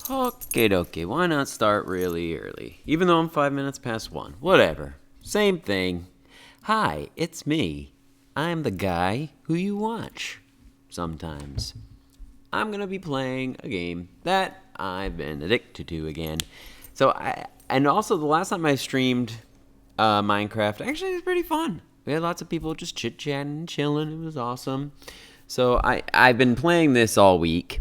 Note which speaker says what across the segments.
Speaker 1: Okay, dokie. Why not start really early? Even though I'm 5 minutes past 1. Whatever. Same thing. Hi, it's me. I'm the guy who you watch. Sometimes. I'm gonna be playing a game that I've been addicted to again. And also the last time I streamed Minecraft, actually it was pretty fun. We had lots of people just chit-chatting and chilling. It was awesome. So I've been playing this all week.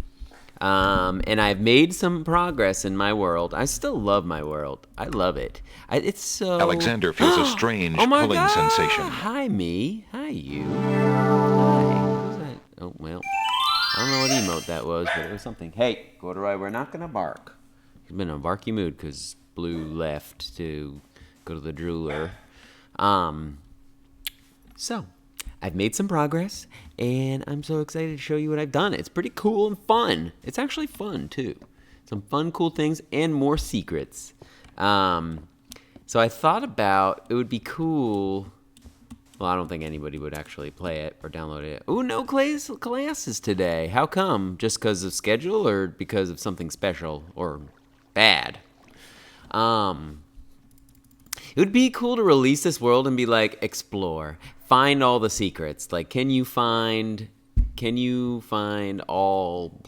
Speaker 1: And I've made some progress in my world. I still love my world. I love it. It's so...
Speaker 2: Alexander feels a strange
Speaker 1: oh my
Speaker 2: pulling
Speaker 1: God.
Speaker 2: sensation.
Speaker 1: Hi, me. Hi, you. Hi. Who's that? Oh, well. I don't know what emote that was, but it was something. Hey, Corduroy, we're not going to bark. He's been in a barky mood because Blue left to go to the drooler. So, I've made some progress, and I'm so excited to show you what I've done. It's pretty cool and fun. It's actually fun, too. Some fun, cool things, and more secrets. So I thought about it would be cool. Well, I don't think anybody would actually play it or download it. Ooh, no classes today. How come? Just because of schedule or because of something special or bad? It would be cool to release this world and be like, explore, find all the secrets. Like, can you find all,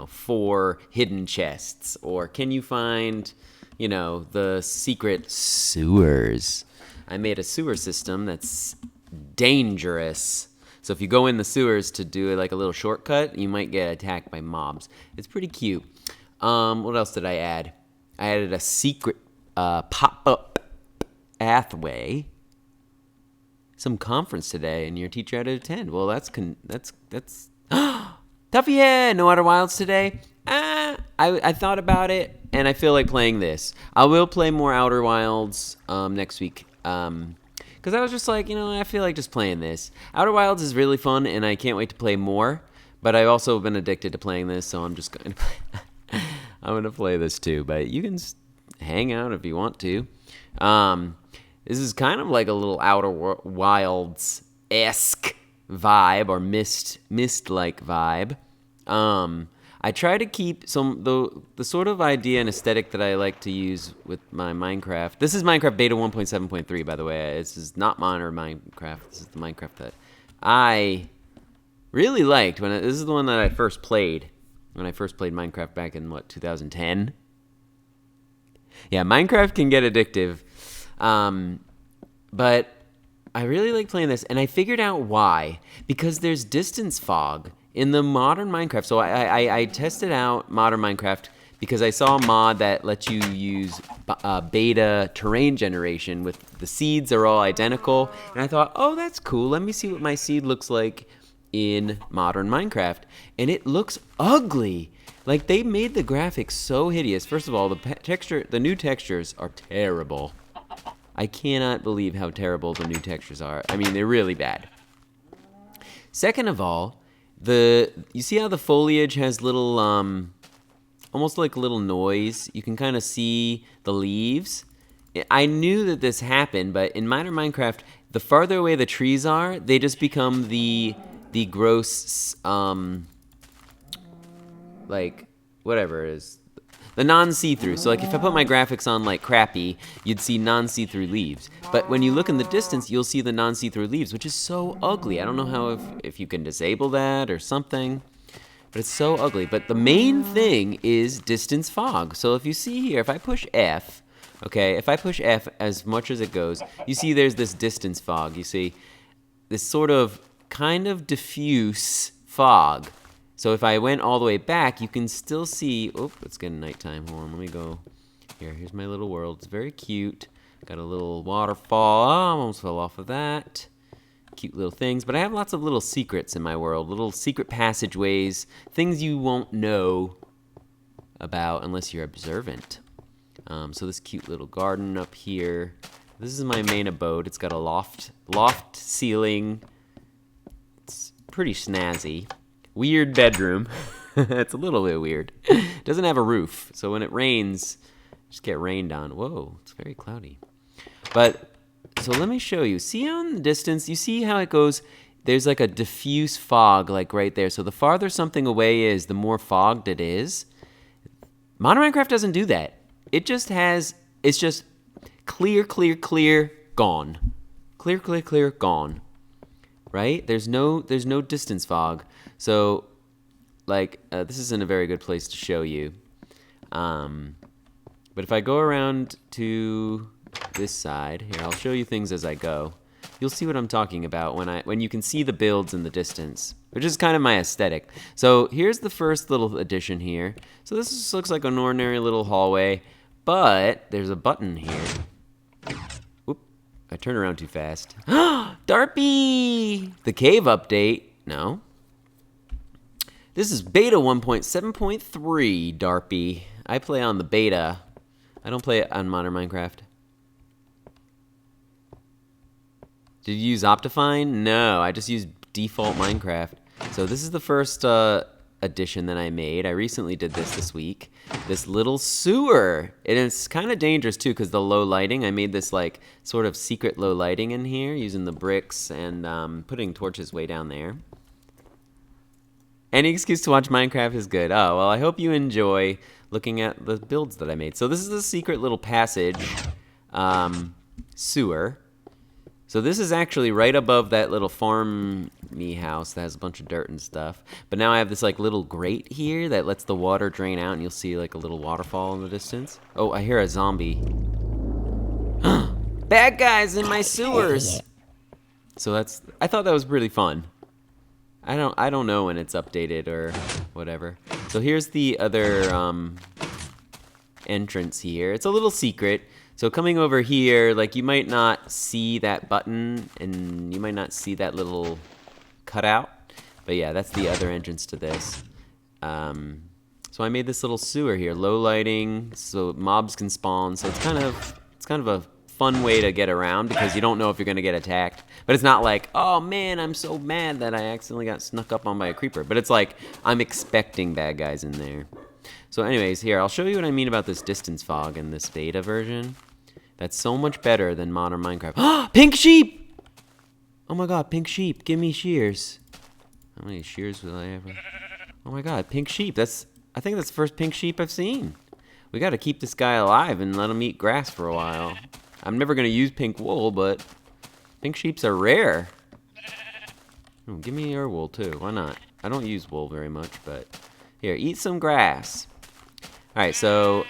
Speaker 1: 4 hidden chests? Or can you find, the secret sewers? I made a sewer system that's dangerous. So if you go in the sewers to do like a little shortcut, you might get attacked by mobs. It's pretty cute. What else did I add? I added a secret pop-up pathway. Some conference today, and your teacher had to attend. Well, that's Tuffy Head. No Outer Wilds today. I thought about it, and I feel like playing this. I will play more Outer Wilds next week. Because I was just like, I feel like just playing this. Outer Wilds is really fun, and I can't wait to play more. But I've also been addicted to playing this, so I'm just going to play. I'm going to play this too. But you can hang out if you want to. This is kind of like a little Outer Wilds-esque vibe, or mist-like vibe. I try to keep the sort of idea and aesthetic that I like to use with my Minecraft. This is Minecraft Beta 1.7.3, by the way. This is not modern Minecraft. This is the Minecraft that I really liked. This is the one that I first played. When I first played Minecraft back in, 2010? Yeah, Minecraft can get addictive. But I really like playing this, and I figured out why. Because there's distance fog in the modern Minecraft. So I tested out modern Minecraft because I saw a mod that lets you use beta terrain generation with the seeds are all identical. And I thought, oh, that's cool. Let me see what my seed looks like in modern Minecraft. And it looks ugly. Like, they made the graphics so hideous. First of all, the new textures are terrible. I cannot believe how terrible the new textures are. I mean, they're really bad. Second of all, you see how the foliage has little, almost like little noise? You can kind of see the leaves. I knew that this happened, but in modern Minecraft, the farther away the trees are, they just become the gross, like, whatever it is. The non-see-through. So, like, if I put my graphics on, like, crappy, you'd see non-see-through leaves. But when you look in the distance, you'll see the non-see-through leaves, which is so ugly. I don't know how if you can disable that or something, but it's so ugly. But the main thing is distance fog. So if you see here, if I push F, okay, if I push F as much as it goes, you see there's this distance fog. You see this sort of kind of diffuse fog. So if I went all the way back, you can still see... Oh, it's getting nighttime. Hold on, let me go. Here's my little world. It's very cute. Got a little waterfall. Oh, I almost fell off of that. Cute little things. But I have lots of little secrets in my world. Little secret passageways. Things you won't know about unless you're observant. So this cute little garden up here. This is my main abode. It's got a loft ceiling. It's pretty snazzy. Weird bedroom. It's a little bit weird. Doesn't have a roof, so when it rains, just get rained on. Whoa, it's very cloudy. But, so let me show you. See on the distance, you see how it goes? There's like a diffuse fog, like right there. So the farther something away is, the more fogged it is. Modern Minecraft doesn't do that. It just has, it's just clear, clear, clear, gone. Clear, clear, clear, gone. Right? There's no distance fog. So, like, this isn't a very good place to show you. But if I go around to this side, here, I'll show you things as I go. You'll see what I'm talking about when you can see the builds in the distance, which is kind of my aesthetic. So here's the first little addition here. So this just looks like an ordinary little hallway, but there's a button here. Oop, I turned around too fast. Darpy! The cave update. No. This is beta 1.7.3, Darpy. I play on the beta. I don't play it on Modern Minecraft. Did you use Optifine? No, I just used default Minecraft. So this is the first addition that I made. I recently did this week. This little sewer. And it's kind of dangerous too because the low lighting. I made this like sort of secret low lighting in here using the bricks and putting torches way down there. Any excuse to watch Minecraft is good. Oh, well, I hope you enjoy looking at the builds that I made. So this is a secret little passage sewer. So this is actually right above that little farm-me house that has a bunch of dirt and stuff. But now I have this like little grate here that lets the water drain out, and you'll see like a little waterfall in the distance. Oh, I hear a zombie. Bad guys in my sewers. So I thought that was pretty fun. I don't know when it's updated or whatever. So here's the other entrance here. It's a little secret. So coming over here, like you might not see that button and you might not see that little cutout. But yeah, that's the other entrance to this. So I made this little sewer here, low lighting, so mobs can spawn. So it's kind of a fun way to get around because you don't know if you're gonna get attacked. But it's not like, oh man, I'm so mad that I accidentally got snuck up on by a creeper. But it's like, I'm expecting bad guys in there. So anyways, here, I'll show you what I mean about this distance fog in this beta version. That's so much better than Modern Minecraft. Pink sheep! Oh my god, pink sheep, give me shears. How many shears will I ever? Oh my god, pink sheep, I think that's the first pink sheep I've seen. We gotta keep this guy alive and let him eat grass for a while. I'm never gonna use pink wool, but pink sheeps are rare. Oh, give me your wool too, why not? I don't use wool very much, but here, eat some grass. Alright, so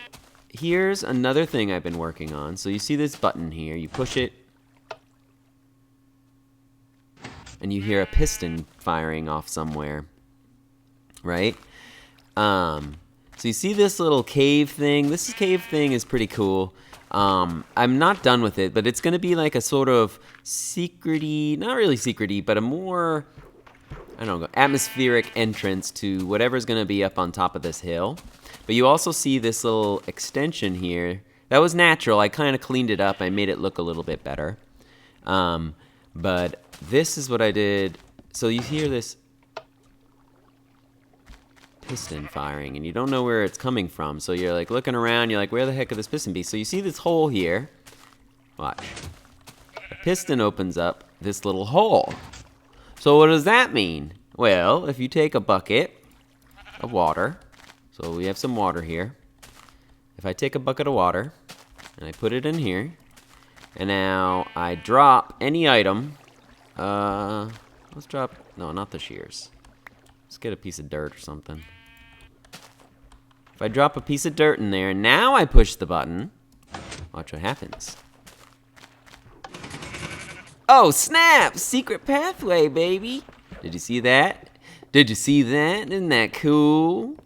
Speaker 1: here's another thing I've been working on. So you see this button here, you push it, and you hear a piston firing off somewhere, right? So you see this little cave thing. This cave thing is pretty cool. I'm not done with it, but it's gonna be like a sort of secret-y, not really secret-y, but a more, I don't know, atmospheric entrance to whatever's gonna be up on top of this hill. But you also see this little extension here. That was natural. I kind of cleaned it up. I made it look a little bit better. But this is what I did. So you hear this piston firing, and you don't know where it's coming from. So you're like looking around. You're like, where the heck could this piston be? So you see this hole here. Watch. The piston opens up this little hole. So what does that mean? Well, if you take a bucket of water. So we have some water here. If I take a bucket of water and I put it in here, and now I drop any item. Let's drop, no, not the shears. Let's get a piece of dirt or something. If I drop a piece of dirt in there, now I push the button. Watch what happens. Oh, snap! Secret pathway, baby! Did you see that? Did you see that? Isn't that cool?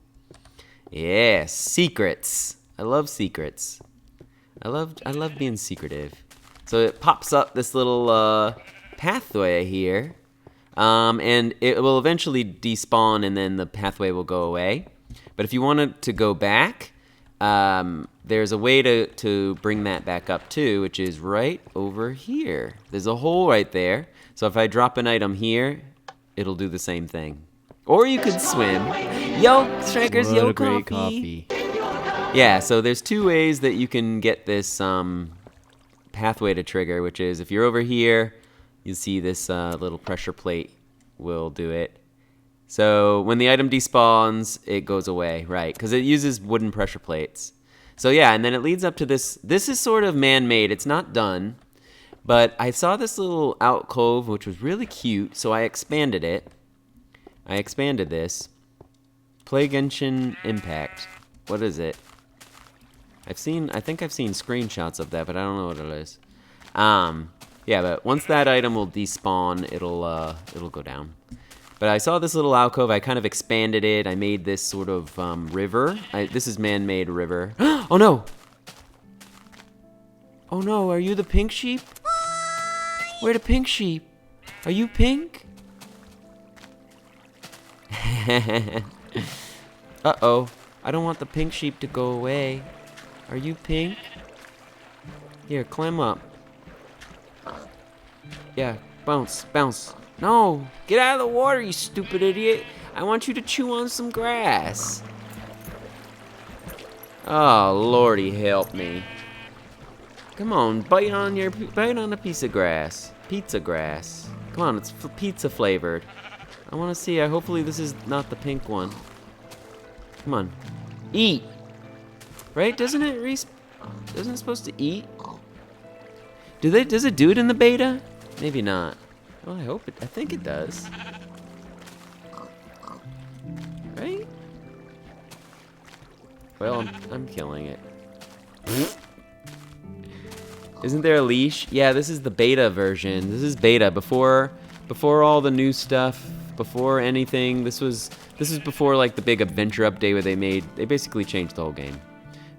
Speaker 1: Yeah, secrets. I love secrets. I love being secretive. So it pops up this little pathway here, and it will eventually despawn, and then the pathway will go away. But if you wanted to go back, there's a way to bring that back up too, which is right over here. There's a hole right there. So if I drop an item here, it'll do the same thing. Or you could swim. Yo, Strikers, yo, coffee. Yeah, so there's two ways that you can get this pathway to trigger, which is if you're over here, you see this little pressure plate will do it. So when the item despawns, it goes away, right? Because it uses wooden pressure plates. So yeah, and then it leads up to this. This is sort of man-made. It's not done. But I saw this little alcove, which was really cute, so I expanded it. I expanded this. Play Genshin Impact. What is it? I think I've seen screenshots of that, but I don't know what it is. Yeah, but once that item will despawn, it'll go down. But I saw this little alcove. I kind of expanded it. I made this sort of river. This is man-made river. Oh no! Oh no! Are you the pink sheep? Where the pink sheep? Are you pink? Uh-oh. I don't want the pink sheep to go away. Are you pink? Here, climb up. Yeah, bounce, bounce. No! Get out of the water, you stupid idiot! I want you to chew on some grass. Oh, Lordy, help me. Come on, bite on a piece of grass. Pizza grass. Come on, it's pizza flavored. I want to see. Hopefully this is not the pink one. Come on, eat. Right? Isn't it supposed to eat? Does it do it in the beta? Maybe not. Well, I think it does. Right? Well, I'm killing it. Isn't there a leash? Yeah, this is the beta version. This is beta before all the new stuff, before anything. This is before like the big adventure update where they basically changed the whole game.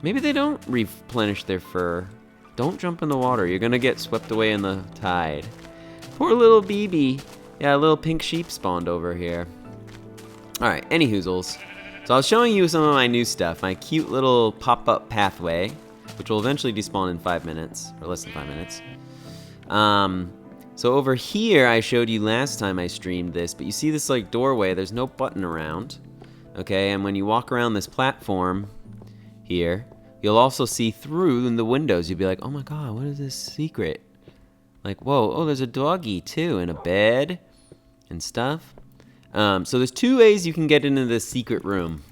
Speaker 1: Maybe they don't replenish their fur. Don't jump in the water. You're gonna get swept away in the tide. Poor little BB. Yeah, a little pink sheep spawned over here. Alright, any hoozles. So I was showing you some of my new stuff. My cute little pop-up pathway, which will eventually despawn in 5 minutes, or less than 5 minutes. So over here, I showed you last time I streamed this, but you see this like doorway, there's no button around. Okay, and when you walk around this platform here, you'll also see through in the windows. You'll be like, oh my god, what is this secret? Like, whoa, oh, there's a doggy too, and a bed, and stuff. So there's 2 ways you can get into this secret room.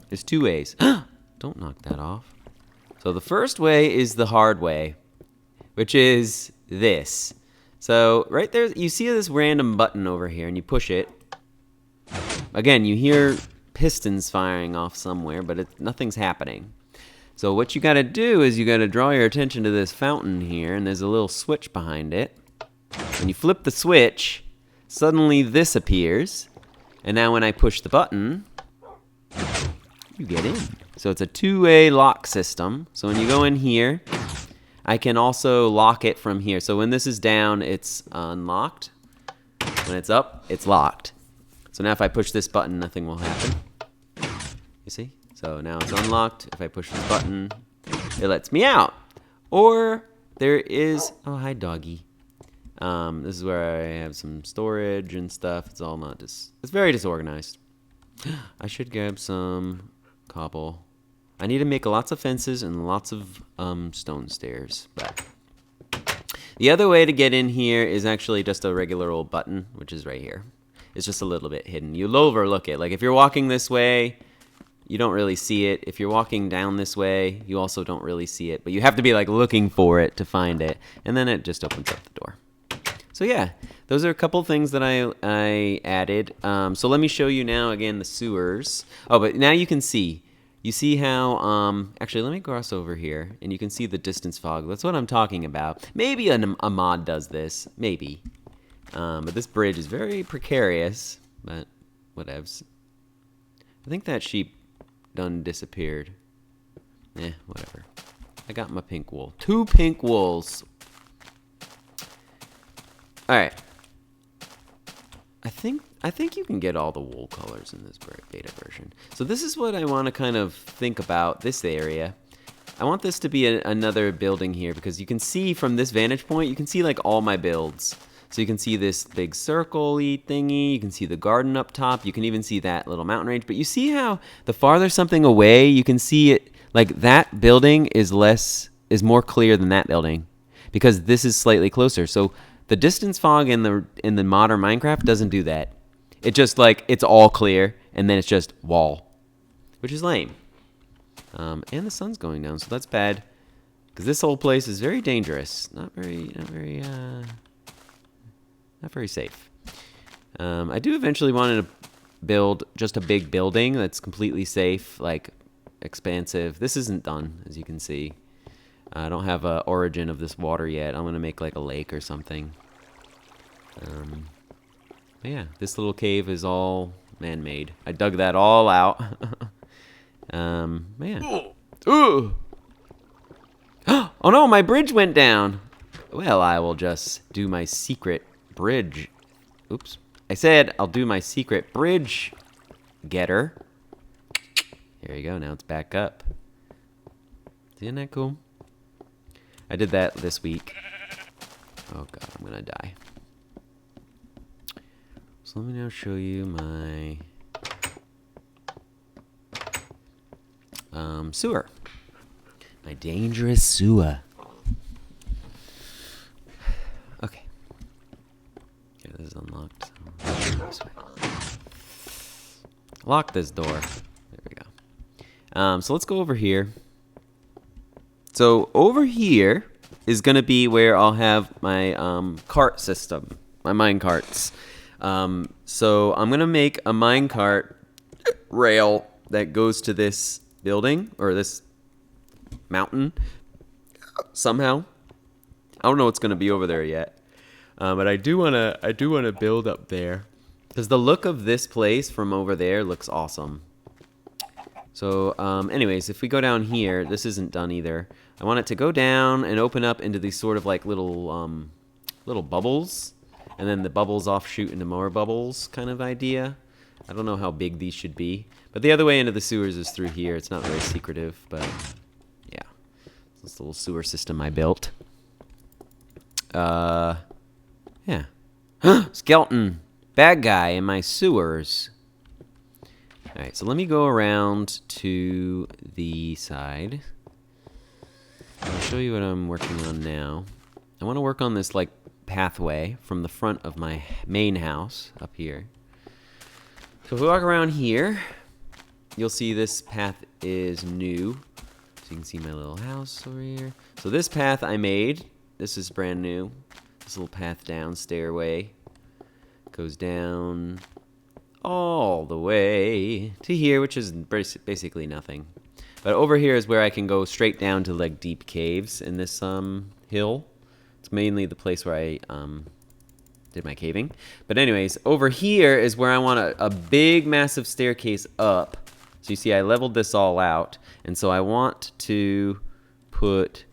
Speaker 1: There's 2 ways. Don't knock that off. So the first way is the hard way, which is this. So right there, you see this random button over here, and you push it. Again, you hear pistons firing off somewhere, but nothing's happening. So what you gotta do is you gotta draw your attention to this fountain here, and there's a little switch behind it. When you flip the switch, suddenly this appears, and now when I push the button, you get in. So it's a 2-way lock system. So when you go in here, I can also lock it from here. So when this is down, it's unlocked. When it's up, it's locked. So now if I push this button, nothing will happen. You see? So now it's unlocked. If I push this button, it lets me out. Or there is, oh, hi doggy. This is where I have some storage and stuff. It's all not it's very disorganized. I should grab some cobble. I need to make lots of fences and lots of stone stairs. But the other way to get in here is actually just a regular old button, which is right here. It's just a little bit hidden. You'll overlook it. Like if you're walking this way, you don't really see it. If you're walking down this way, you also don't really see it. But you have to be like looking for it to find it. And then it just opens up the door. So yeah, those are a couple things that I added. So let me show you now again the sewers. Oh, but now you can see. You see how, actually let me cross over here and you can see the distance fog. That's what I'm talking about. Maybe a mod does this, maybe. But this bridge is very precarious, but whatevs. I think that sheep done disappeared. Whatever. I got my pink wool. 2 pink wools. Alright. I think you can get all the wool colors in this beta version. So this is what I want to kind of think about this area. I want this to be another building here because you can see from this vantage point, you can see like all my builds. So you can see this big circle-y thingy, you can see the garden up top, you can even see that little mountain range. But you see how the farther something away, you can see it, like that building is more clear than that building because this is slightly closer. So the distance fog in the modern Minecraft doesn't do that. It just like, it's all clear, and then it's just wall, which is lame. And the sun's going down, so that's bad, because this whole place is very dangerous. Not very safe. I do eventually want to build just a big building that's completely safe, like expansive. This isn't done, as you can see. I don't have a origin of this water yet. I'm gonna make like a lake or something. But yeah, this little cave is all man-made. I dug that all out. Yeah. Ooh. Oh no, my bridge went down. Well, I will just do my secret bridge. Oops. I said I'll do my secret bridge getter. Here you go, now it's back up. Isn't that cool? I did that this week. Oh god, I'm gonna die. So let me now show you my sewer. My dangerous sewer. Okay. Okay, this is unlocked. So lock this door. There we go. So let's go over here. So over here is gonna be where I'll have my cart system, my mine carts. So I'm gonna make a mine cart rail that goes to this building or this mountain somehow. I don't know what's gonna be over there yet, but I do wanna build up there because the look of this place from over there looks awesome. So, anyways, if we go down here, this isn't done either. I want it to go down and open up into these sort of like little bubbles, and then the bubbles offshoot into more bubbles kind of idea. I don't know how big these should be, but the other way into the sewers is through here. It's not very secretive, but yeah. This little sewer system I built. Yeah. Skeleton! Bad guy in my sewers. Alright, so let me go around to the side. I'll show you what I'm working on now. I want to work on this, like, pathway from the front of my main house up here. So if we walk around here, you'll see this path is new. So you can see my little house over here. So this path I made, this is brand new. This little path down, stairway, goes down all the way to here, which is basically nothing. But over here is where I can go straight down to like deep caves in this hill. It's mainly the place where I did my caving. But anyways, over here is where I want a big, massive staircase up. So you see, I leveled this all out, and so I want to put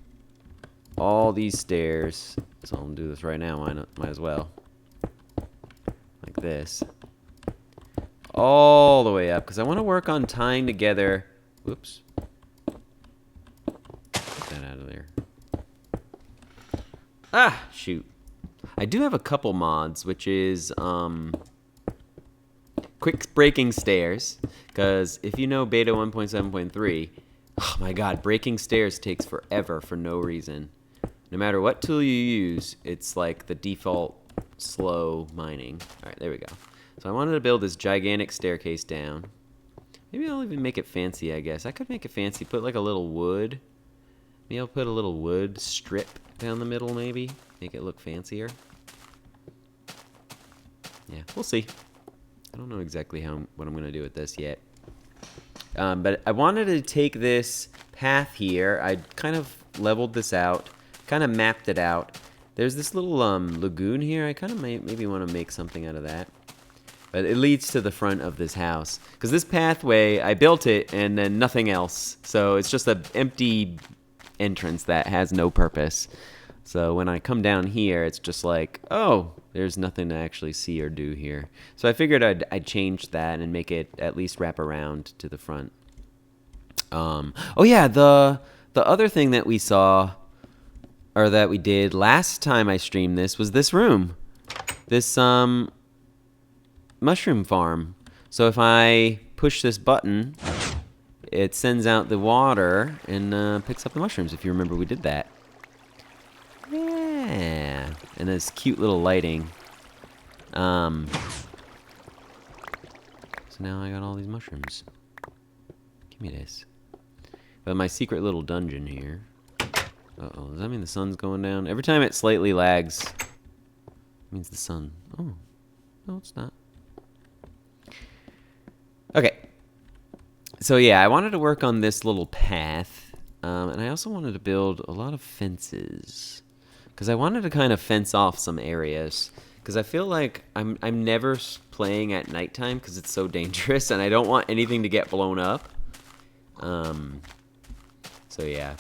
Speaker 1: all these stairs. So I'm gonna do this right now. Might as well, like this, all the way up, because I want to work on tying together. Whoops. Get that out of there. Ah, shoot. I do have a couple mods, which is quick breaking stairs, because if you know beta 1.7.3, oh my god, breaking stairs takes forever for no reason. No matter what tool you use, it's like the default slow mining. Alright, there we go. So I wanted to build this gigantic staircase down. Maybe I'll even make it fancy, I guess. I could make it fancy, put like a little wood. Maybe I'll put a little wood strip down the middle, maybe. Make it look fancier. Yeah, we'll see. I don't know exactly what I'm going to do with this yet. But I wanted to take this path here. I kind of leveled this out, kind of mapped it out. There's this little lagoon here. I kind of maybe want to make something out of that. But it leads to the front of this house. Because this pathway, I built it and then nothing else. So it's just an empty entrance that has no purpose. So when I come down here, it's just like, oh, there's nothing to actually see or do here. So I figured I'd change that and make it at least wrap around to the front. Oh yeah, the other thing that we saw, or that we did last time I streamed this, was this room. This mushroom farm. So if I push this button, it sends out the water and picks up the mushrooms, if you remember we did that. Yeah, and this cute little lighting. So now I got all these mushrooms. Give me this. But my secret little dungeon here. Uh-oh, does that mean the sun's going down? Every time it slightly lags, it means the sun. Oh, no, it's not. Okay. So yeah, I wanted to work on this little path. And I also wanted to build a lot of fences. Because I wanted to kind of fence off some areas. Because I feel like I'm never playing at nighttime because it's so dangerous. And I don't want anything to get blown up. So yeah.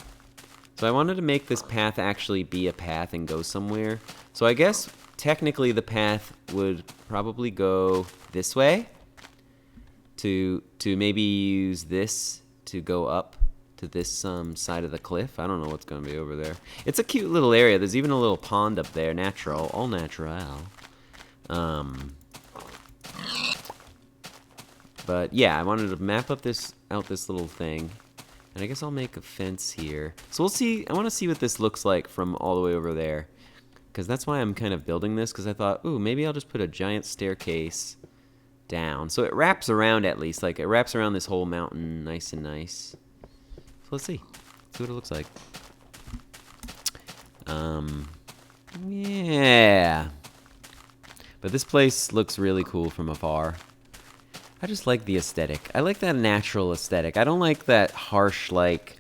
Speaker 1: So I wanted to make this path actually be a path and go somewhere. So I guess technically the path would probably go this way. To maybe use this to go up to this side of the cliff. I don't know what's going to be over there. It's a cute little area. There's even a little pond up there. Natural. All natural. But yeah, I wanted to map up this little thing. And I guess I'll make a fence here. So we'll see. I want to see what this looks like from all the way over there. Because that's why I'm kind of building this. Because I thought, ooh, maybe I'll just put a giant staircase down. So it wraps around at least. Like, it wraps around this whole mountain nice and nice. So let's see. See what it looks like. Yeah. But this place looks really cool from afar. I just like the aesthetic. I like that natural aesthetic. I don't like that harsh, like,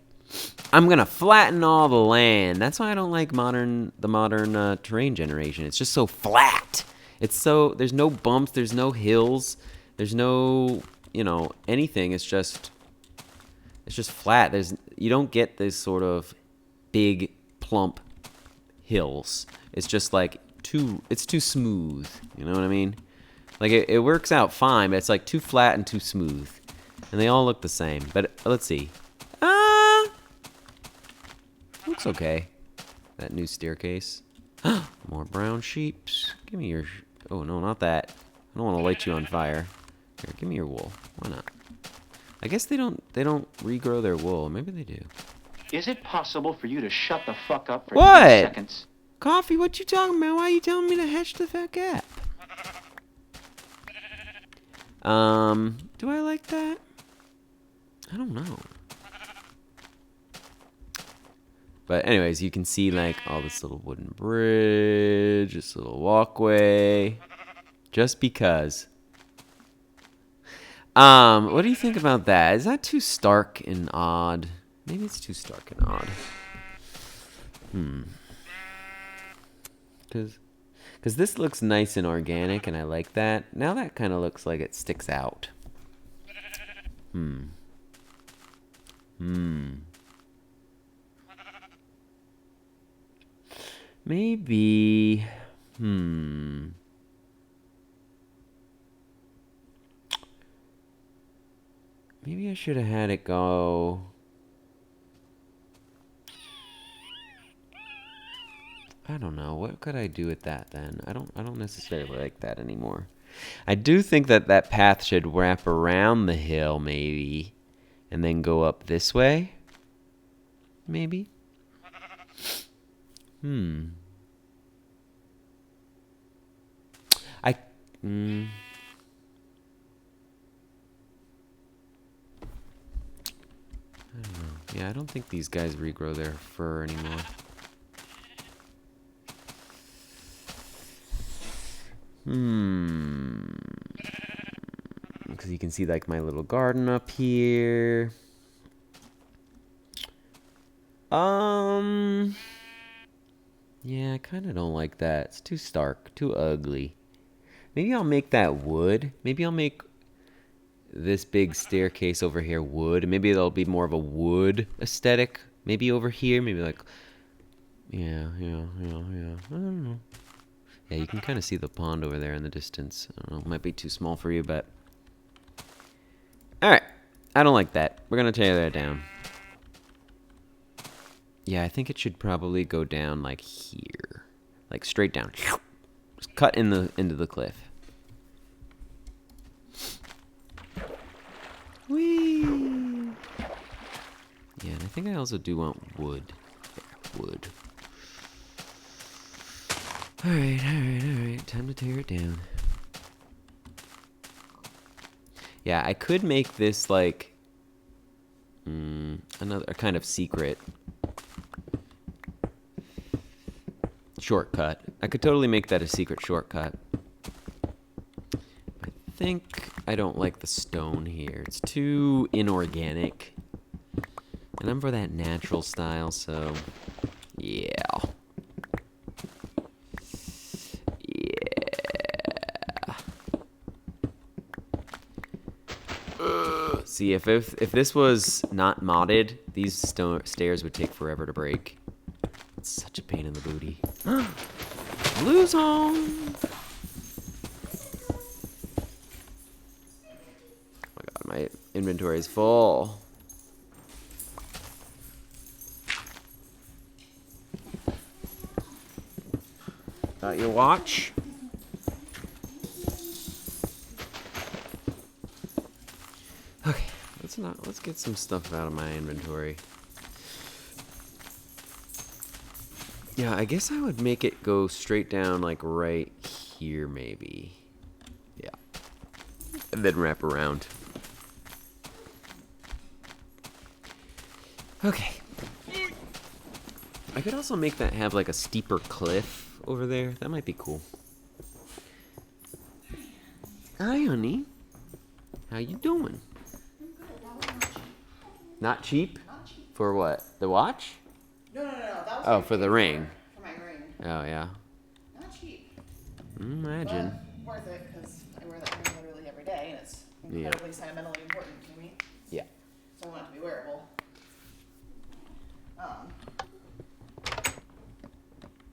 Speaker 1: I'm gonna flatten all the land. That's why I don't like the modern terrain generation. It's just so flat. It's so, there's no bumps, there's no hills, there's no, anything. It's just flat. You don't get this sort of big, plump hills. It's just like it's too smooth. You know what I mean? Like, it works out fine, but it's like too flat and too smooth. And they all look the same. But let's see. Looks okay. That new staircase. More brown sheeps. Give me your... Oh, no, not that. I don't want to light you on fire. Here, give me your wool. Why not? I guess they don't regrow their wool. Maybe they do.
Speaker 2: Is it possible for you to shut the fuck up for 2
Speaker 1: What?
Speaker 2: seconds?
Speaker 1: Coffee, what you talking about? Why are you telling me to hatch the fuck up? Do I like that? I don't know. But anyways, you can see like all this little wooden bridge, this little walkway. Just because. What do you think about that? Is that too stark and odd? Maybe it's too stark and odd. Because this looks nice and organic, and I like that. Now that kind of looks like it sticks out. Maybe... Maybe I should have had it go... I don't know. What could I do with that then? I don't necessarily like that anymore. I do think that path should wrap around the hill maybe and then go up this way. Maybe. I don't know. Yeah, I don't think these guys regrow their fur anymore. Because you can see like my little garden up here. Yeah, I kind of don't like that. It's too stark, too ugly. Maybe I'll make that wood. Maybe I'll make this big staircase over here wood. Maybe there'll be more of a wood aesthetic. Maybe over here, maybe like... Yeah. I don't know. Yeah, you can kind of see the pond over there in the distance. I don't know, it might be too small for you, but... Alright, I don't like that. We're gonna tear that down. Yeah, I think it should probably go down like here. Like straight down. Just cut into the cliff. Whee! Yeah, and I think I also do want wood. Yeah, wood. Alright. Time to tear it down. Yeah, I could make this like another kind of secret shortcut. I could totally make that a secret shortcut. I think I don't like the stone here. It's too inorganic. And I'm for that natural style, so yeah. See, if this was not modded, these stairs would take forever to break. It's such a pain in the booty. Blue zone! Oh my god, my inventory is full. Got your watch? Okay, let's get some stuff out of my inventory. Yeah, I guess I would make it go straight down like right here maybe. Yeah. And then wrap around. Okay. I could also make that have like a steeper cliff over there. That might be cool. Hi, honey. How you doing? Not cheap? For what? The watch?
Speaker 3: No. That was
Speaker 1: Oh, for the ring.
Speaker 3: For my ring.
Speaker 1: Oh, yeah.
Speaker 3: Not cheap.
Speaker 1: Imagine.
Speaker 3: But worth it because I wear that ring literally every day and it's incredibly sentimentally important to me.
Speaker 1: Yeah.
Speaker 3: So I want it to be wearable.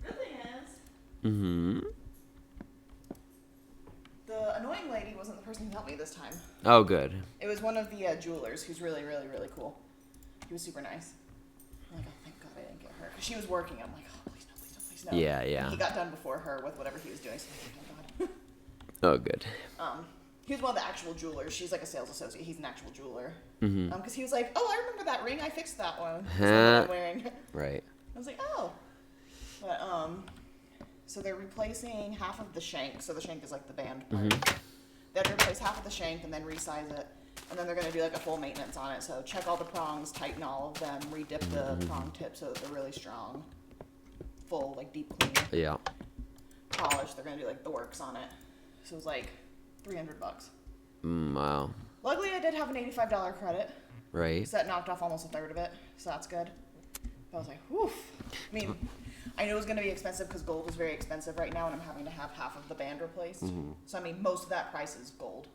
Speaker 3: Good thing is,
Speaker 1: Mm-hmm.
Speaker 3: the annoying lady wasn't the person who helped me this time.
Speaker 1: Oh, good.
Speaker 3: It was one of the jewelers who's really, really, really cool. He was super nice. I'm like, oh, thank God I didn't get her. Because she was working. I'm like, oh, please no, please no, please no.
Speaker 1: Yeah, yeah.
Speaker 3: And he got done before her with whatever he was doing, so I'm like, thank God.
Speaker 1: Oh, good.
Speaker 3: He was one of the actual jewelers. She's like a sales associate. He's an actual jeweler.
Speaker 1: Mm-hmm.
Speaker 3: Because he was like, oh, I remember that ring. I fixed that one. That's what I'm wearing.
Speaker 1: Right.
Speaker 3: I was like, oh. But, so they're replacing half of the shank. So the shank is like the band part. They have to replace half of the shank and then resize it. And then they're going to do like a full maintenance on it. So check all the prongs, tighten all of them, re-dip the prong tip so that they're really strong. Full, like deep clean.
Speaker 1: Yeah.
Speaker 3: Polish. They're going to do like the works on it. So it was like $300.
Speaker 1: Wow.
Speaker 3: Luckily, I did have an $85 credit.
Speaker 1: Right.
Speaker 3: So that knocked off almost a third of it. So that's good. But I was like, whew. I mean, I knew it was going to be expensive because gold is very expensive right now, and I'm having to have half of the band replaced. So, I mean, most of that price is gold.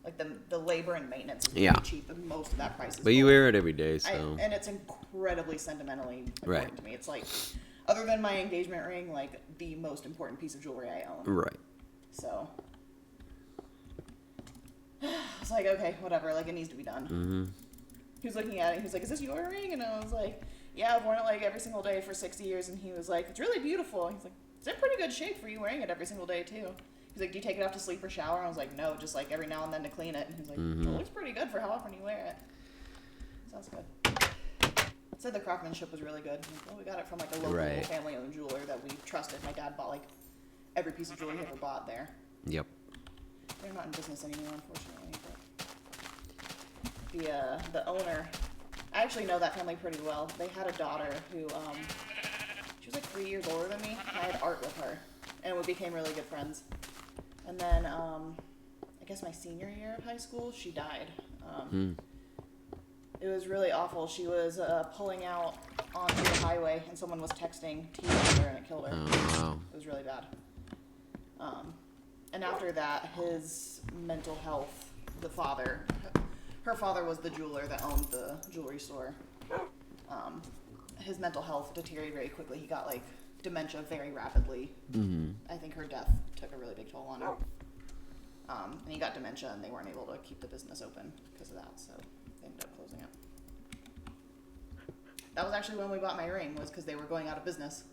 Speaker 3: Like, the labor and maintenance is
Speaker 1: Yeah.
Speaker 3: pretty cheap, and most of that price is
Speaker 1: But you
Speaker 3: gold.
Speaker 1: wear it every day, so.
Speaker 3: And it's incredibly sentimentally important
Speaker 1: Right.
Speaker 3: to me. It's like, other than my engagement ring, like, the most important piece of jewelry I own.
Speaker 1: Right.
Speaker 3: So, I was like, okay, whatever, like, it needs to be done.
Speaker 1: Mm-hmm.
Speaker 3: He was looking at it, he was like, is this your ring? And I was like, yeah, I've worn it, like, every single day for 60 years. And he was like, it's really beautiful. He's like, it's in pretty good shape for you wearing it every single day, too. He's like, do you take it off to sleep or shower? I was like, no, just, like, every now and then to clean it. And he's like, it looks pretty good for how often you wear it. Sounds good. Said the craftsmanship was really good. Like, well, we got it from, like, a local
Speaker 1: Right.
Speaker 3: family-owned jeweler that we trusted. My dad bought, like, every piece of jewelry he ever bought there.
Speaker 1: Yep.
Speaker 3: They're not in business anymore, unfortunately. But the owner, I actually know that family pretty well. They had a daughter who, she was like 3 years older than me, and I had art with her, and we became really good friends. And then, I guess my senior year of high school, she died. It was really awful. She was pulling out onto the highway, and someone was texting her, and it killed her.
Speaker 1: Oh, wow.
Speaker 3: It was really bad. And after that, his mental health, her father was the jeweler that owned the jewelry store. His mental health deteriorated very quickly. He got like dementia very rapidly. I think her death took a really big toll on him. And he got dementia, and they weren't able to keep the business open because of that, so they ended up closing it. That was actually when we bought my ring, was because they were going out of business.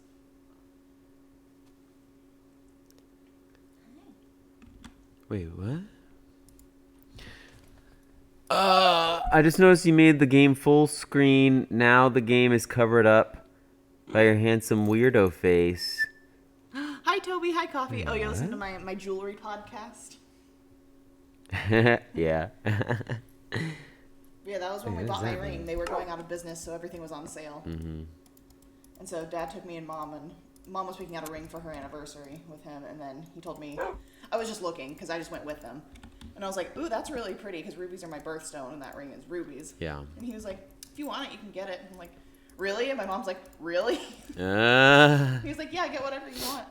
Speaker 1: Wait, what? I just noticed you made the game full screen. Now the game is covered up by your handsome weirdo face.
Speaker 3: Hi, Toby. Hi, Coffee. Oh, you're listening to my jewelry podcast?
Speaker 1: Yeah.
Speaker 3: Yeah, that was when we
Speaker 1: What
Speaker 3: bought
Speaker 1: does
Speaker 3: my
Speaker 1: that
Speaker 3: ring.
Speaker 1: mean?
Speaker 3: They were going out of business, so everything was on sale.
Speaker 1: Mm-hmm.
Speaker 3: And so Dad took me and Mom was picking out a ring for her anniversary with him, and then he told me, I was just looking, because I just went with them. And I was like, ooh, that's really pretty, because rubies are my birthstone, and that ring is rubies.
Speaker 1: Yeah.
Speaker 3: And he was like, if you want it, you can get it. I'm like, really? And my mom's like, really? He was like, yeah, get whatever you want.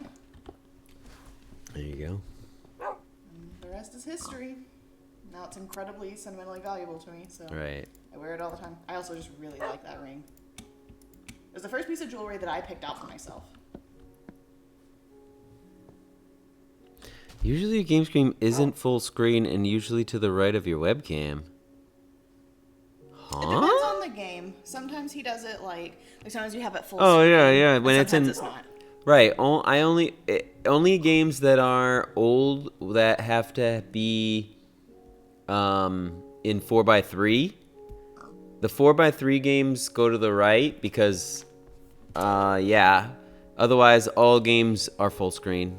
Speaker 1: There you go.
Speaker 3: And the rest is history. Now it's incredibly sentimentally valuable to me, so
Speaker 1: Right.
Speaker 3: I wear it all the time. I also just really like that ring. It was the first piece of jewelry that I picked out for myself.
Speaker 1: Usually your game screen isn't full screen and usually to the right of your webcam.
Speaker 3: It depends on the game. Sometimes he does it like sometimes you have it full
Speaker 1: Oh
Speaker 3: screen.
Speaker 1: yeah, yeah.
Speaker 3: and
Speaker 1: When it's in
Speaker 3: sometimes it's not.
Speaker 1: right, only games that are old that have to be in 4x3. The 4x3 games go to the right because yeah. Otherwise, all games are full screen.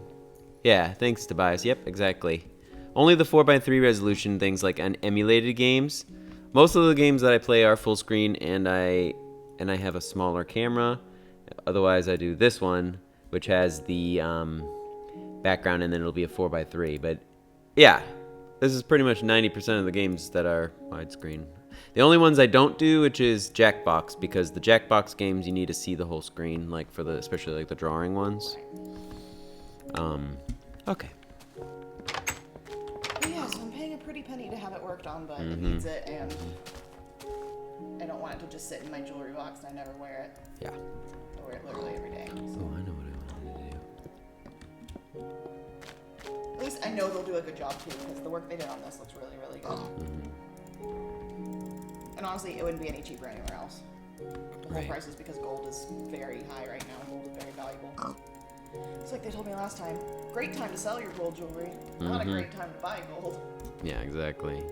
Speaker 1: Yeah, thanks, Tobias. Yep, exactly. Only the 4x3 resolution things like emulated games. Most of the games that I play are full screen, and I have a smaller camera. Otherwise, I do this one, which has the background, and then it'll be a 4x3. But yeah, this is pretty much 90% of the games that are widescreen. The only ones I don't do, which is Jackbox, because the Jackbox games you need to see the whole screen, like for the especially like the drawing ones. Okay.
Speaker 3: But yeah, so I'm paying a pretty penny to have it worked on, but it needs it, and I don't want it to just sit in my jewelry box and I never wear it.
Speaker 1: Yeah.
Speaker 3: I wear it literally every day.
Speaker 1: Oh,
Speaker 3: So.
Speaker 1: I know what I wanted to do.
Speaker 3: At least I know they'll do a good job too, because the work they did on this looks really, really good. And honestly, it wouldn't be any cheaper anywhere else. The whole
Speaker 1: Right.
Speaker 3: price is because gold is very high right now. Gold is very valuable. It's like they told me last time. Great time to sell your gold jewelry. Not a great time to buy gold.
Speaker 1: Yeah, exactly.
Speaker 3: So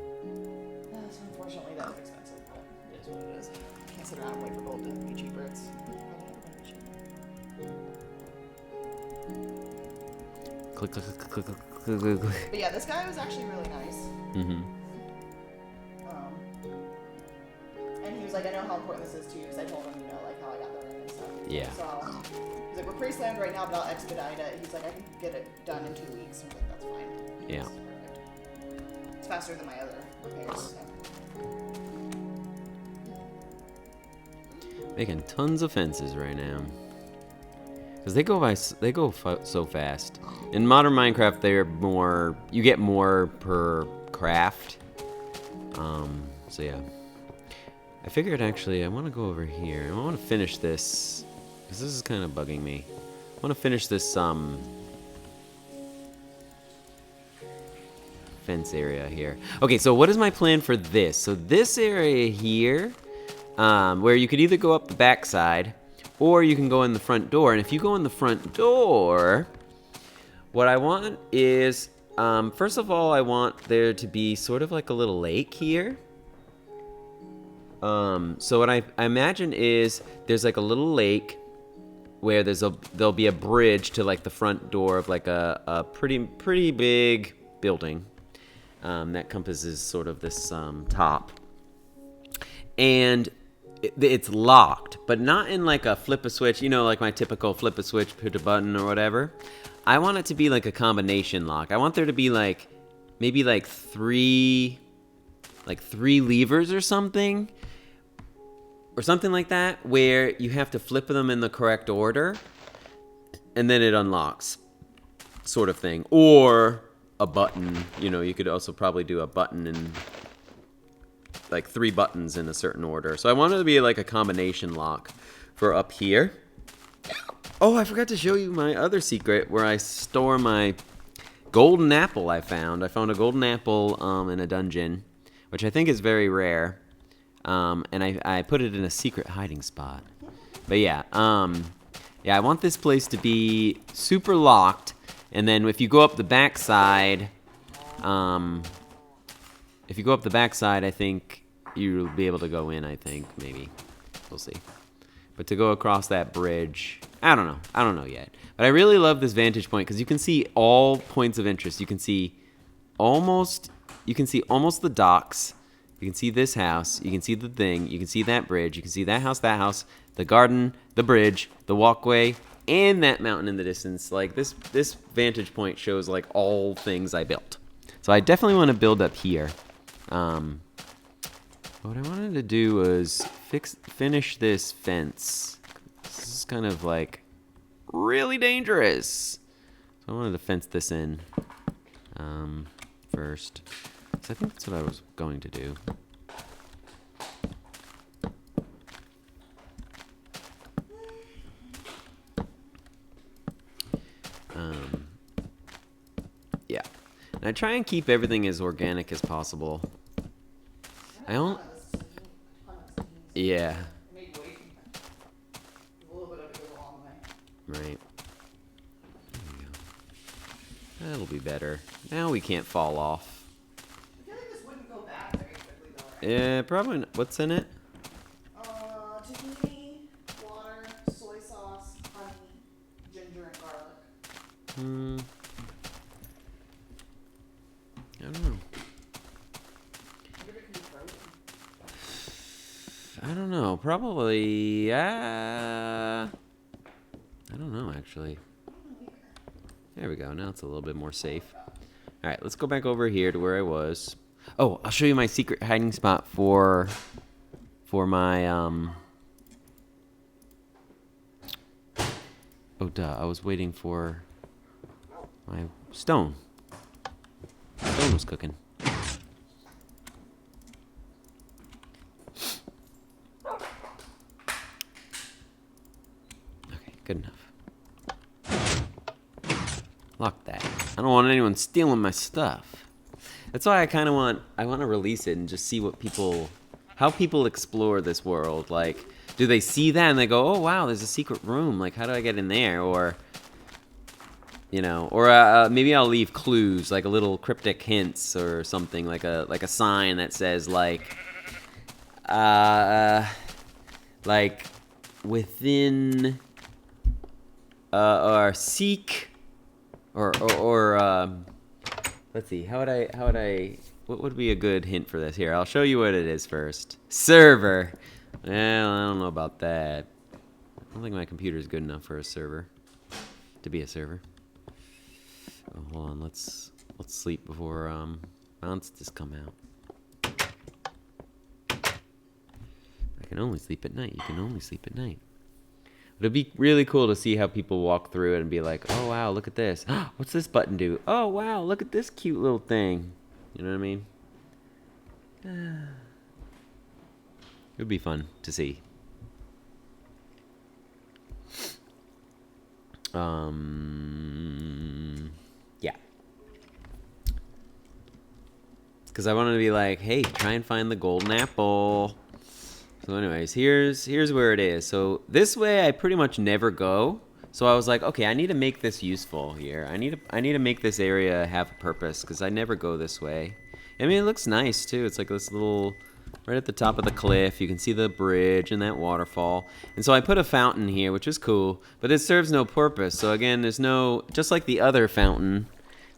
Speaker 3: unfortunately, that's expensive, but it is what it is. Can't sit around and wait for gold to be cheaper. It's probably never gonna be cheaper.
Speaker 1: Click, click, click, click, click, click, click, click.
Speaker 3: But yeah, this guy was actually really nice. And he was like, I know how important this is to you, because I told him, you know, like how I got the ring and stuff.
Speaker 1: Yeah.
Speaker 3: So he's like, we're pretty slammed right now, but I'll expedite it. He's like, I can get it done in 2 weeks. I was like, that's fine.
Speaker 1: Yeah.
Speaker 3: It's perfect. It's faster than my other repairs. So.
Speaker 1: Making tons of fences right now. Because they go so fast. In modern Minecraft, they're more, you get more per craft. So yeah. I figured actually I want to go over here. I want to finish this, because this is kind of bugging me. I want to finish this fence area here. Okay, so what is my plan for this? So this area here, where you could either go up the backside, or you can go in the front door. And if you go in the front door, what I want is, first of all, I want there to be sort of like a little lake here. So what I imagine is there's like a little lake where there'll be a bridge to like the front door of like a pretty big building that compasses sort of this top, and it's locked, but not in like a flip a switch, you know, like my typical flip a switch, put a button or whatever. I want it to be like a combination lock. I want there to be like maybe like three levers or something like that, where you have to flip them in the correct order and then it unlocks, sort of thing. Or a button, you know, you could also probably do a button and like 3 buttons in a certain order. So I want it to be like a combination lock for up here. Oh, I forgot to show you my other secret where I store my golden apple I found. I found a golden apple in a dungeon, which I think is very rare. And I put it in a secret hiding spot. But yeah, I want this place to be super locked. And then if you go up the backside, I think you'll be able to go in, I think, maybe. We'll see. But to go across that bridge, I don't know yet. But I really love this vantage point because you can see all points of interest. You can see almost you can see almost the docks. You can see this house. You can see the thing. You can see that bridge. You can see that house, the garden, the bridge, the walkway, and that mountain in the distance. Like this vantage point shows like all things I built. So I definitely want to build up here. What I wanted to do was finish this fence. This is kind of like really dangerous. So I wanted to fence this in first. So I think that's what I was going to do. Yeah. And I try and keep everything as organic as possible. I don't. Yeah. Right. There we go. That'll be better. Now we can't fall off.
Speaker 3: I feel like this wouldn't go bad very quickly though.
Speaker 1: Yeah, probably. What's in it?
Speaker 3: Tahini, water, soy sauce, honey, ginger, and garlic.
Speaker 1: I don't know.
Speaker 3: Maybe it can be frozen.
Speaker 1: I don't know. Probably. I don't know, actually. There we go. Now it's a little bit more safe. All right, let's go back over here to where I was. Oh, I'll show you my secret hiding spot for my Oh, duh. I was waiting for my stone. Stone was cooking. Okay, good enough. Lock that. I don't want anyone stealing my stuff. That's why I want to release it and just see how people explore this world. Like, do they see that and they go, oh wow, there's a secret room. Like, how do I get in there? Or, maybe I'll leave clues, like a little cryptic hints or something, like a sign that says like within, or seek. Or let's see, what would be a good hint for this? Here, I'll show you what it is first. Server. Well, I don't know about that. I don't think my computer is good enough for a server. To be a server. Oh, hold on, let's sleep before monsters come out. I can only sleep at night. You can only sleep at night. But it'd be really cool to see how people walk through it and be like, oh, wow, look at this. What's this button do? Oh, wow, look at this cute little thing. You know what I mean? It would be fun to see. Yeah. Because I wanted to be like, hey, try and find the golden apple. So anyways, here's where it is. So this way I pretty much never go. So I was like, okay, I need to make this useful here. I need to make this area have a purpose because I never go this way. I mean, it looks nice too. It's like this little, right at the top of the cliff. You can see the bridge and that waterfall. And so I put a fountain here, which is cool, but it serves no purpose. So again, there's no, just like the other fountain,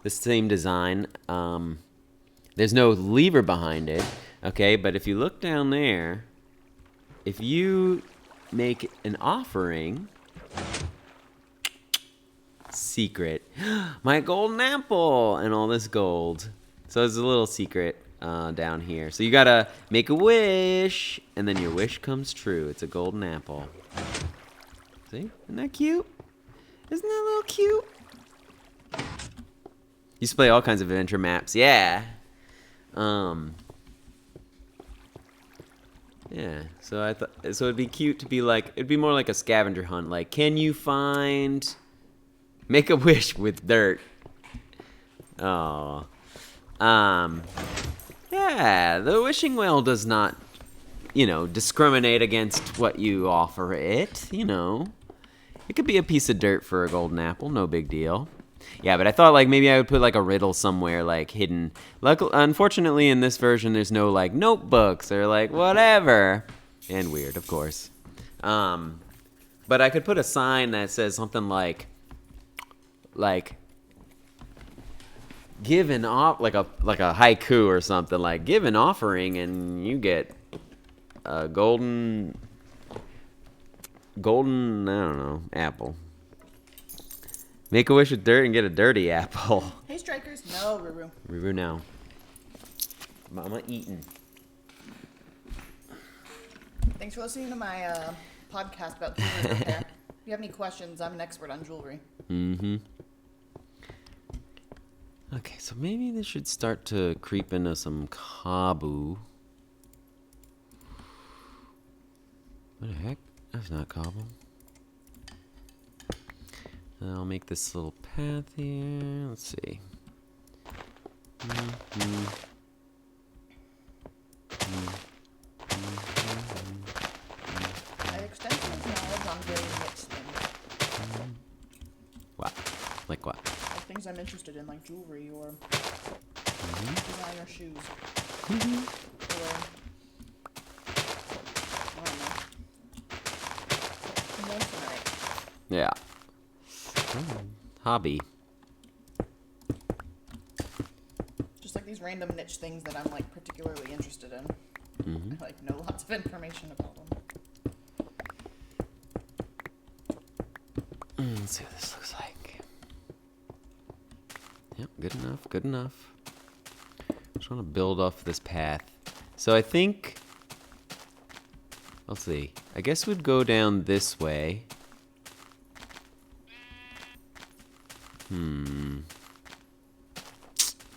Speaker 1: the same design, there's no lever behind it. Okay, but if you look down there, if you make an offering, secret, my golden apple and all this gold. So it's a little secret down here. So you gotta make a wish, and then your wish comes true. It's a golden apple. See? Isn't that cute? Isn't that a little cute? Used to play all kinds of adventure maps. Yeah. Yeah, so I thought it'd be cute to be like, it'd be more like a scavenger hunt. Like, can you make a wish with dirt? Oh, yeah, the wishing well does not, discriminate against what you offer it. It could be a piece of dirt for a golden apple, no big deal. Yeah, but I thought like maybe I would put like a riddle somewhere like hidden. Unfortunately, in this version, there's no like notebooks or like whatever. And weird, of course. But I could put a sign that says something like give an off like a haiku or something, like give an offering and you get a golden I don't know, apple. Make a wish with dirt and get a dirty apple.
Speaker 3: Hey, strikers. No, Ruru.
Speaker 1: Review now. Mama eating.
Speaker 3: Thanks for listening to my podcast about jewelry repair. If you have any questions, I'm an expert on jewelry.
Speaker 1: Mm-hmm. Okay, so maybe this should start to creep into some Kabu. What the heck? That's not Kabu. I'll make this little path here. Let's see.
Speaker 3: I have extensive knowledge on very mixed things.
Speaker 1: What? Like what?
Speaker 3: Like things I'm interested in, like jewelry or designer shoes. Or, I don't know. Masonite.
Speaker 1: Yeah. Hobby.
Speaker 3: Just like these random niche things that I'm like particularly interested in. I like know lots of information about them.
Speaker 1: Let's see what this looks like. Yep, good enough, good enough. Just want to build off this path. So I think, let's see. I guess we'd go down this way.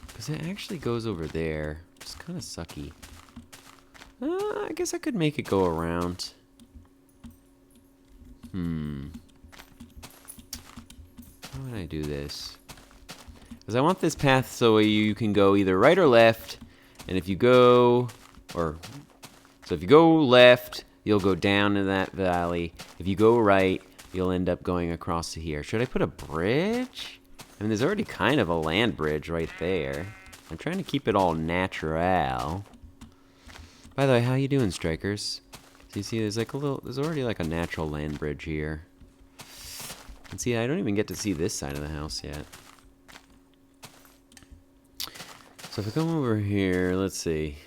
Speaker 1: Because it actually goes over there. It's kind of sucky. I guess I could make it go around. How would I do this? Because I want this path so you can go either right or left. And if you go, so if you go left, you'll go down in that valley. If you go right, you'll end up going across to here. Should I put a bridge? I mean, there's already kind of a land bridge right there. I'm trying to keep it all natural. By the way, how you doing, strikers? So you see, there's already like a natural land bridge here. And see, I don't even get to see this side of the house yet. So if I come over here, let's see.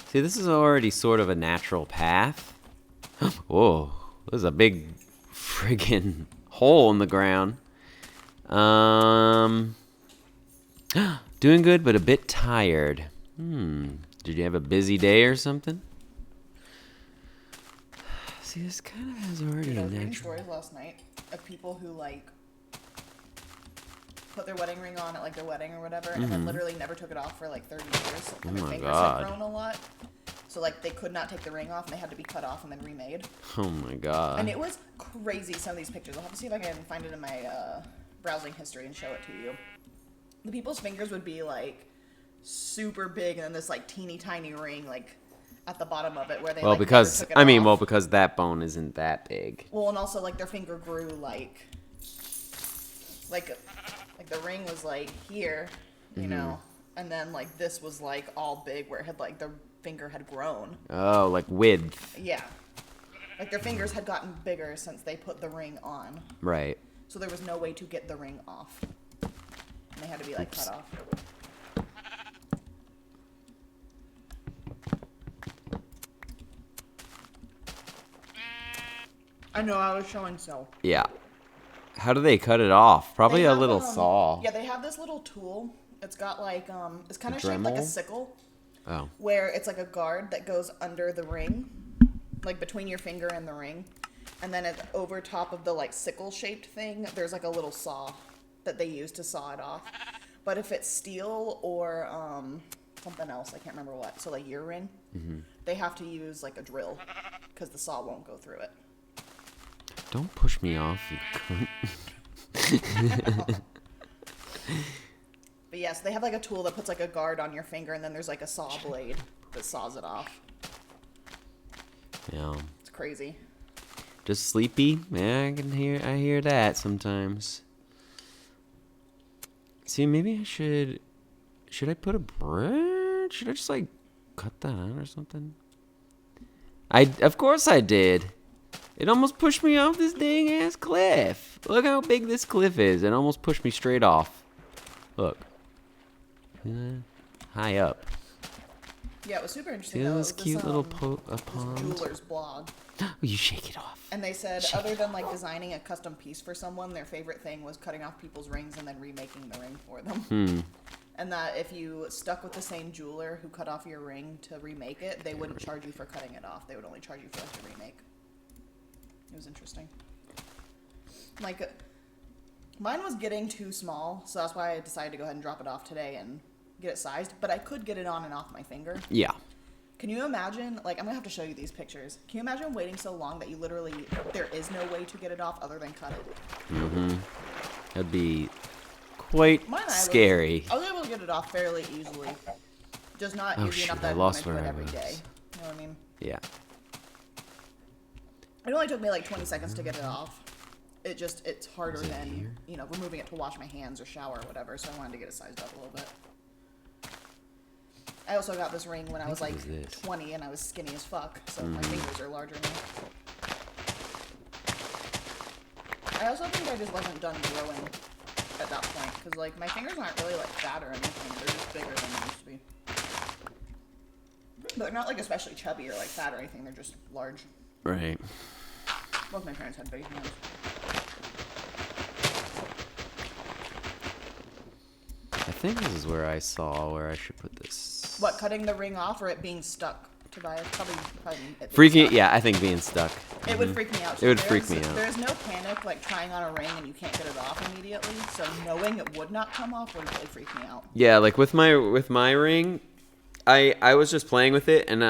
Speaker 1: See, this is already sort of a natural path. Whoa, there's a big friggin' hole in the ground. Doing good, but a bit tired. Did you have a busy day or something? See, this kind of has already
Speaker 3: I
Speaker 1: a
Speaker 3: was reading
Speaker 1: natural...
Speaker 3: stories last night of people who like put their wedding ring on at like their wedding or whatever, and then literally never took it off for like 30 years. And their
Speaker 1: my
Speaker 3: fingers
Speaker 1: God.
Speaker 3: had grown a lot, so like they could not take the ring off, and they had to be cut off and then remade.
Speaker 1: Oh my god.
Speaker 3: And it was crazy. Some of these pictures, I'll have to see if I can find it in my browsing history and show it to you. The people's fingers would be like super big, and then this like teeny tiny ring like at the bottom of it where they
Speaker 1: Well,
Speaker 3: like,
Speaker 1: because,
Speaker 3: never took it
Speaker 1: I mean,
Speaker 3: off.
Speaker 1: because that bone isn't that big.
Speaker 3: Well, and also like their finger grew like the ring was like here, you know, and then like this was like all big where it had like the finger had grown.
Speaker 1: Oh, like width.
Speaker 3: Yeah. Like their fingers had gotten bigger since they put the ring on.
Speaker 1: Right.
Speaker 3: So there was no way to get the ring off. And they had to be like cut off. I know, I was showing so.
Speaker 1: Yeah. How do they cut it off? Probably
Speaker 3: They
Speaker 1: a
Speaker 3: have,
Speaker 1: little saw.
Speaker 3: Yeah, they have this little tool. It's got like it's kind
Speaker 1: A
Speaker 3: of shaped like a
Speaker 1: Dremel?
Speaker 3: sickle,
Speaker 1: Oh.
Speaker 3: where it's like a guard that goes under the ring, like between your finger and the ring, and then over top of the like sickle shaped thing, there's like a little saw that they use to saw it off. But if it's steel or something else, I can't remember what. So like your ring, they have to use like a drill because the saw won't go through it.
Speaker 1: Don't push me off, you cunt.
Speaker 3: But yes, they have like a tool that puts like a guard on your finger, and then there's like a saw blade that saws it off.
Speaker 1: Yeah.
Speaker 3: It's crazy.
Speaker 1: Just sleepy? Yeah, I hear that sometimes. See, maybe I should I put a bridge? Should I just like cut that out or something? Of course I did. It almost pushed me off this dang ass cliff. Look how big this cliff is. It almost pushed me straight off. Look. High up.
Speaker 3: Yeah, it was super interesting.
Speaker 1: See
Speaker 3: though. It
Speaker 1: this
Speaker 3: was
Speaker 1: cute little
Speaker 3: this
Speaker 1: pond?
Speaker 3: jeweler's blog.
Speaker 1: Oh, you shake it off.
Speaker 3: And they said, other than like designing a custom piece for someone, their favorite thing was cutting off people's rings and then remaking the ring for them. And that if you stuck with the same jeweler who cut off your ring to remake it, they wouldn't charge you for cutting it off. They would only charge you for like the remake. It was interesting. Like, mine was getting too small, so that's why I decided to go ahead and drop it off today and get it sized. But I could get it on and off my finger.
Speaker 1: Yeah.
Speaker 3: Can you imagine, like, I'm going to have to show you these pictures. Can you imagine waiting so long that you literally, there is no way to get it off other than cut it?
Speaker 1: That'd be quite
Speaker 3: Mine,
Speaker 1: scary.
Speaker 3: I was able to get it off fairly easily. Just not easy enough that I
Speaker 1: lost
Speaker 3: wanted to do it
Speaker 1: where I
Speaker 3: every
Speaker 1: was.
Speaker 3: day. You know what I mean?
Speaker 1: Yeah.
Speaker 3: It only took me like 20 seconds to get it off. It's harder
Speaker 1: Is it
Speaker 3: than,
Speaker 1: here?
Speaker 3: you know, removing it to wash my hands or shower or whatever, so I wanted to get it sized up a little bit. I also got this ring when I was
Speaker 1: What
Speaker 3: like
Speaker 1: is this?
Speaker 3: 20 and I was skinny as fuck, so my fingers are larger now. I also think I just wasn't done growing at that point, because like my fingers aren't really like fat or anything, they're just bigger than they used to be. But they're not like especially chubby or like fat or anything, they're just large.
Speaker 1: Right.
Speaker 3: Both my parents had big hands.
Speaker 1: I think this is where I saw where I should put this.
Speaker 3: What, cutting the ring off or it being stuck, Tobias? Probably it being
Speaker 1: Freaking,
Speaker 3: stuck.
Speaker 1: yeah, I think being stuck.
Speaker 3: It would freak me out.
Speaker 1: It would freak me out.
Speaker 3: There's no panic like trying on a ring and you can't get it off immediately. So knowing it would not come off would really freak me out.
Speaker 1: Yeah, like with my ring, I was just playing with it and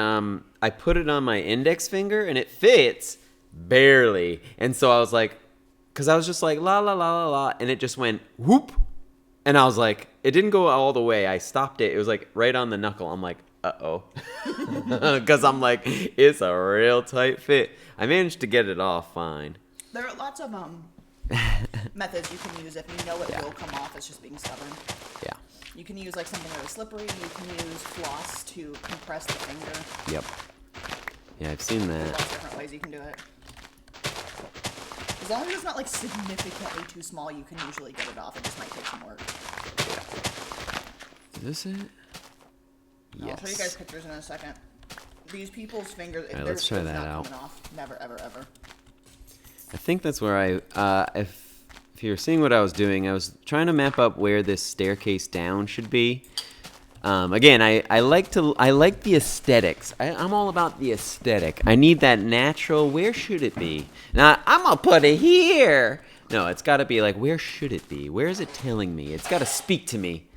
Speaker 1: I put it on my index finger and it fits barely. And so I was like, because I was just like la la la la la, and it just went whoop. And I was like, it didn't go all the way. I stopped it. It was like right on the knuckle. I'm like, uh-oh. Because I'm like, it's a real tight fit. I managed to get it off fine.
Speaker 3: There are lots of methods you can use if you know it will come off. It's just being stubborn.
Speaker 1: Yeah.
Speaker 3: You can use like something really slippery. You can use floss to compress the finger.
Speaker 1: Yep. Yeah, I've seen
Speaker 3: There's
Speaker 1: that.
Speaker 3: lots of different ways you can do it. As long as it's not like significantly too small, you can usually get it off. It just might take some work.
Speaker 1: Is this it?
Speaker 3: I'll show you guys pictures in a second. These people's fingers,
Speaker 1: Alright, let's try
Speaker 3: it's
Speaker 1: that
Speaker 3: not
Speaker 1: out.
Speaker 3: coming off. Never, ever, ever.
Speaker 1: I think that's where if you're seeing what I was doing, I was trying to map up where this staircase down should be. Again, I like the aesthetics. I'm all about the aesthetic. I need that natural. Where should it be? Now I'm gonna put it here. No, it's got to be like, where should it be? Where is it telling me? It's got to speak to me.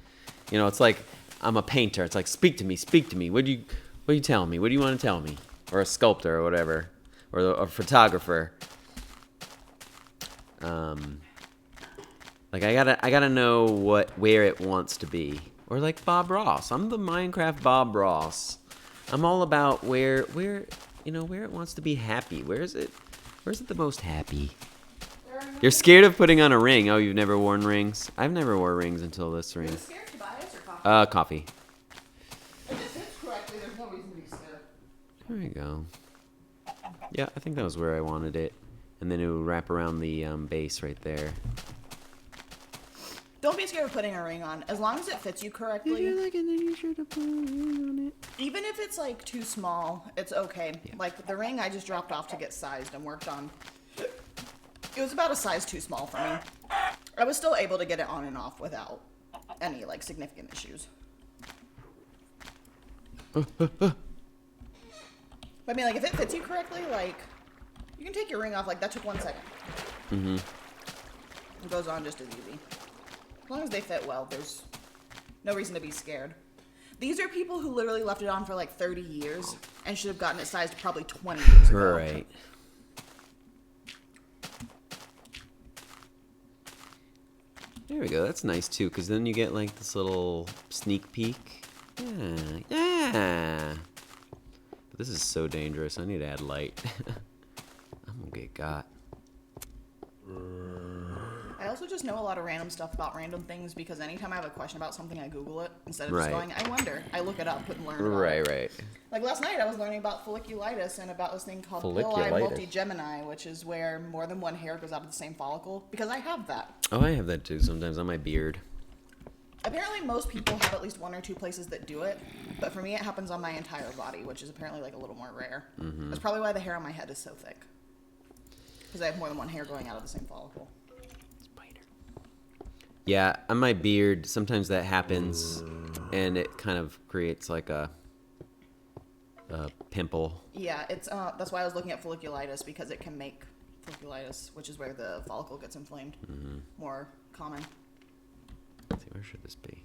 Speaker 1: You know, it's like I'm a painter. It's like, speak to me, speak to me. What are you telling me? What do you want to tell me? Or a sculptor or whatever, or a photographer. Like I gotta know where it wants to be. Or like Bob Ross. I'm the Minecraft Bob Ross. I'm all about where it wants to be happy. Where's it the most happy? You're scared of putting on a ring. Oh, you've never worn rings? I've never worn rings until this ring.
Speaker 3: Are you scared to buy this or coffee?
Speaker 1: Coffee.
Speaker 3: If it fits correctly, there's no reason to be scared.
Speaker 1: There we go. Yeah, I think that was where I wanted it. And then it would wrap around the base right there.
Speaker 3: Don't be scared of putting a ring on. As long as it fits you correctly.
Speaker 1: If you like it, then you should have put a ring on it.
Speaker 3: Even if it's like too small, it's okay.
Speaker 1: Yeah.
Speaker 3: Like the ring I just dropped off to get sized and worked on. It was about a size too small for me. I was still able to get it on and off without any like significant issues. But I mean, like if it fits you correctly, like you can take your ring off. Like that took 1 second.
Speaker 1: Mm-hmm.
Speaker 3: It goes on just as easy. As long as they fit well, there's no reason to be scared. These are people who literally left it on for like 30 years and should have gotten it sized probably 20 years ago.
Speaker 1: Right. There we go. That's nice too, because then you get like this little sneak peek. Yeah. But this is so dangerous. I need to add light. I'm gonna get got.
Speaker 3: I also just know a lot of random stuff about random things because anytime I have a question about something, I Google it instead of just
Speaker 1: Right.
Speaker 3: going, I wonder. I look it up and learn about
Speaker 1: Right,
Speaker 3: it.
Speaker 1: right.
Speaker 3: Like last night, I was learning about folliculitis and about this thing called pili
Speaker 1: Folliculitis.
Speaker 3: multigemini, which is where more than one hair goes out of the same follicle. Because I have that.
Speaker 1: Oh, I have that too sometimes on my beard.
Speaker 3: Apparently, most people have at least one or two places that do it, but for me, it happens on my entire body, which is apparently like a little more rare. That's probably why the hair on my head is so thick, because I have more than one hair going out of the same follicle.
Speaker 1: Spider. Yeah, on my beard, sometimes that happens, and it kind of creates like a pimple.
Speaker 3: Yeah, it's that's why I was looking at folliculitis, because it can make folliculitis, which is where the follicle gets inflamed. More common.
Speaker 1: Let's see, where should this be?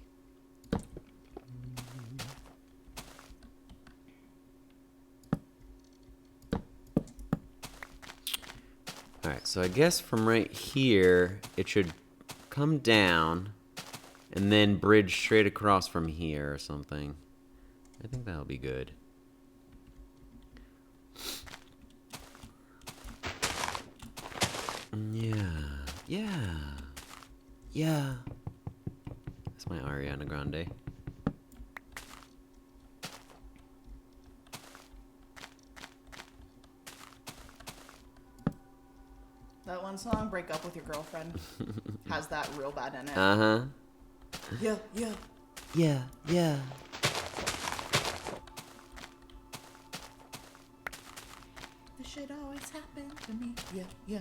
Speaker 1: Alright, so I guess from right here, it should come down and then bridge straight across from here or something. I think that'll be good. Yeah. That's my Ariana Grande.
Speaker 3: That one song, "Break Up with Your Girlfriend," has that real bad in it.
Speaker 1: Uh-huh.
Speaker 3: Yeah.
Speaker 1: Yeah.
Speaker 3: This shit always happened to me. Yeah.
Speaker 1: Yeah.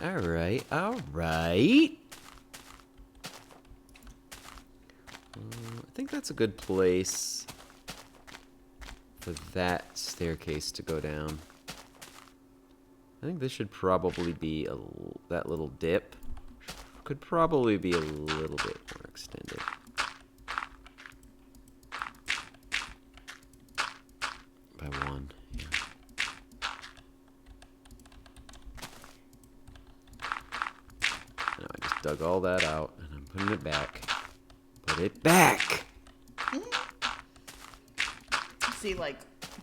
Speaker 1: Alright. I think that's a good place for that staircase to go down. I think this should probably be that little dip could probably be a little bit more extended. By one, yeah. Now I just dug all that out and I'm putting it back. Put it back!
Speaker 3: See, like,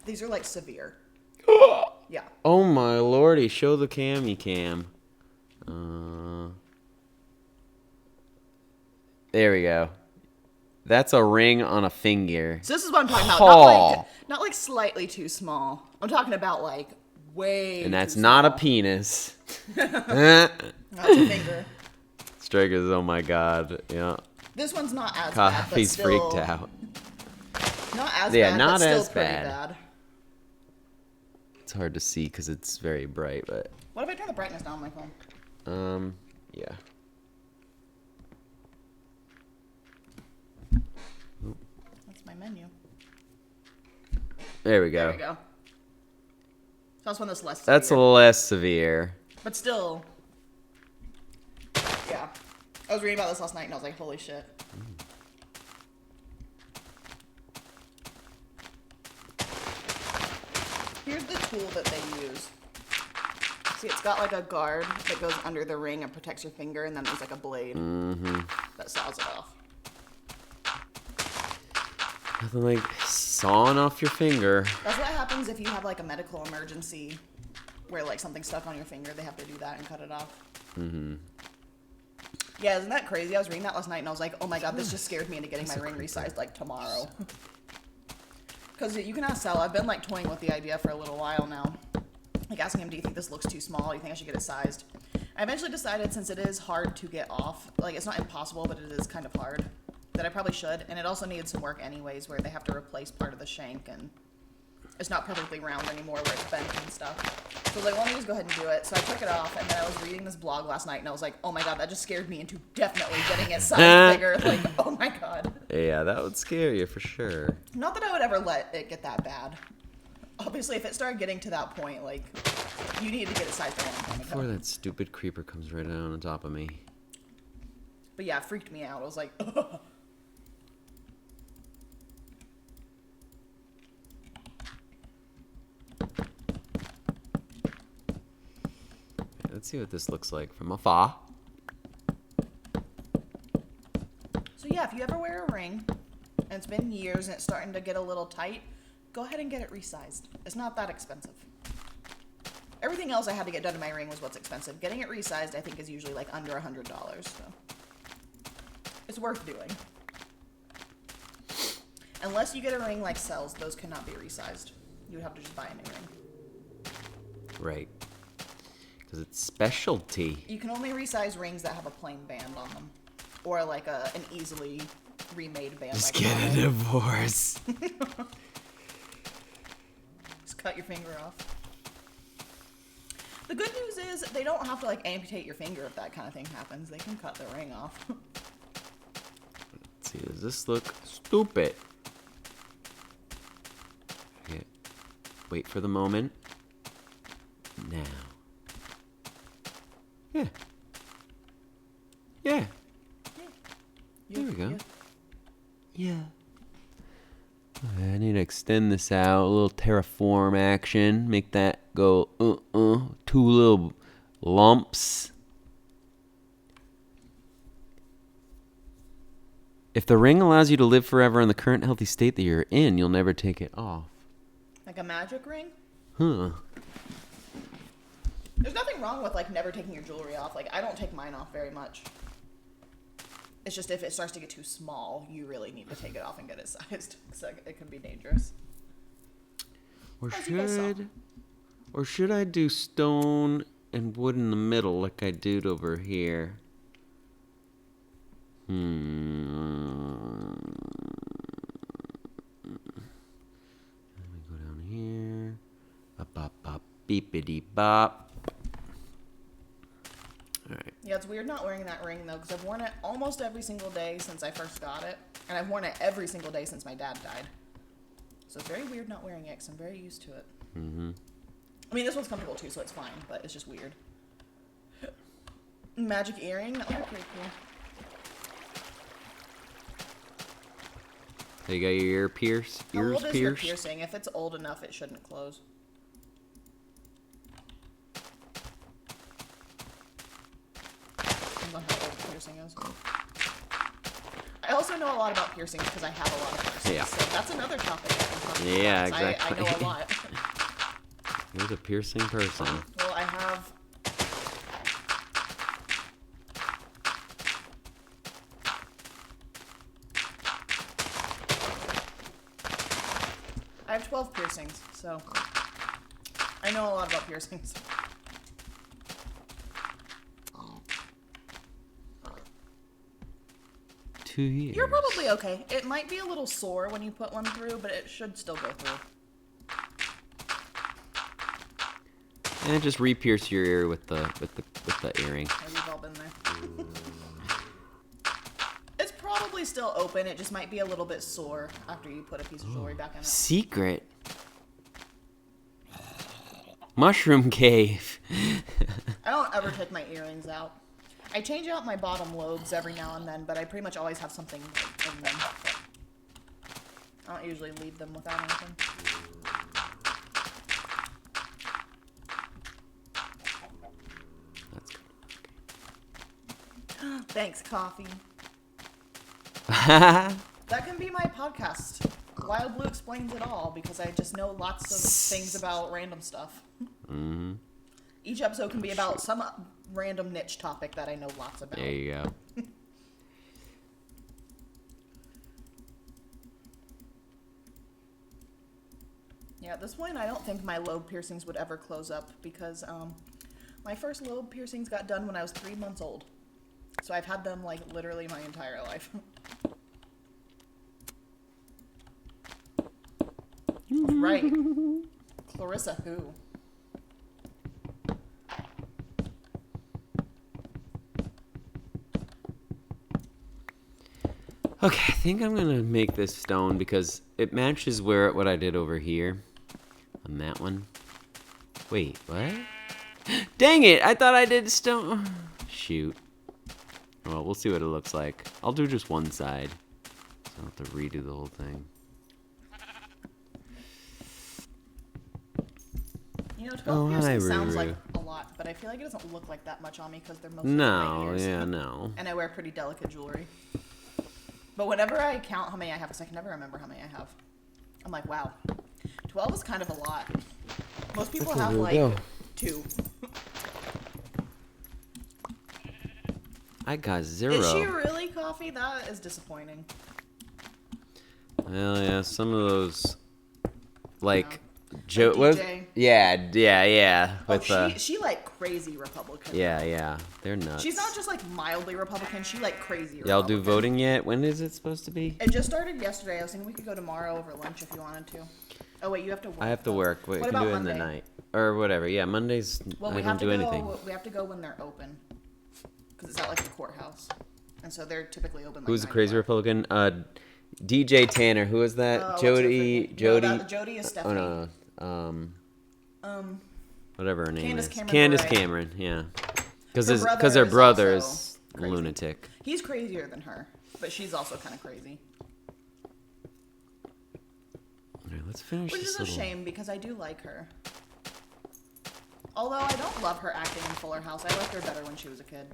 Speaker 3: these are like severe. Yeah.
Speaker 1: Oh my lordy, show the cam. There we go. That's a ring on a finger.
Speaker 3: So this is what I'm talking about.
Speaker 1: Oh.
Speaker 3: Not like slightly too small. I'm talking about like way.
Speaker 1: And that's
Speaker 3: too
Speaker 1: not a
Speaker 3: small.
Speaker 1: penis.
Speaker 3: That's a finger.
Speaker 1: Strikers, oh my god. Yeah.
Speaker 3: This one's not as bad, but
Speaker 1: Coffee's
Speaker 3: still
Speaker 1: freaked out.
Speaker 3: Not as
Speaker 1: Yeah,
Speaker 3: bad,
Speaker 1: not
Speaker 3: but still
Speaker 1: as
Speaker 3: pretty
Speaker 1: bad. It's hard to see because it's very bright, but
Speaker 3: What if I turn the brightness down on my phone?
Speaker 1: yeah.
Speaker 3: That's my menu.
Speaker 1: There we go.
Speaker 3: There we go. So that's one that's less.
Speaker 1: That's a
Speaker 3: severe.
Speaker 1: little less severe.
Speaker 3: But still. Yeah. I was reading about this last night and I was like, holy shit. Here's the tool that they use. See, it's got like a guard that goes under the ring and protects your finger, and then there's like a blade that saws it off.
Speaker 1: Nothing like sawing off your finger.
Speaker 3: That's what happens if you have like a medical emergency where like something's stuck on your finger. They have to do that and cut it off. Yeah, isn't that crazy? I was reading that last night and I was like, oh my god, this just scared me into getting my ring resized like tomorrow. Because you can ask Sal. I've been like toying with the idea for a little while now. Like asking him, do you think this looks too small? Do you think I should get it sized? I eventually decided, since it is hard to get off, like it's not impossible, but it is kind of hard, that I probably should. And it also needed some work anyways, where they have to replace part of the shank and it's not perfectly round anymore where it's bent and stuff. So I was like, why don't you just go ahead and do it? So I took it off, and then I was reading this blog last night, and I was like, oh my god, that just scared me into definitely getting it sized bigger. Like, oh my god.
Speaker 1: Yeah, that would scare you for sure.
Speaker 3: Not that I would ever let it get that bad. Obviously, if it started getting to that point, like, you needed to get it sized a long time
Speaker 1: Before
Speaker 3: ago.
Speaker 1: that stupid creeper comes right down on top of me.
Speaker 3: But yeah, it freaked me out. I was like, ugh.
Speaker 1: Let's see what this looks like from afar.
Speaker 3: So yeah, if you ever wear a ring, and it's been years and it's starting to get a little tight, go ahead and get it resized. It's not that expensive. Everything else I had to get done to my ring was what's expensive. Getting it resized, I think, is usually like under $100, so it's worth doing. Unless you get a ring like Sells, those cannot be resized. You would have to just buy a new ring.
Speaker 1: Right. Because it's specialty.
Speaker 3: You can only resize rings that have a plain band on them. Or like an easily remade band.
Speaker 1: Just
Speaker 3: like
Speaker 1: get a
Speaker 3: normal.
Speaker 1: divorce.
Speaker 3: Just cut your finger off. The good news is they don't have to like amputate your finger if that kind of thing happens. They can cut the ring off.
Speaker 1: Let's see, does this look stupid? Okay. Wait for the moment. Now. Yeah. Yeah. There we go. Yeah. Okay, I need to extend this out. A little terraform action. Make that go, 2 little lumps. If the ring allows you to live forever in the current healthy state that you're in, you'll never take it off.
Speaker 3: Like a magic ring?
Speaker 1: Huh.
Speaker 3: There's nothing wrong with like never taking your jewelry off. Like I don't take mine off very much. It's just if it starts to get too small, you really need to take it off and get it sized. So it can be dangerous.
Speaker 1: Or should I do stone and wood in the middle like I did over here? Let me go down here. Bop, bop, bop, beepity bop. Alright.
Speaker 3: Yeah, it's weird not wearing that ring though, because I've worn it almost every single day since I first got it, and I've worn it every single day since my dad died. So it's very weird not wearing it, because I'm very used to it.
Speaker 1: Mm-hmm.
Speaker 3: I mean, this one's comfortable too, so it's fine, but it's just weird. Magic earring, that would be pretty cool.
Speaker 1: So you got your ear pierced?
Speaker 3: How
Speaker 1: Ears
Speaker 3: old is your
Speaker 1: pierced?
Speaker 3: piercing? If it's old enough, it shouldn't close. Depends on how old the piercing is. I also know a lot about piercings because I have a lot of piercings.
Speaker 1: Yeah.
Speaker 3: So that's another topic. I can talk about,
Speaker 1: Yeah,
Speaker 3: 'cause
Speaker 1: exactly.
Speaker 3: I know a lot.
Speaker 1: You're a piercing person.
Speaker 3: Well, I have. I have 12 piercings, so I know a lot about piercings.
Speaker 1: Two years.
Speaker 3: You're probably okay. It might be a little sore when you put one through, but it should still go through.
Speaker 1: And just re-pierce your ear with the earring.
Speaker 3: We've all been there. It's probably still open. It just might be a little bit sore after you put a piece of jewelry back in it.
Speaker 1: Secret. Mushroom cave.
Speaker 3: I don't ever take my earrings out. I change out my bottom lobes every now and then, but I pretty much always have something in them. I don't usually leave them without anything.
Speaker 1: That's
Speaker 3: Thanks, coffee.
Speaker 1: good.
Speaker 3: That can be my podcast. Wild Blue Explains It All, because I just know lots of things about random stuff.
Speaker 1: Mm-hmm.
Speaker 3: Each episode can be about some random niche topic that I know lots about.
Speaker 1: There you go.
Speaker 3: Yeah, at this point, I don't think my lobe piercings would ever close up because my first lobe piercings got done when I was 3 months old. So I've had them, like, literally my entire life. Right. Clarissa who?
Speaker 1: Okay, I think I'm gonna make this stone because it matches what I did over here on that one. Wait, what? Dang it! I thought I did stone. Shoot. Well, we'll see what it looks like. I'll do just one side, so I don't have to redo the whole thing.
Speaker 3: You know, 12
Speaker 1: hi,
Speaker 3: piercings sounds
Speaker 1: Ruru.
Speaker 3: like a lot, but I feel like it doesn't look like that much on me because they're mostly
Speaker 1: No,
Speaker 3: my ears.
Speaker 1: yeah, no.
Speaker 3: And I wear pretty delicate jewelry. But whenever I count how many I have, because I can never remember how many I have, I'm like, wow, 12 is kind of a lot. Most people
Speaker 1: That's a
Speaker 3: have
Speaker 1: real
Speaker 3: like
Speaker 1: go.
Speaker 3: 2.
Speaker 1: I got 0.
Speaker 3: Is she really, Coffee? That is disappointing.
Speaker 1: Well, yeah, some of those, like, Joe
Speaker 3: The
Speaker 1: was
Speaker 3: DJ.
Speaker 1: yeah.
Speaker 3: Oh,
Speaker 1: With
Speaker 3: she like crazy Republican.
Speaker 1: yeah, they're nuts.
Speaker 3: She's not just like mildly Republican. She like crazy.
Speaker 1: Y'all do
Speaker 3: Republican.
Speaker 1: voting yet? When is it supposed to be?
Speaker 3: It just started yesterday. I was thinking we could go tomorrow over lunch if you wanted to. Oh wait, you have to work.
Speaker 1: I have to
Speaker 3: though.
Speaker 1: work. We
Speaker 3: What
Speaker 1: can do
Speaker 3: about
Speaker 1: it in the
Speaker 3: Monday?
Speaker 1: night or whatever. Yeah, Mondays
Speaker 3: Well,
Speaker 1: I
Speaker 3: we
Speaker 1: don't
Speaker 3: have to
Speaker 1: do
Speaker 3: go.
Speaker 1: anything.
Speaker 3: We have to go when they're open, because it's at like the courthouse, and so they're typically open. Like
Speaker 1: Who's the
Speaker 3: 9 to
Speaker 1: crazy
Speaker 3: 5.
Speaker 1: Republican? DJ Tanner. Who is that?
Speaker 3: What's her
Speaker 1: Jody.
Speaker 3: freaking-
Speaker 1: Jody.
Speaker 3: No, Jody is
Speaker 1: Oh
Speaker 3: Stephanie.
Speaker 1: no. Whatever her name
Speaker 3: Candace
Speaker 1: is.
Speaker 3: Cameron
Speaker 1: Candace
Speaker 3: Bure.
Speaker 1: Cameron. Yeah. Because
Speaker 3: Her
Speaker 1: her
Speaker 3: brother is
Speaker 1: brother
Speaker 3: also
Speaker 1: is
Speaker 3: crazy.
Speaker 1: lunatic.
Speaker 3: He's crazier than her, but she's also kind of crazy.
Speaker 1: All right, let's finish
Speaker 3: Which
Speaker 1: this
Speaker 3: is a
Speaker 1: little.
Speaker 3: shame because I do like her. Although I don't love her acting in Fuller House. I liked her better when she was a kid.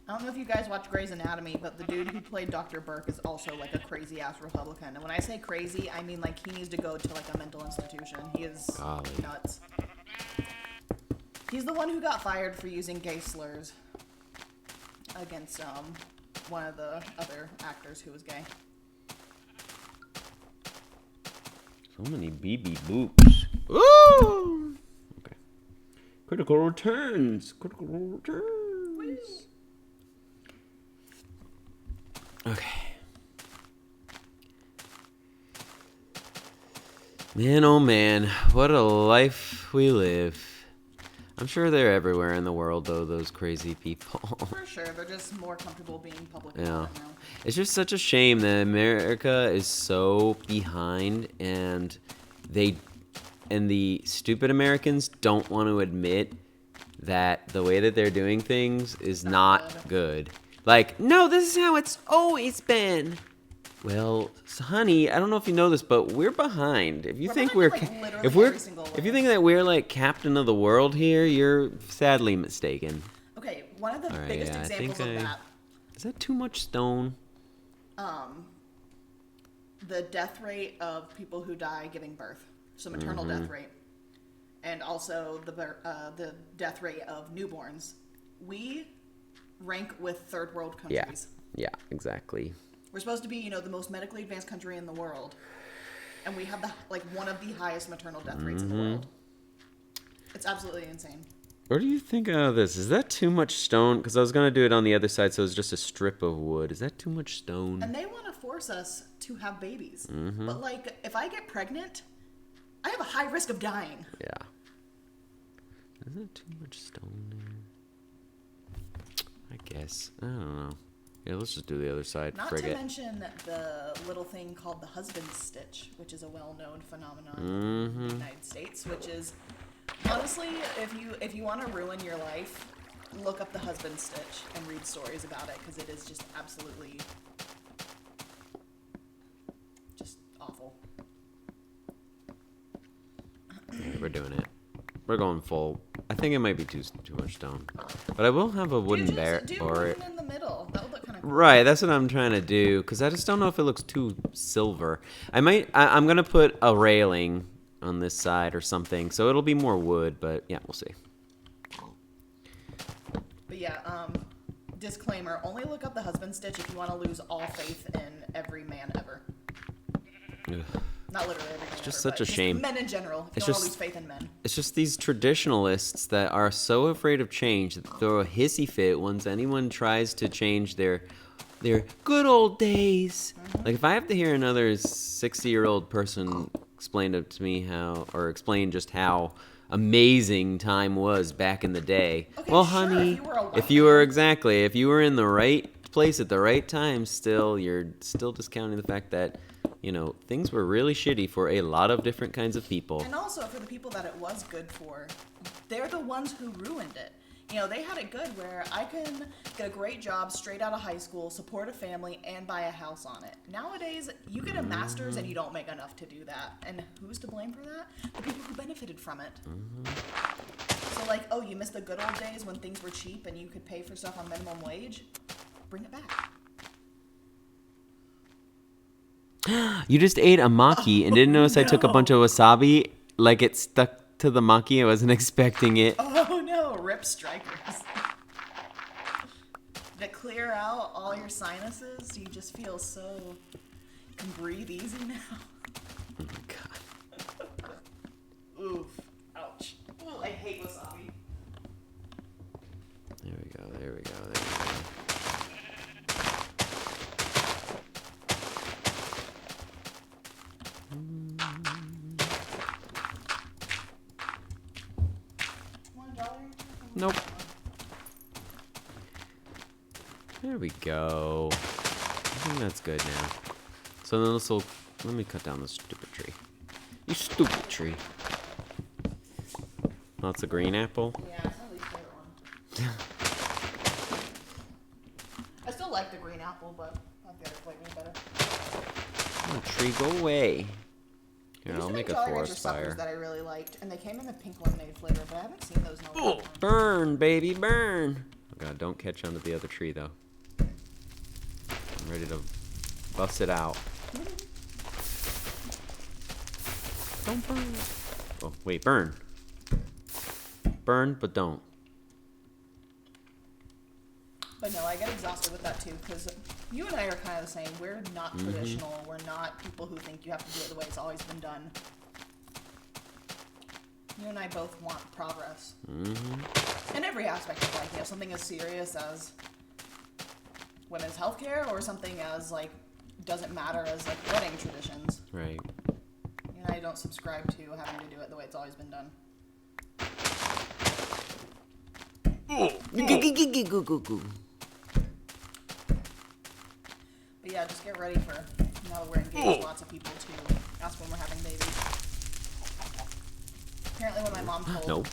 Speaker 3: I don't know if you guys watch Grey's Anatomy, but the dude who played Dr. Burke is also like a crazy ass Republican. And when I say crazy, I mean like he needs to go to like a mental institution. He is
Speaker 1: Golly.
Speaker 3: nuts. He's the one who got fired for using gay slurs against one of the other actors who was gay.
Speaker 1: So many BB boops. Ooh. Okay. Critical returns. Critical returns. Okay. Man, oh man, what a life we live. I'm sure they're everywhere in the world, though, those crazy people.
Speaker 3: For sure, they're just more comfortable being public
Speaker 1: Yeah.
Speaker 3: about it now.
Speaker 1: It's just such a shame that America is so behind and the stupid Americans don't want to admit that the way that they're doing things is not good. Like, no, this is how it's always been. Well, honey, I don't know if you know this, but we're behind. If you
Speaker 3: We're
Speaker 1: think
Speaker 3: behind
Speaker 1: we're
Speaker 3: in, like,
Speaker 1: if
Speaker 3: literally
Speaker 1: we're
Speaker 3: every single
Speaker 1: if you
Speaker 3: way.
Speaker 1: think that we're like captain of the world here, you're sadly mistaken.
Speaker 3: Okay, one of the
Speaker 1: All right,
Speaker 3: biggest
Speaker 1: yeah, I
Speaker 3: examples
Speaker 1: think
Speaker 3: of
Speaker 1: I-
Speaker 3: that,
Speaker 1: Is that too much stone?
Speaker 3: the death rate of people who die giving birth, so maternal
Speaker 1: Mm-hmm.
Speaker 3: death rate, and also the death rate of newborns. We rank with third world
Speaker 1: Yeah.
Speaker 3: countries.
Speaker 1: Yeah, exactly.
Speaker 3: We're supposed to be, you know, the most medically advanced country in the world, and we have one of the highest maternal death rates in the world. It's absolutely insane.
Speaker 1: What do you think of this? Is that too much stone? Because I was gonna do it on the other side, so it's just a strip of wood. Is that too much stone?
Speaker 3: And they want to force us to have babies.
Speaker 1: Mm-hmm.
Speaker 3: But like, if I get pregnant, I have a high risk of dying.
Speaker 1: Yeah. Is that too much stone there? I guess. I don't know. Yeah, let's just do the other side.
Speaker 3: Not
Speaker 1: Frig
Speaker 3: to
Speaker 1: it.
Speaker 3: mention the little thing called the husband stitch, which is a well-known phenomenon
Speaker 1: Mm-hmm.
Speaker 3: in the United States. Which is, honestly, if you want to ruin your life, look up the husband stitch and read stories about it, because it is just absolutely just awful.
Speaker 1: Yeah, we're doing it. We're going full. I think it might be too much stone, but I will have a wooden bear
Speaker 3: do
Speaker 1: or
Speaker 3: wooden in the middle. That would look kind of cool.
Speaker 1: Right, that's what I'm trying to do, because I just don't know if it looks too silver. I'm going to put a railing on this side or something, so it'll be more wood, but yeah, we'll see.
Speaker 3: But yeah, disclaimer, only look up the husband stitch if you want to lose all faith in every man ever.
Speaker 1: Ugh.
Speaker 3: Not literally every man ever,
Speaker 1: just such
Speaker 3: but
Speaker 1: a shame.
Speaker 3: Men in general, if
Speaker 1: It's
Speaker 3: you don't want
Speaker 1: just-
Speaker 3: to lose faith in men.
Speaker 1: It's just these traditionalists that are so afraid of change that throw a hissy fit once anyone tries to change their good old days. Like if I have to hear another 60-year-old person explain it to me explain just how amazing time was back in the day.
Speaker 3: Okay,
Speaker 1: Well,
Speaker 3: sure,
Speaker 1: honey,
Speaker 3: if you were a white
Speaker 1: if you were
Speaker 3: man.
Speaker 1: exactly, if you were in the right place at the right time, you're still discounting the fact that, you know, things were really shitty for a lot of different kinds of people.
Speaker 3: And also for the people that it was good for, they're the ones who ruined it. You know, they had it good where I can get a great job straight out of high school, support a family, and buy a house on it. Nowadays, you get a master's and you don't make enough to do that. And who's to blame for that? The people who benefited from it. So like, oh, you missed the good old days when things were cheap and you could pay for stuff on minimum wage? Bring it back.
Speaker 1: You just ate a maki and didn't notice I took a bunch of wasabi? Like it stuck to the maki. I wasn't expecting it.
Speaker 3: Oh no, rip Strikers. Did it clear out all your sinuses? You just feel so... You can breathe easy now.
Speaker 1: Oh my god.
Speaker 3: Oof. Ouch. Ooh, I hate wasabi.
Speaker 1: There we go. There we go.
Speaker 3: Want a dollar?
Speaker 1: Nope. There we go. I think that's good now. So then this will... Let me cut down this stupid tree. You stupid tree. Oh, it's a green apple?
Speaker 3: Yeah, it's my least favorite one. I still like the green apple, but I like the other flavors better.
Speaker 1: Oh, tree, go away. Here,
Speaker 3: There used
Speaker 1: I'll
Speaker 3: to
Speaker 1: make
Speaker 3: be
Speaker 1: a
Speaker 3: Jolly Rancher
Speaker 1: forest
Speaker 3: suckers
Speaker 1: fire.
Speaker 3: that I really liked, and they came in the pink lemonade flavor, but I haven't seen those in a long time.
Speaker 1: Burn, baby, burn. Oh god, don't catch onto the other tree though. I'm ready to bust it out. Don't burn. Oh, wait, burn. Burn, but don't.
Speaker 3: But no, I get exhausted with that too, because you and I are kind of the same. We're not traditional. We're not people who think you have to do it the way it's always been done. You and I both want progress. In every aspect of life. You know, something as serious as women's healthcare, or something as, like, doesn't matter as, like, wedding traditions.
Speaker 1: Right.
Speaker 3: You and I don't subscribe to having to do it the way it's always been done. But yeah, just get ready for, now that we're engaged, lots of people to ask when we're having babies. Apparently when my mom told...
Speaker 1: Nope.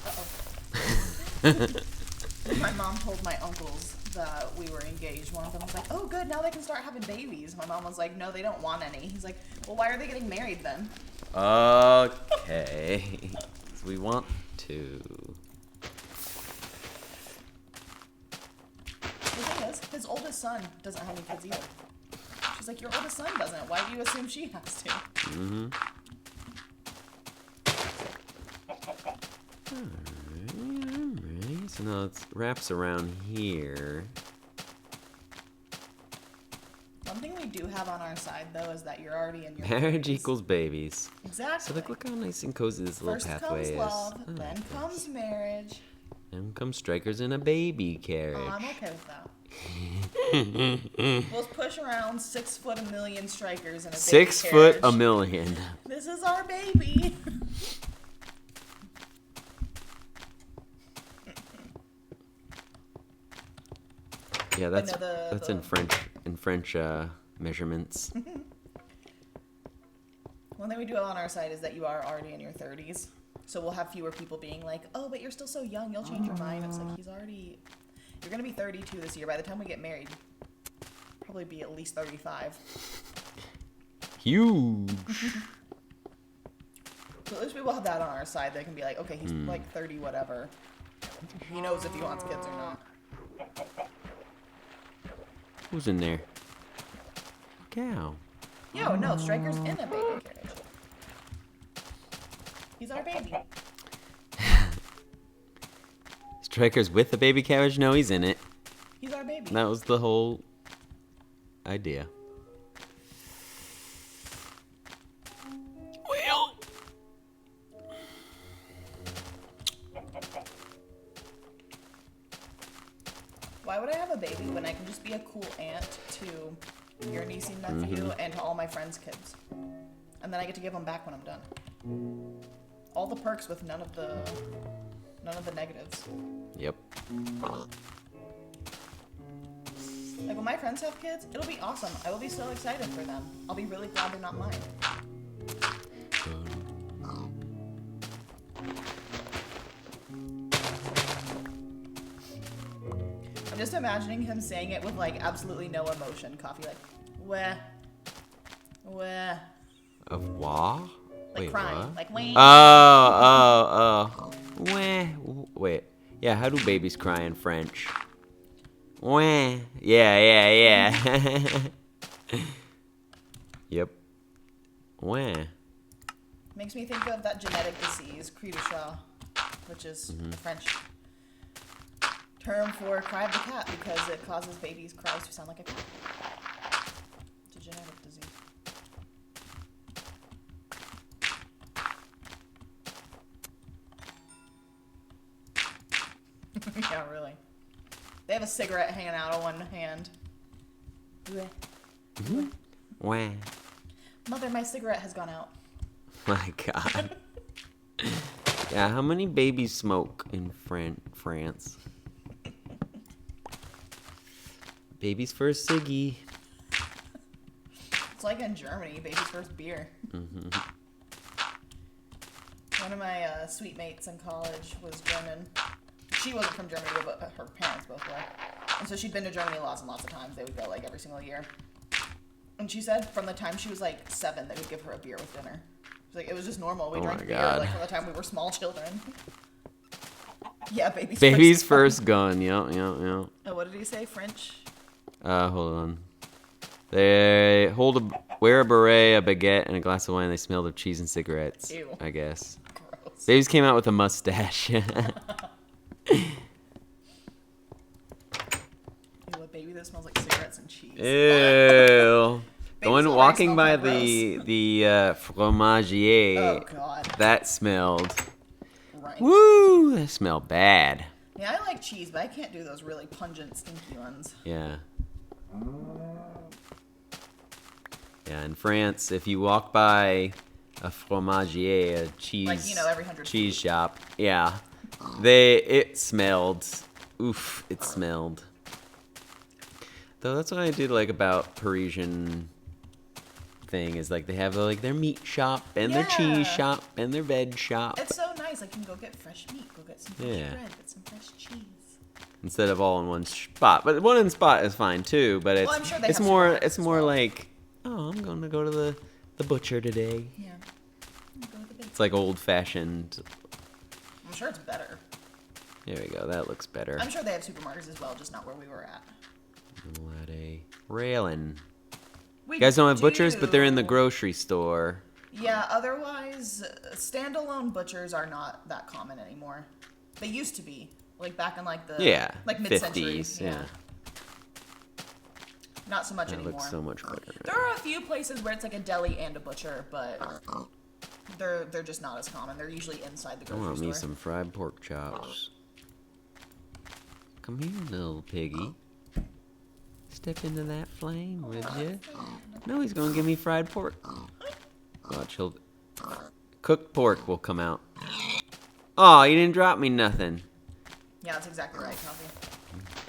Speaker 3: When my mom told my uncles that we were engaged, one of them was like, oh good, now they can start having babies. My mom was like, no, they don't want any. He's like, well, why are they getting married then?
Speaker 1: Okay. So we want to.
Speaker 3: The thing is, his oldest son doesn't have any kids either. She's like, your oldest son doesn't. Why do you assume she has to?
Speaker 1: Mm-hmm. Alright, so now it wraps around here.
Speaker 3: One thing we do have on our side, though, is that you're already in your
Speaker 1: Marriage
Speaker 3: 30s.
Speaker 1: equals babies.
Speaker 3: Exactly.
Speaker 1: So like, look how nice and cozy this little
Speaker 3: First
Speaker 1: pathway
Speaker 3: comes
Speaker 1: is.
Speaker 3: love,
Speaker 1: I like
Speaker 3: then
Speaker 1: this.
Speaker 3: comes marriage.
Speaker 1: Then comes strikers in a baby carriage.
Speaker 3: Oh, I'm okay with that. We'll push around 6 foot a million strikers in a baby
Speaker 1: 6 foot a
Speaker 3: carriage.
Speaker 1: million.
Speaker 3: This is our baby.
Speaker 1: Yeah, that's
Speaker 3: no,
Speaker 1: that's in French measurements.
Speaker 3: One thing we do on our side is that you are already in your 30s. So we'll have fewer people being like, oh, but you're still so young, you'll change your mind. It's like, you're going to be 32 this year. By the time we get married, probably be at least 35.
Speaker 1: Huge.
Speaker 3: So at least we will have that on our side. They can be like, okay, he's like 30 whatever. He knows if he wants kids or not.
Speaker 1: Who's in there? Cow.
Speaker 3: Yo, no, Striker's in a baby carriage. He's our baby.
Speaker 1: Strikers with the baby carriage? No, he's in it.
Speaker 3: He's our baby.
Speaker 1: That was the whole idea. Well.
Speaker 3: Why would I have a baby when I can just be a cool aunt to your niece and nephew and to all my friends' kids? And then I get to give them back when I'm done. All the perks with none of the negatives.
Speaker 1: Yep.
Speaker 3: Like when my friends have kids, it'll be awesome. I will be so excited for them. I'll be really glad they're not mine. I'm just imagining him saying it with like absolutely no emotion. Coffee like, weh, weh,
Speaker 1: Of what?
Speaker 3: like
Speaker 1: Wait,
Speaker 3: crying,
Speaker 1: what?
Speaker 3: like wah.
Speaker 1: Oh. Wah. Wait. Yeah, how do babies cry in French? Wah. Yeah. Yep. Wah.
Speaker 3: Makes me think of that genetic disease, cri du chat, which is the French term for cry of the cat because it causes babies' cries to sound like a cat. It's a genetic disease. Yeah, really. They have a cigarette hanging out on one hand.
Speaker 1: Wah.
Speaker 3: Mother, my cigarette has gone out.
Speaker 1: My God. Yeah, how many babies smoke in France? Baby's first ciggy.
Speaker 3: It's like in Germany, baby's first beer.
Speaker 1: Mm-hmm.
Speaker 3: One of my sweet mates in college was German. She wasn't from Germany, but her parents both were. And so she'd been to Germany lots and lots of times. They would go like every single year. And she said from the time she was like 7, they would give her a beer with dinner. She's like, it was just normal. We drank beer like from the time we were small children. Yeah, baby's
Speaker 1: first gun. Yep.
Speaker 3: Oh, what did he say? French?
Speaker 1: Hold on. They wear a beret, a baguette, and a glass of wine. They smelled of cheese and cigarettes.
Speaker 3: Ew.
Speaker 1: I guess.
Speaker 3: Gross.
Speaker 1: Babies came out with a mustache.
Speaker 3: Ew, a baby that smells like cigarettes and cheese.
Speaker 1: Ew.
Speaker 3: Babies
Speaker 1: Walking
Speaker 3: already
Speaker 1: by
Speaker 3: smell
Speaker 1: the fromagier.
Speaker 3: Oh, God.
Speaker 1: That smelled.
Speaker 3: Right.
Speaker 1: Woo! That smelled bad.
Speaker 3: Yeah, I like cheese, but I can't do those really pungent, stinky ones.
Speaker 1: Yeah. Yeah, in France, if you walk by a fromagier, a cheese,
Speaker 3: Like, you know, every 100
Speaker 1: cheese shop, yeah, it smelled. Oof, it smelled. Though that's what I did like about Parisian thing is like they have like their meat shop and their cheese
Speaker 3: Yeah.
Speaker 1: shop and their veg shop
Speaker 3: It's so nice. Like, you can go get fresh meat, go get some fresh
Speaker 1: Yeah.
Speaker 3: bread, get some fresh cheese.
Speaker 1: instead of all in one spot. But one in spot is fine too. But it's
Speaker 3: Well, I'm sure they
Speaker 1: it's
Speaker 3: have
Speaker 1: more
Speaker 3: supermarkets
Speaker 1: it's
Speaker 3: as
Speaker 1: more
Speaker 3: well.
Speaker 1: like, oh, I'm going to go to the butcher today.
Speaker 3: Yeah. Go to the big-
Speaker 1: It's like old fashioned.
Speaker 3: I'm sure it's better.
Speaker 1: There we go. That looks better.
Speaker 3: I'm sure they have supermarkets as well, just not where we were at.
Speaker 1: What a railing.
Speaker 3: We
Speaker 1: You guys don't have butchers, but they're in the
Speaker 3: do.
Speaker 1: grocery store.
Speaker 3: Yeah, otherwise, standalone butchers are not that common anymore. They used to be, like back in like the like mid-century.
Speaker 1: 50s. Yeah.
Speaker 3: Not so much
Speaker 1: That
Speaker 3: anymore.
Speaker 1: looks so much better.
Speaker 3: There are a few places where it's like a deli and a butcher, but they're just not as common. They're usually inside the
Speaker 1: I
Speaker 3: grocery
Speaker 1: want
Speaker 3: store.
Speaker 1: me some fried pork chops. Come here, little piggy. Step into that flame, would you? No, he's gonna give me fried pork. Watch, cooked pork will come out. Oh, you didn't drop me nothing.
Speaker 3: Yeah, that's exactly right, Coffee.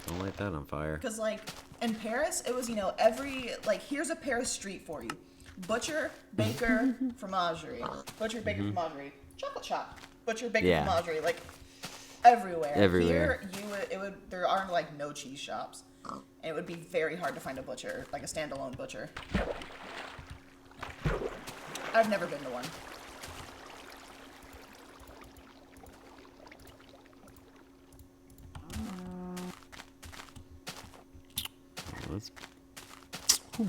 Speaker 1: Don't light that on fire.
Speaker 3: Because like in Paris, it was here's a Paris street for you: butcher, baker, fromagerie, butcher, baker, fromagerie, chocolate shop, butcher, baker,
Speaker 1: Yeah.
Speaker 3: fromagerie, like everywhere.
Speaker 1: Everywhere.
Speaker 3: Here, there are like no cheese shops, and it would be very hard to find a butcher, like a standalone butcher. I've never been to one.
Speaker 1: Let's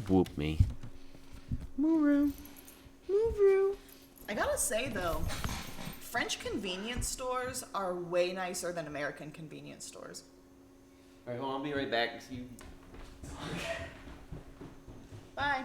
Speaker 1: whoop me. Move room. Move room.
Speaker 3: I gotta say though, French convenience stores are way nicer than American convenience stores.
Speaker 1: Alright, hold on, I'll be right back. See you.
Speaker 3: Bye.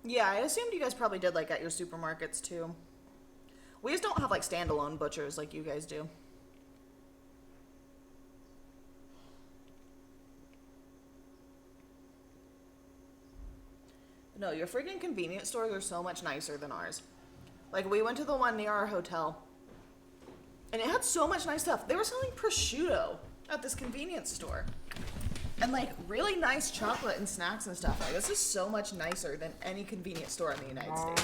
Speaker 3: Yeah, I assumed you guys probably did like at your supermarkets too. We just don't have like standalone butchers like you guys do. No, your freaking convenience stores are so much nicer than ours. Like, we went to the one near our hotel, and it had so much nice stuff. They were selling prosciutto at this convenience store. And, like, really nice chocolate and snacks and stuff. Like, this is so much nicer than any convenience store in the United States.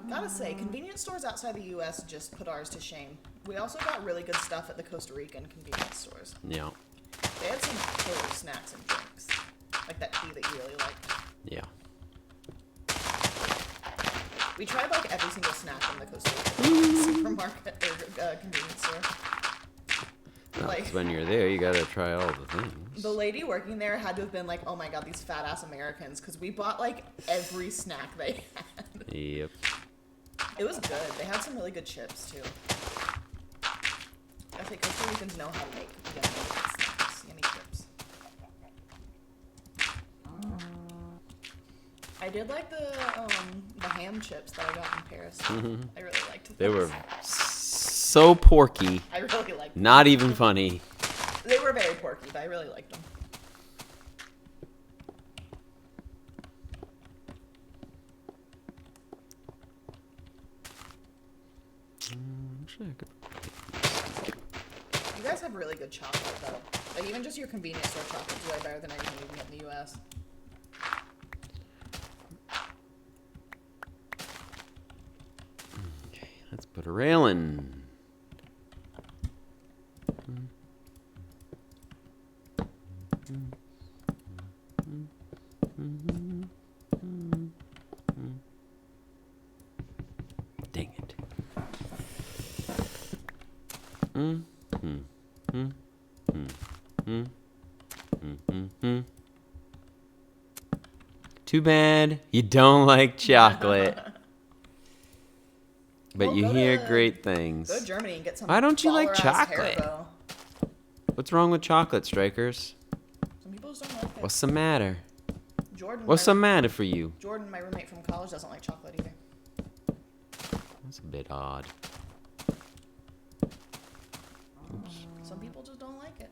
Speaker 3: God, gotta say, convenience stores outside the U.S. just put ours to shame. We also got really good stuff at the Costa Rican convenience stores.
Speaker 1: Yeah.
Speaker 3: They had some killer snacks and drinks, like that tea that you really liked.
Speaker 1: Yeah.
Speaker 3: We tried like every single snack in the Costa Rican supermarket or convenience store.
Speaker 1: No,
Speaker 3: Like-
Speaker 1: 'cause when you're there, you gotta try all the things.
Speaker 3: The lady working there had to have been like, "Oh my god, these fat ass Americans," because we bought like every snack they had.
Speaker 1: Yep.
Speaker 3: It was good. They had some really good chips too. I think Costa Ricans know how to make yummy snacks, yummy chips. I did like the ham chips that I got in Paris. I really liked them.
Speaker 1: They were so porky.
Speaker 3: I really liked them.
Speaker 1: Not even funny.
Speaker 3: They were very porky, but I really liked them.
Speaker 1: Actually, I could-
Speaker 3: You guys have really good chocolate though. Like even just your convenience store chocolate's way better than anything you can get in the US.
Speaker 1: Okay, let's put a railing. Dang it. Too bad you don't like chocolate. But
Speaker 3: Well,
Speaker 1: you
Speaker 3: go
Speaker 1: hear
Speaker 3: to-
Speaker 1: great things.
Speaker 3: Go to Germany and get some.
Speaker 1: Why don't you like
Speaker 3: baller-ass
Speaker 1: chocolate?
Speaker 3: Haribo.
Speaker 1: What's wrong with chocolate, Strikers?
Speaker 3: Some people just don't like it.
Speaker 1: What's the matter?
Speaker 3: Jordan,
Speaker 1: What's the matter for you?
Speaker 3: Jordan, my roommate from college, doesn't like chocolate either.
Speaker 1: That's a bit odd.
Speaker 3: Some people just don't like it.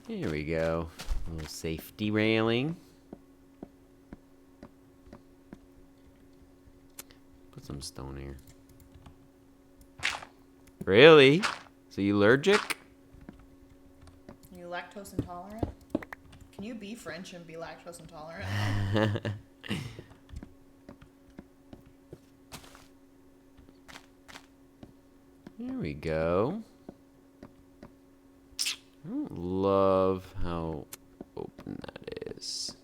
Speaker 1: Here we go. A little safety railing. Put some stone here. Really? So you allergic?
Speaker 3: Are you lactose intolerant? Can you be French and be lactose intolerant?
Speaker 1: Here we go. I don't love how open that is.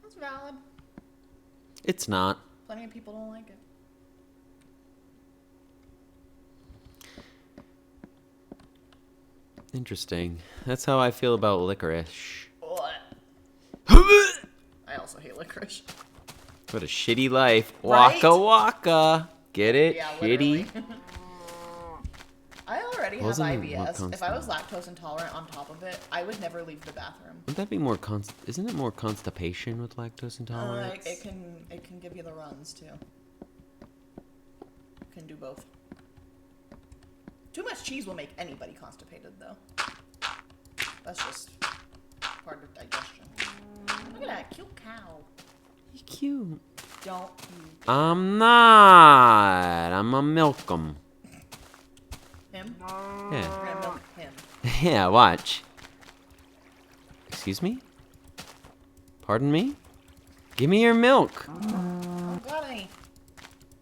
Speaker 3: That's valid.
Speaker 1: It's not.
Speaker 3: Plenty of people don't like it.
Speaker 1: Interesting. That's how I feel about licorice.
Speaker 3: What? I also hate licorice.
Speaker 1: What a shitty life.
Speaker 3: Right?
Speaker 1: Waka waka. Get it?
Speaker 3: Yeah,
Speaker 1: Shitty.
Speaker 3: literally. I already have
Speaker 1: Wasn't it more
Speaker 3: IBS. If I was lactose intolerant on top of it, I would never leave the bathroom.
Speaker 1: Wouldn't that be more isn't it more constipation with lactose intolerance?
Speaker 3: It can give you the runs too. Can do both. Too much cheese will make anybody constipated though. That's just part of digestion. Look at that cute cow.
Speaker 1: He's cute.
Speaker 3: Don't you
Speaker 1: I'm not. I'm a milk 'em.
Speaker 3: him?
Speaker 1: Yeah.
Speaker 3: We're gonna milk him.
Speaker 1: Yeah, watch. Excuse me? Pardon me? Give me your milk.
Speaker 3: Oh god,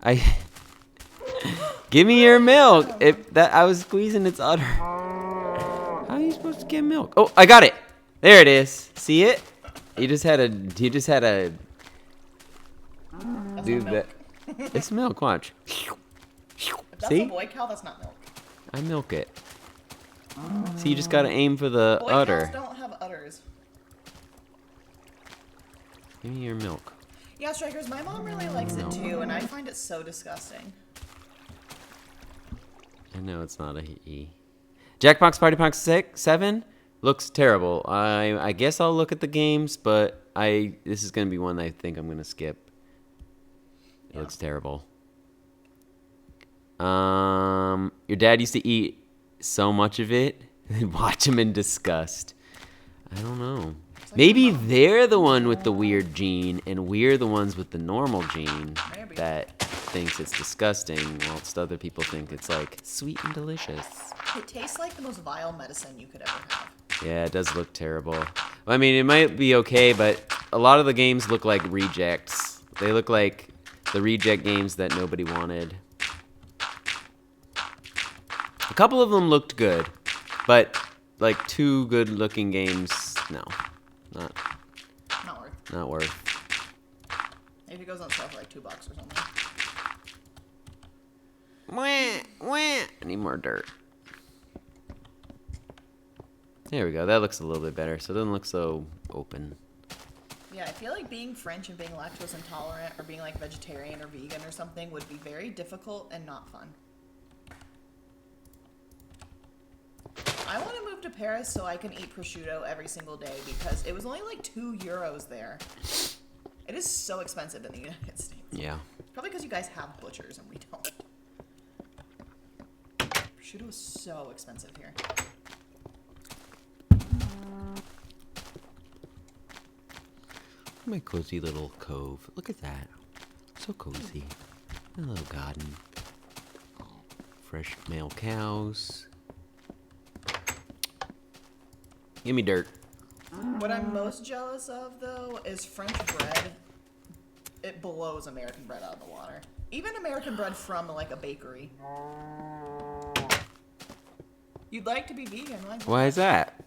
Speaker 1: I Give me your milk. I was squeezing its udder. How are you supposed to get milk? Oh, I got it. There it is. See it? You just had a
Speaker 3: That's
Speaker 1: do
Speaker 3: not
Speaker 1: that.
Speaker 3: milk.
Speaker 1: It's milk, watch.
Speaker 3: If that's
Speaker 1: See?
Speaker 3: a boy cow, that's not milk.
Speaker 1: I milk it. See, you just gotta aim for the
Speaker 3: Boy
Speaker 1: udder.
Speaker 3: cows don't have udders.
Speaker 1: Give me your milk.
Speaker 3: Yeah, Strikers, my mom really likes it too, and I find it so disgusting.
Speaker 1: I know it's not a E. Jackbox Party Box 7 looks terrible. I guess I'll look at the games, but this is gonna be one I think I'm gonna skip. It looks terrible. Your dad used to eat so much of it. Watch him in disgust. I don't know. Maybe they're the one with the weird gene, and we're the ones with the normal gene
Speaker 3: Maybe.
Speaker 1: that thinks it's disgusting, whilst other people think it's like sweet and delicious.
Speaker 3: It tastes like the most vile medicine you could ever have.
Speaker 1: Yeah, it does look terrible. I mean, it might be okay, but a lot of the games look like rejects. They look like the reject games that nobody wanted. A couple of them looked good, but like 2 good-looking games, no,
Speaker 3: Not worth.
Speaker 1: not worth.
Speaker 3: Maybe it goes on sale for like $2 or something.
Speaker 1: Wah, wah. I need more dirt. There we go. That looks a little bit better, so it doesn't look so open.
Speaker 3: Yeah, I feel like being French and being lactose intolerant or being like vegetarian or vegan or something would be very difficult and not fun. I want to move to Paris so I can eat prosciutto every single day because it was only like €2 there. It is so expensive in the United States.
Speaker 1: Yeah.
Speaker 3: Probably because you guys have butchers and we don't. Prosciutto is so expensive here.
Speaker 1: My cozy little cove. Look at that. So cozy. A little garden. Fresh male cows. Give me dirt.
Speaker 3: What I'm most jealous of, though, is French bread. It blows American bread out of the water. Even American bread from, like, a bakery. You'd like to be vegan, right?
Speaker 1: Why is that?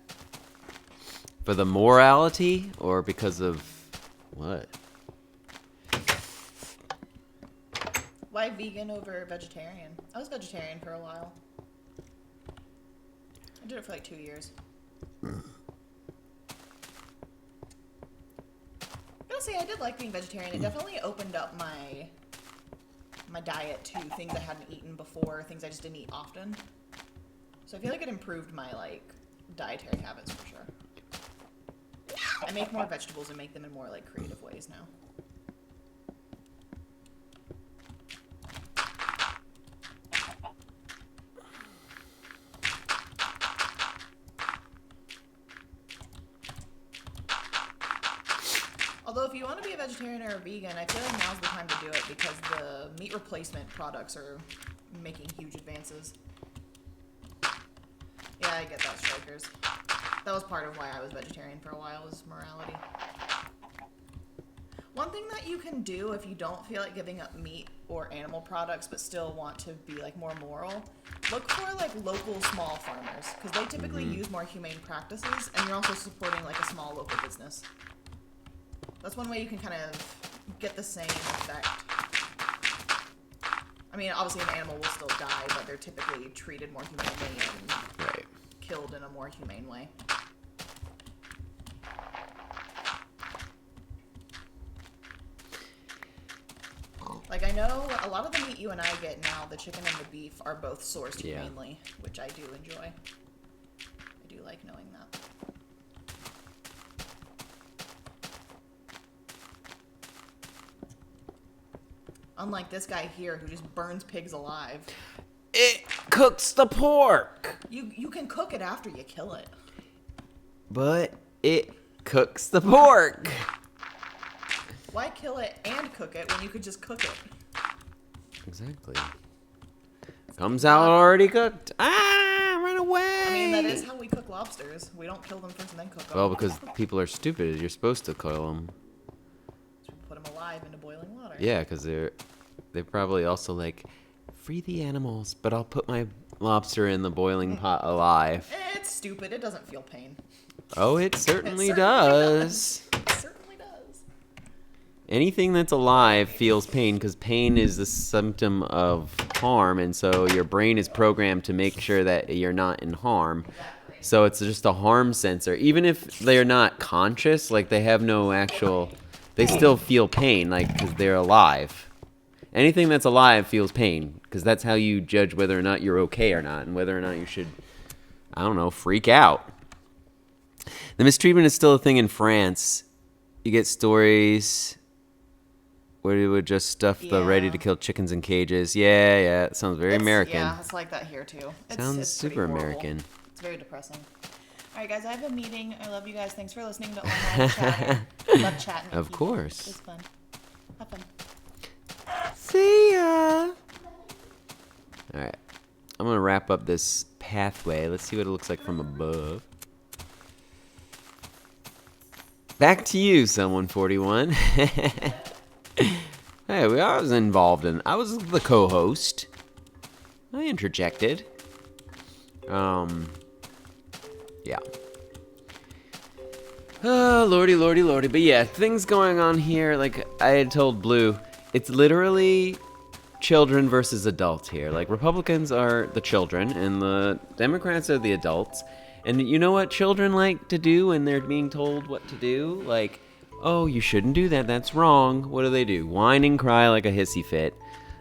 Speaker 1: For the morality or because of what?
Speaker 3: Why vegan over vegetarian? I was vegetarian for a while. I did it for like 2 years. I gotta say, I did like being vegetarian. It definitely opened up my diet to things I hadn't eaten before, things I just didn't eat often. So I feel like it improved my like dietary habits for sure. I make more vegetables and make them in more like creative ways now. Although if you want to be a vegetarian or a vegan, I feel like now's the time to do it because the meat replacement products are making huge advances. Yeah, I get that, Strikers. That was part of why I was vegetarian for a while, was morality. One thing that you can do if you don't feel like giving up meat or animal products but still want to be like more moral, look for like local small farmers because they typically use more humane practices and you're also supporting like a small local business. That's one way you can kind of get the same effect. I mean, obviously an animal will still die, but they're typically treated more humanely and
Speaker 1: Right.
Speaker 3: killed in a more humane way. Like, I know a lot of the meat you and I get now, the chicken and the beef, are both sourced humanely, which I do enjoy. I do like knowing that. Unlike this guy here who just burns pigs alive.
Speaker 1: It cooks the pork.
Speaker 3: You can cook it after you kill it.
Speaker 1: But it cooks the pork.
Speaker 3: Why kill it and cook it when you could just cook it?
Speaker 1: Exactly. Comes out already cooked. Ah, run away.
Speaker 3: I mean, that is how we cook lobsters. We don't kill them first and then cook them.
Speaker 1: Well, because people are stupid. You're supposed to kill them.
Speaker 3: So we put them alive into boiling water.
Speaker 1: Yeah, because they're probably also like, free the animals, but I'll put my lobster in the boiling pot alive.
Speaker 3: It's stupid. It doesn't feel pain.
Speaker 1: Oh, it certainly
Speaker 3: certainly
Speaker 1: does.
Speaker 3: It certainly does.
Speaker 1: Anything that's alive feels pain because pain is a symptom of harm, and so your brain is programmed to make sure that you're not in harm. So it's just a harm sensor. Even if they're not conscious, like they have no actual, they still feel pain, like because they're alive. Anything that's alive feels pain because that's how you judge whether or not you're okay or not, and whether or not you should, I don't know, freak out. The mistreatment is still a thing in France. You get stories where they would just stuff the
Speaker 3: Yeah.
Speaker 1: ready-to-kill chickens in cages. Yeah, it sounds very American.
Speaker 3: Yeah, it's like that here too.
Speaker 1: Sounds
Speaker 3: It's pretty
Speaker 1: super
Speaker 3: horrible.
Speaker 1: American.
Speaker 3: It's very depressing. All right, guys, I have a meeting. I love you guys. Thanks for listening to online chatting. Love chatting with
Speaker 1: Of
Speaker 3: people.
Speaker 1: course.
Speaker 3: It's fun. Have fun.
Speaker 1: See ya. All right. I'm going to wrap up this pathway. Let's see what it looks like from above. Back to you, Someone 41. Hey, I was involved in. I was the co-host. I interjected. Yeah. Oh, lordy, lordy, lordy. But yeah, things going on here. Like I had told Blue, it's literally children versus adults here. Like Republicans are the children and the Democrats are the adults. And you know what children like to do when they're being told what to do? Like, oh, you shouldn't do that. That's wrong. What do? Whine and cry like a hissy fit.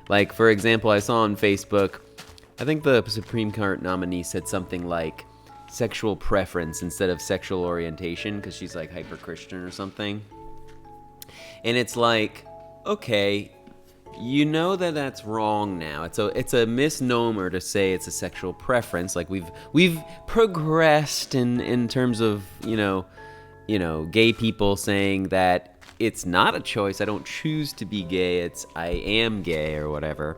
Speaker 1: Like, for example, I saw on Facebook, I think the Supreme Court nominee said something like sexual preference instead of sexual orientation because she's like hyper-Christian or something. And it's like, okay, you know that that's wrong now. It's a misnomer to say it's a sexual preference. Like we've progressed in terms of, you know, gay people saying that it's not a choice. I don't choose to be gay. It's I am gay or whatever.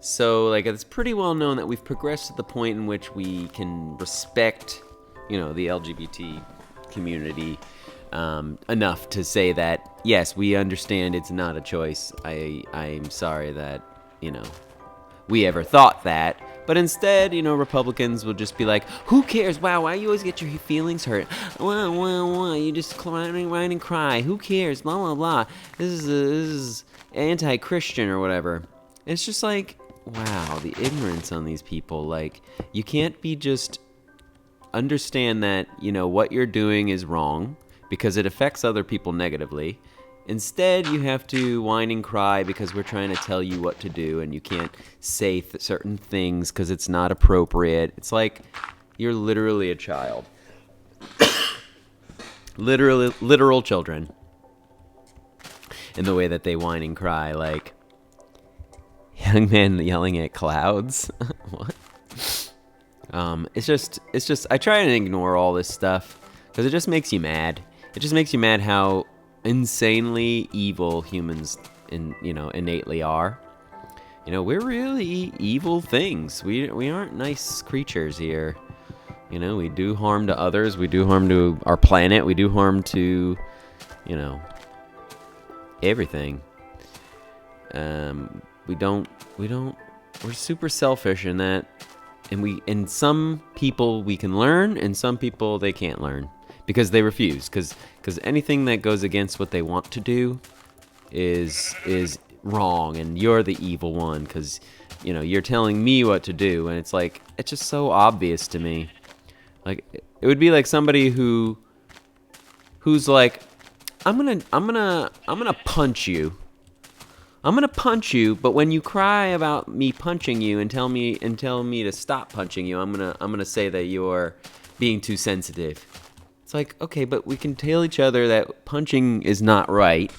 Speaker 1: So like it's pretty well known that we've progressed to the point in which we can respect, you know, the LGBT community enough to say that yes, we understand it's not a choice. I'm sorry that, you know, we ever thought that. But instead, you know, Republicans will just be like, who cares? Wow, why you always get your feelings hurt? Why? You just whine and cry. Who cares? Blah, blah, blah. This is anti-Christian or whatever. It's just like, wow, the ignorance on these people. Like, you can't be just understand that, you know, what you're doing is wrong because it affects other people negatively. Instead, you have to whine and cry because we're trying to tell you what to do and you can't say certain things because it's not appropriate. It's like you're literally a child. Literal children. In the way that they whine and cry, like young man yelling at clouds. What? It's just I try and ignore all this stuff because it just makes you mad. It just makes you mad how insanely evil humans innately are. You know, we're really evil things. We aren't nice creatures here. You know, we do harm to others, we do harm to our planet, we do harm to, you know, everything. We're super selfish in that, and some people we can learn and some people they can't learn. Because they refuse, because anything that goes against what they want to do is wrong, and you're the evil one, because, you know, you're telling me what to do, and it's like, it's just so obvious to me. Like, it would be like somebody who's like, I'm gonna punch you. I'm gonna punch you, but when you cry about me punching you and tell me to stop punching you, I'm gonna say that you're being too sensitive. It's like, okay, but we can tell each other that punching is not right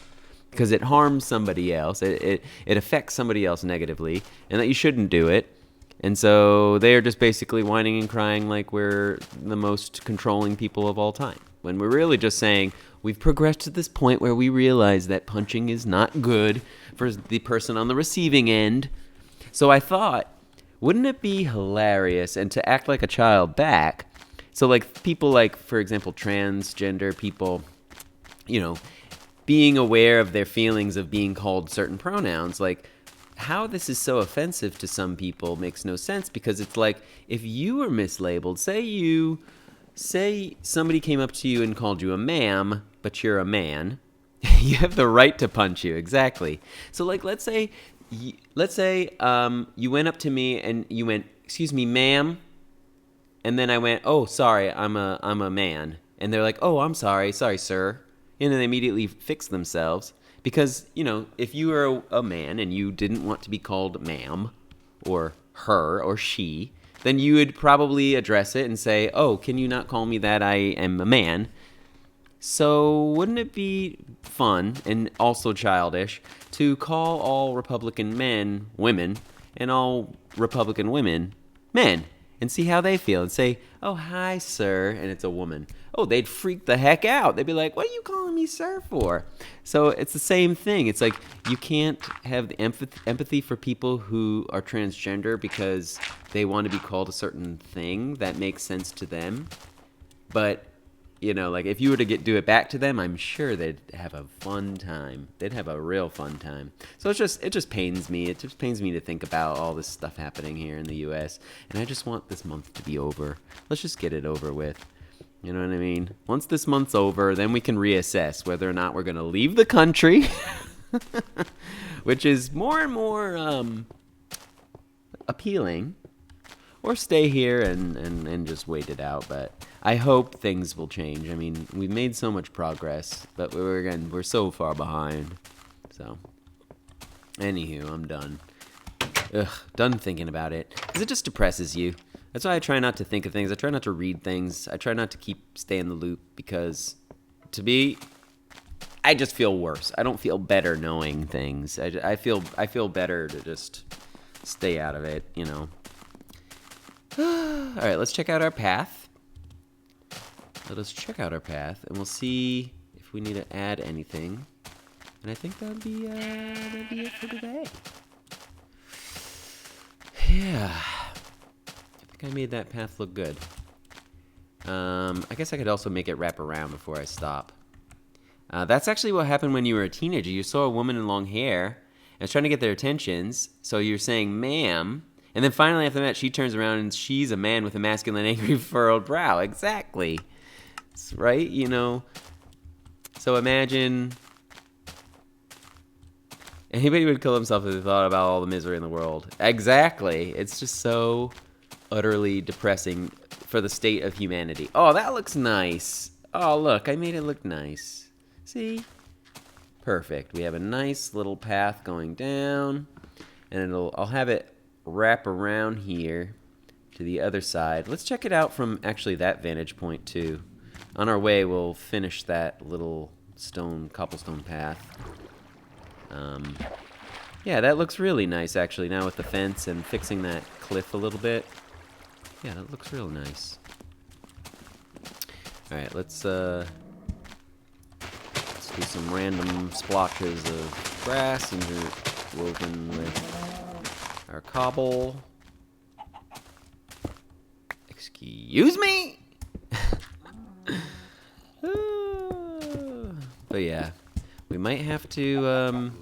Speaker 1: because it harms somebody else. It affects somebody else negatively, and that you shouldn't do it. And so they are just basically whining and crying like we're the most controlling people of all time. When we're really just saying we've progressed to this point where we realize that punching is not good for the person on the receiving end. So I thought, wouldn't it be hilarious and to act like a child back? So, like, people like, for example, transgender people, you know, being aware of their feelings of being called certain pronouns, like, how this is so offensive to some people makes no sense because it's like, if you were mislabeled, say somebody came up to you and called you a ma'am, but you're a man, you have the right to punch you, exactly. So, like, let's say you went up to me and you went, excuse me, ma'am. And then I went, oh, sorry, I'm a man. And they're like, oh, I'm sorry, sir. And then they immediately fix themselves. Because, you know, if you were a man and you didn't want to be called ma'am or her or she, then you would probably address it and say, oh, can you not call me that? I am a man. So wouldn't it be fun and also childish to call all Republican men women and all Republican women men? and see how they feel and say, "Oh, hi, sir," and it's a woman. Oh, they'd freak the heck out. They'd be like, "What are you calling me sir for?" So it's the same thing. It's like you can't have the empathy for people who are transgender because they want to be called a certain thing that makes sense to them. But, you know, like if you were to do it back to them, I'm sure they'd have a fun time. They'd have a real fun time. So it just pains me. It just pains me to think about all this stuff happening here in the U.S. And I just want this month to be over. Let's just get it over with. You know what I mean? Once this month's over, then we can reassess whether or not we're going to leave the country, which is more and more appealing, or stay here and just wait it out. But I hope things will change. I mean, we've made so much progress, but we're so far behind. So, anywho, I'm done. Done thinking about it. Because it just depresses you. That's why I try not to think of things. I try not to read things. I try not to stay in the loop because, to me, I just feel worse. I don't feel better knowing things. I feel better to just stay out of it, you know. All right, let's check out our path. Let us check out our path, and we'll see if we need to add anything. And I think that'd be it for today. Yeah. I made that path look good. I guess I could also make it wrap around before I stop. That's actually what happened when you were a teenager. You saw a woman in long hair and was trying to get their attentions, so you're saying, "Ma'am," and then finally after that, she turns around and she's a man with a masculine, angry, furrowed brow. Exactly. Right? You know. So imagine anybody would kill himself if they thought about all the misery in the world. Exactly. It's just so utterly depressing for the state of humanity. Oh, that looks nice. Oh, look, I made it look nice. See? Perfect. We have a nice little path going down, and I'll have it wrap around here to the other side. Let's check it out from actually that vantage point too. On our way, we'll finish that little cobblestone path. Yeah, that looks really nice actually now with the fence and fixing that cliff a little bit. Yeah, that looks real nice. All right, let's do some random splotches of grass interwoven with our cobble. Excuse me. But yeah, we might have to,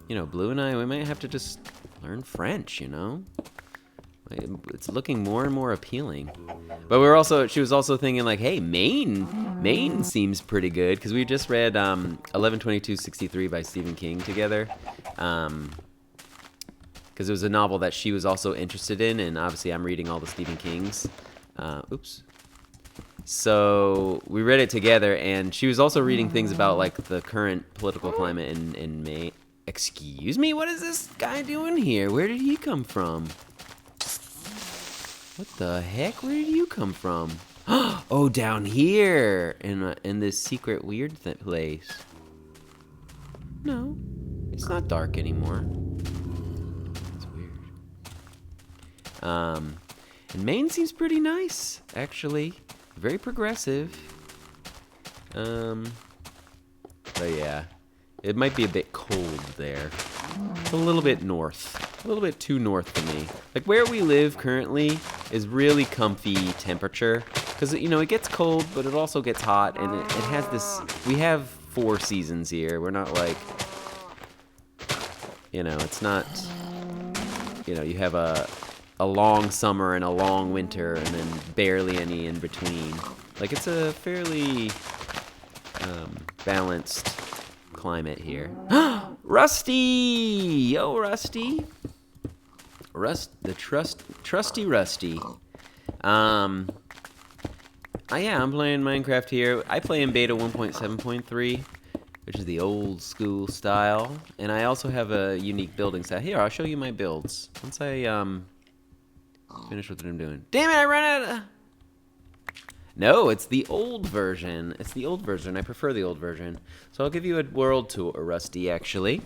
Speaker 1: Blue and I, we might have to just learn French, you know? It's looking more and more appealing. But she was also thinking like, hey, Maine seems pretty good. Because we just read 11/22/63 by Stephen King together. Because it was a novel that she was also interested in. And obviously I'm reading all the Stephen Kings. So we read it together. And she was also reading things about like the current political climate in Maine. Excuse me? What is this guy doing here? Where did he come from? What the heck? Where did you come from? Oh, down here in this secret weird place. No, it's not dark anymore. It's weird. And Maine seems pretty nice, actually. Very progressive. But yeah, it might be a bit cold there. It's a little bit north. A little bit too north for me. Like where we live currently is really comfy temperature. Because, it gets cold, but it also gets hot. And it has this, we have 4 seasons here. We're not like, it's not, you have a long summer and a long winter and then barely any in between. Like it's a fairly balanced climate here. Rusty! Yo, Rusty! Trusty Rusty. Yeah, I'm playing Minecraft here. I play in beta 1.7.3, which is the old school style. And I also have a unique building style. Here, I'll show you my builds. Once I finish what I'm doing. Damn it, I ran out of... No, it's the old version. It's the old version. I prefer the old version. So I'll give you a world tour, Rusty, actually.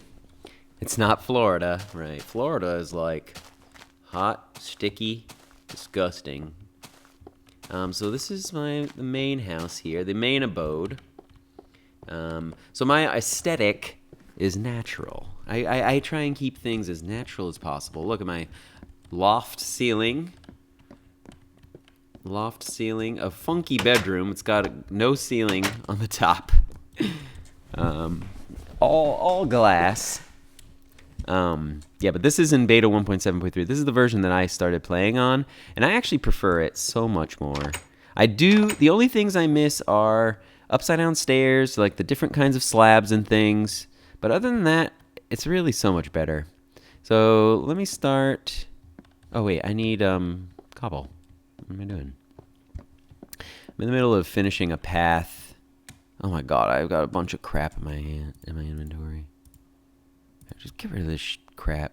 Speaker 1: It's not Florida, right? Florida is like hot, sticky, Disgusting. So this is the main house here, the main abode. So my aesthetic is natural. I try and keep things as natural as possible. Look at my loft ceiling. A funky bedroom. It's got no ceiling on the top. All glass. Yeah, but this is in beta 1.7.3. This is the version that I started playing on, and I actually prefer it so much more. The only things I miss are upside down stairs, like the different kinds of slabs and things. But other than that, it's really so much better. So let me start. Oh wait, I need cobble. What am I doing? I'm in the middle of finishing a path. Oh my god, I've got a bunch of crap in my inventory. Just get rid of this crap.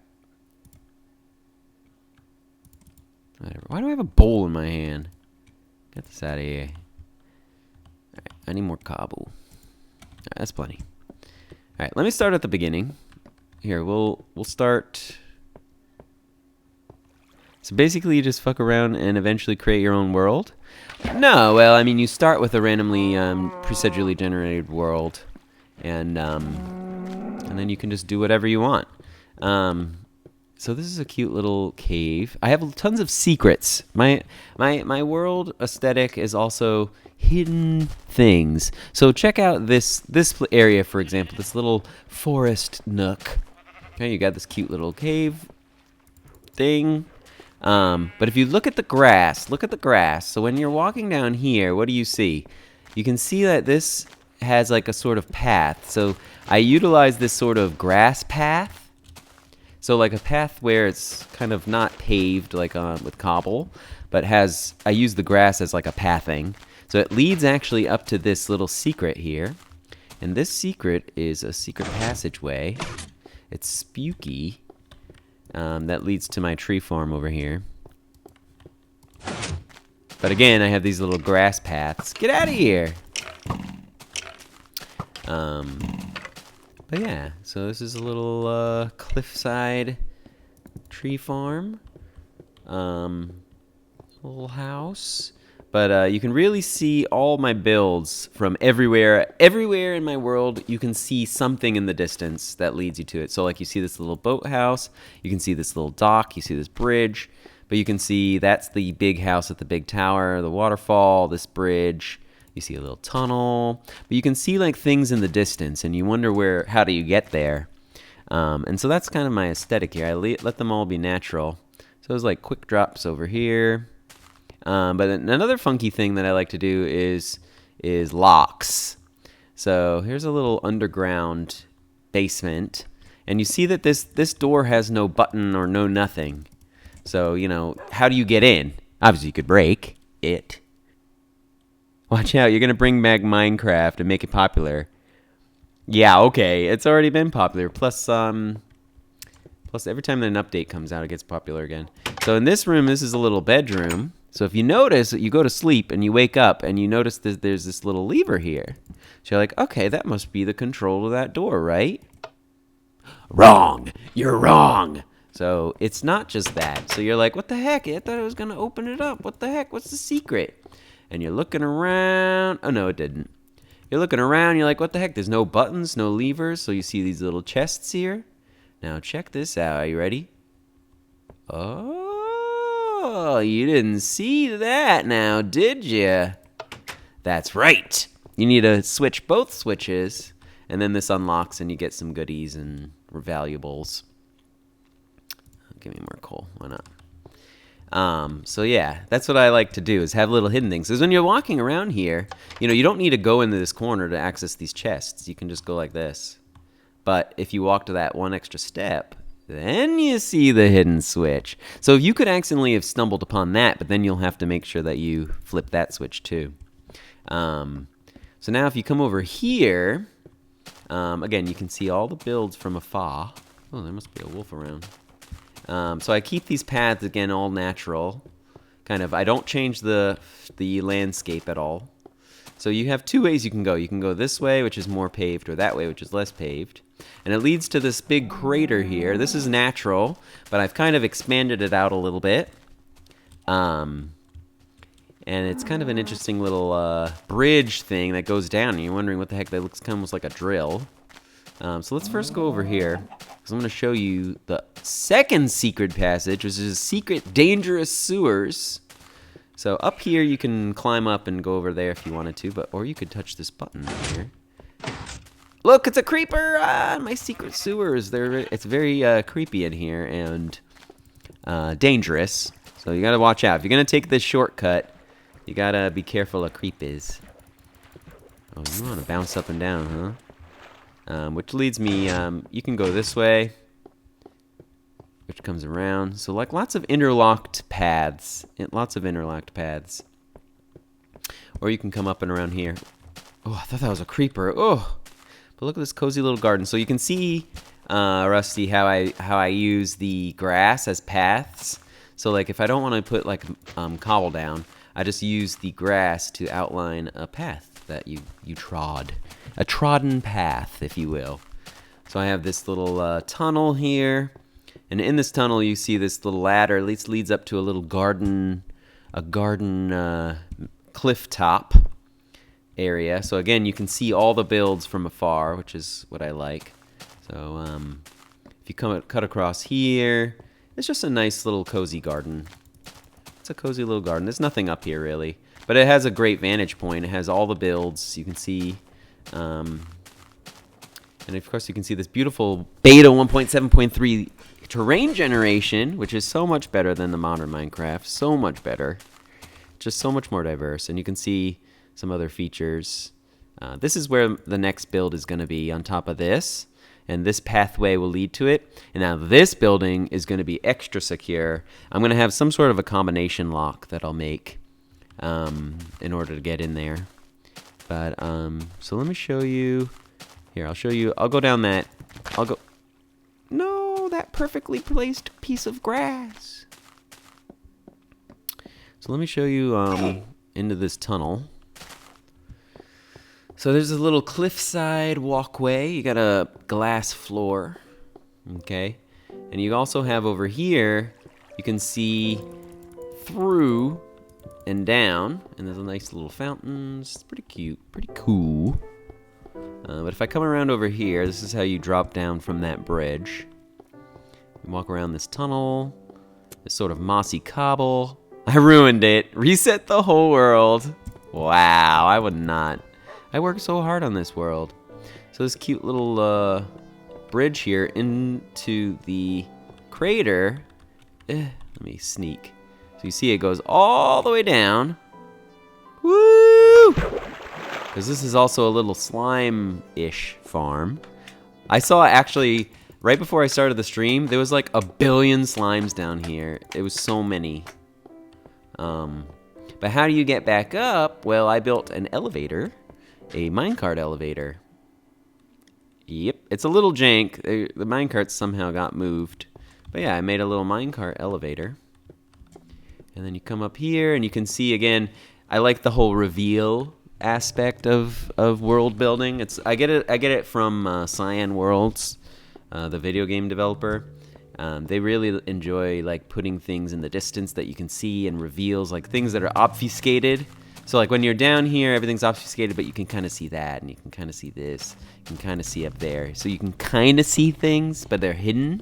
Speaker 1: Whatever. Why do I have a bowl in my hand? Get this out of here. Alright, I need more cobble. Alright, that's plenty. Alright, let me start at the beginning. Here, we'll start. So basically you just fuck around and eventually create your own world? No, well, I mean, you start with a randomly procedurally generated world, and then you can just do whatever you want. So this is a cute little cave. I have tons of secrets. My world aesthetic is also hidden things. So check out this area, for example, this little forest nook. Okay, you got this cute little cave thing. But if you look at the grass, So when you're walking down here, what do you see? You can see that this has like a sort of path. So I utilize this sort of grass path. So like a path where it's kind of not paved like with cobble, but I use the grass as like a pathing. So it leads actually up to this little secret here. And this secret is a secret passageway. It's spooky. That leads to my tree farm over here. But again, I have these little grass paths. Get out of here! But yeah, so this is a little cliffside tree farm. Little house. But you can really see all my builds from everywhere. Everywhere in my world, you can see something in the distance that leads you to it. So like you see this little boathouse, you can see this little dock, you see this bridge, but you can see that's the big house at the big tower, the waterfall, this bridge. You see a little tunnel, but you can see like things in the distance, and you wonder how do you get there? And so that's kind of my aesthetic here. I let them all be natural. So there's like quick drops over here. But another funky thing that I like to do is locks. So here's a little underground basement, and you see that this door has no button or no nothing. So, you know, how do you get in? Obviously, you could break it. Watch out, you're going to bring back Minecraft and make it popular. Yeah, okay, it's already been popular. Plus every time that an update comes out, it gets popular again. So in this room, this is a little bedroom. So if you notice, you go to sleep and you wake up and you notice that there's this little lever here. So you're like, okay, that must be the control to that door, right? Wrong! You're wrong! So it's not just that. So you're like, what the heck? I thought I was going to open it up. What the heck? What's the secret? And you're looking around. Oh, no, it didn't. You're looking around. You're like, what the heck? There's no buttons, no levers. So you see these little chests here. Now check this out. Are you ready? Oh, you didn't see that now, did you? That's right. You need to switch both switches, and then this unlocks and you get some goodies and valuables. Give me more coal. Why not? So yeah, that's what I like to do, is have little hidden things. Because when you're walking around here, you know, you don't need to go into this corner to access these chests. You can just go like this. But if you walk to that one extra step, then you see the hidden switch. So you could accidentally have stumbled upon that, but then you'll have to make sure that you flip that switch too. So now if you come over here, again, you can see all the builds from afar. Oh, there must be a wolf around. So I keep these paths, again, all natural. Kind of, I don't change the landscape at all. So you have two ways you can go. You can go this way, which is more paved, or that way, which is less paved. And it leads to this big crater here. This is natural, but I've kind of expanded it out a little bit. And it's kind of an interesting little bridge thing that goes down. And you're wondering what the heck that looks kind of almost like a drill. So let's first go over here, because I'm going to show you the second secret passage, which is secret dangerous sewers. So up here you can climb up and go over there if you wanted to, or you could touch this button right here. Look, it's a creeper! My secret sewers. It's very creepy in here and dangerous. So you gotta watch out. If you're gonna take this shortcut, you gotta be careful of creepers. Oh, you wanna bounce up and down, huh? Which leads me, you can go this way, which comes around. So like lots of interlocked paths. Or you can come up and around here. Oh, I thought that was a creeper. Oh, but look at this cozy little garden. So you can see, Rusty, how I use the grass as paths. So like if I don't want to put like cobble down, I just use the grass to outline a path that you trod. A trodden path, if you will. So I have this little tunnel here. And in this tunnel you see this little ladder. At least leads up to a little garden cliff top area. So again, you can see all the builds from afar, which is what I like. So if you cut across here, it's just a nice little cozy garden. It's a cozy little garden. There's nothing up here really, but it has a great vantage point. It has all the builds you can see, and of course you can see this beautiful beta 1.7.3 terrain generation, which is so much better than the modern Minecraft. So much better, just so much more diverse, and you can see some other features. This is where the next build is going to be on top of this, and this pathway will lead to it. And now this building is going to be extra secure. I'm going to have some sort of a combination lock that I'll make in order to get in there. But so let me show you. Here, I'll show you. I'll go down that. No, that perfectly placed piece of grass. So let me show you into this tunnel. So there's a little cliffside walkway. You got a glass floor, okay? And you also have over here, you can see through and down, and there's a nice little fountains. It's pretty cute, pretty cool. But if I come around over here, this is how you drop down from that bridge. You walk around this tunnel, this sort of mossy cobble. I ruined it. Reset the whole world. Wow, I would not. I worked so hard on this world. So this cute little bridge here into the crater. Let me sneak. So you see it goes all the way down. Woo! Because this is also a little slime-ish farm. I saw actually, right before I started the stream, there was like 1 billion slimes down here. It was so many. But how do you get back up? Well, I built an elevator. A minecart elevator. Yep, it's a little jank. The minecart somehow got moved. But yeah, I made a little minecart elevator. And then you come up here and you can see again, I like the whole reveal aspect of world building. I get it from Cyan Worlds, the video game developer. They really enjoy like putting things in the distance that you can see and reveals, like things that are obfuscated. So like when you're down here, everything's obfuscated, but you can kind of see that, and you can kind of see this, you can kind of see up there. So you can kind of see things, but they're hidden.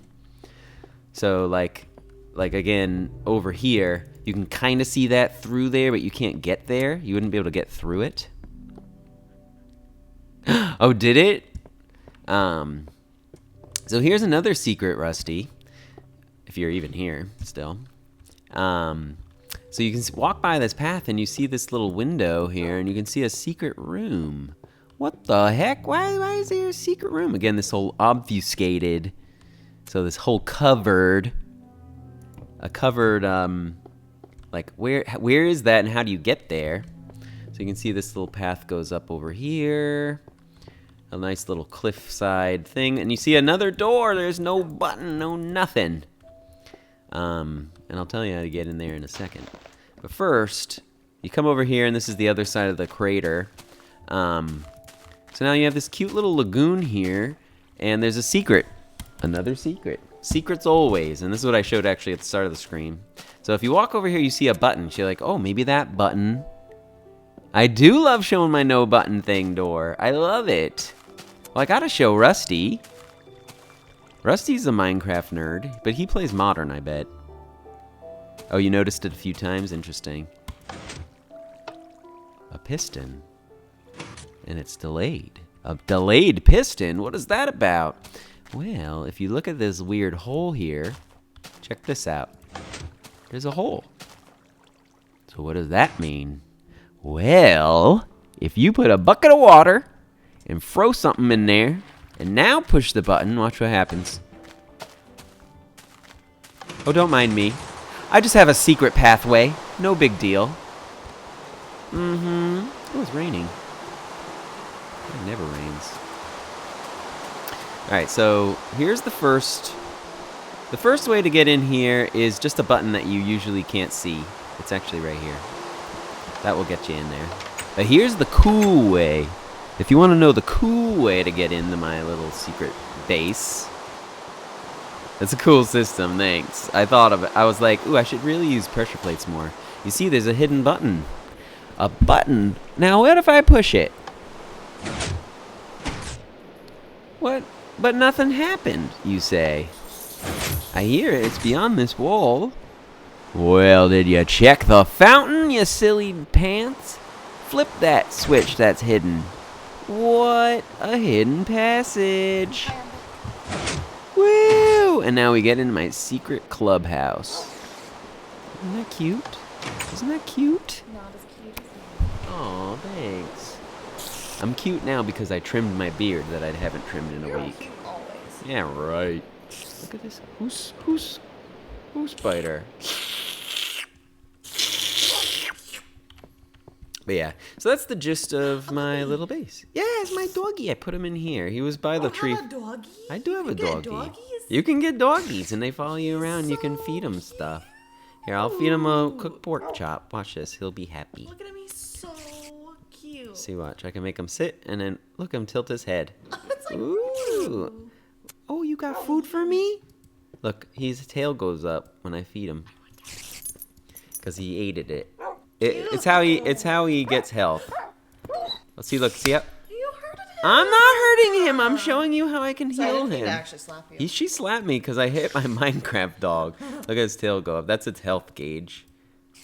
Speaker 1: So like again, over here, you can kind of see that through there, but you can't get there. You wouldn't be able to get through it. Oh, did it? So here's another secret, Rusty, if you're even here still. So you can walk by this path and you see this little window here and you can see a secret room. What the heck? Why is there a secret room? Again, this whole obfuscated, so this whole covered, like where is that and how do you get there? So you can see this little path goes up over here. A nice little cliffside thing. And you see another door. There's no button, no nothing. And I'll tell you how to get in there in a second. But first, you come over here, and this is the other side of the crater. So now you have this cute little lagoon here, and there's a secret. Another secret. Secrets always. And this is what I showed actually at the start of the stream. So if you walk over here, you see a button. You're like, oh, maybe that button. I do love showing my no button thing door. I love it. Well, I gotta show Rusty. Rusty's a Minecraft nerd, but he plays modern, I bet. Oh, you noticed it a few times? Interesting. A piston. And it's delayed. A delayed piston? What is that about? Well, if you look at this weird hole here, check this out. There's a hole. So what does that mean? Well, if you put a bucket of water and throw something in there, and now push the button, watch what happens. Oh, don't mind me. I just have a secret pathway. No big deal. Oh, it's raining. It never rains. Alright, so here's the first. The first way to get in here is just a button that you usually can't see. It's actually right here. That will get you in there. But here's the cool way. If you want to know the cool way to get into my little secret base. That's a cool system, thanks. I thought of it. I was like, ooh, I should really use pressure plates more. You see, there's a hidden button. A button? Now, what if I push it? What? But nothing happened, you say. I hear it. It's beyond this wall. Well, did you check the fountain, you silly pants? Flip that switch that's hidden. What a hidden passage. Woo! And now we get into my secret clubhouse. Isn't that cute? Isn't that cute?
Speaker 3: Not as cute as
Speaker 1: Aw, thanks. I'm cute now because I trimmed my beard that I haven't trimmed in a
Speaker 3: You're
Speaker 1: week.
Speaker 3: cute always.
Speaker 1: Yeah, right. Look at this. Who's spider? But yeah, so that's the gist of my little base. Yeah, it's my doggy. I put him in here. He was by the tree.
Speaker 3: Have a doggy?
Speaker 1: I do have a
Speaker 3: You get
Speaker 1: doggy.
Speaker 3: doggies?
Speaker 1: You can get doggies, and they follow you around. You can feed them stuff. Here, I'll feed him a cooked pork chop. Watch this. He'll be happy.
Speaker 3: Look at him, he's so cute.
Speaker 1: See, watch. I can make him sit, and then look him tilt his head.
Speaker 3: It's like,
Speaker 1: Ooh. Oh, you got food for me? Look, his tail goes up when I feed him. Because he ate it. It's how he gets health. Let's see, look, see up.
Speaker 3: You hurted him.
Speaker 1: I'm not hurting him. I'm showing you how I can
Speaker 3: So I
Speaker 1: heal
Speaker 3: didn't mean
Speaker 1: him.
Speaker 3: to actually slap you.
Speaker 1: She slapped me because I hit my Minecraft dog. Look at his tail go up. That's its health gauge.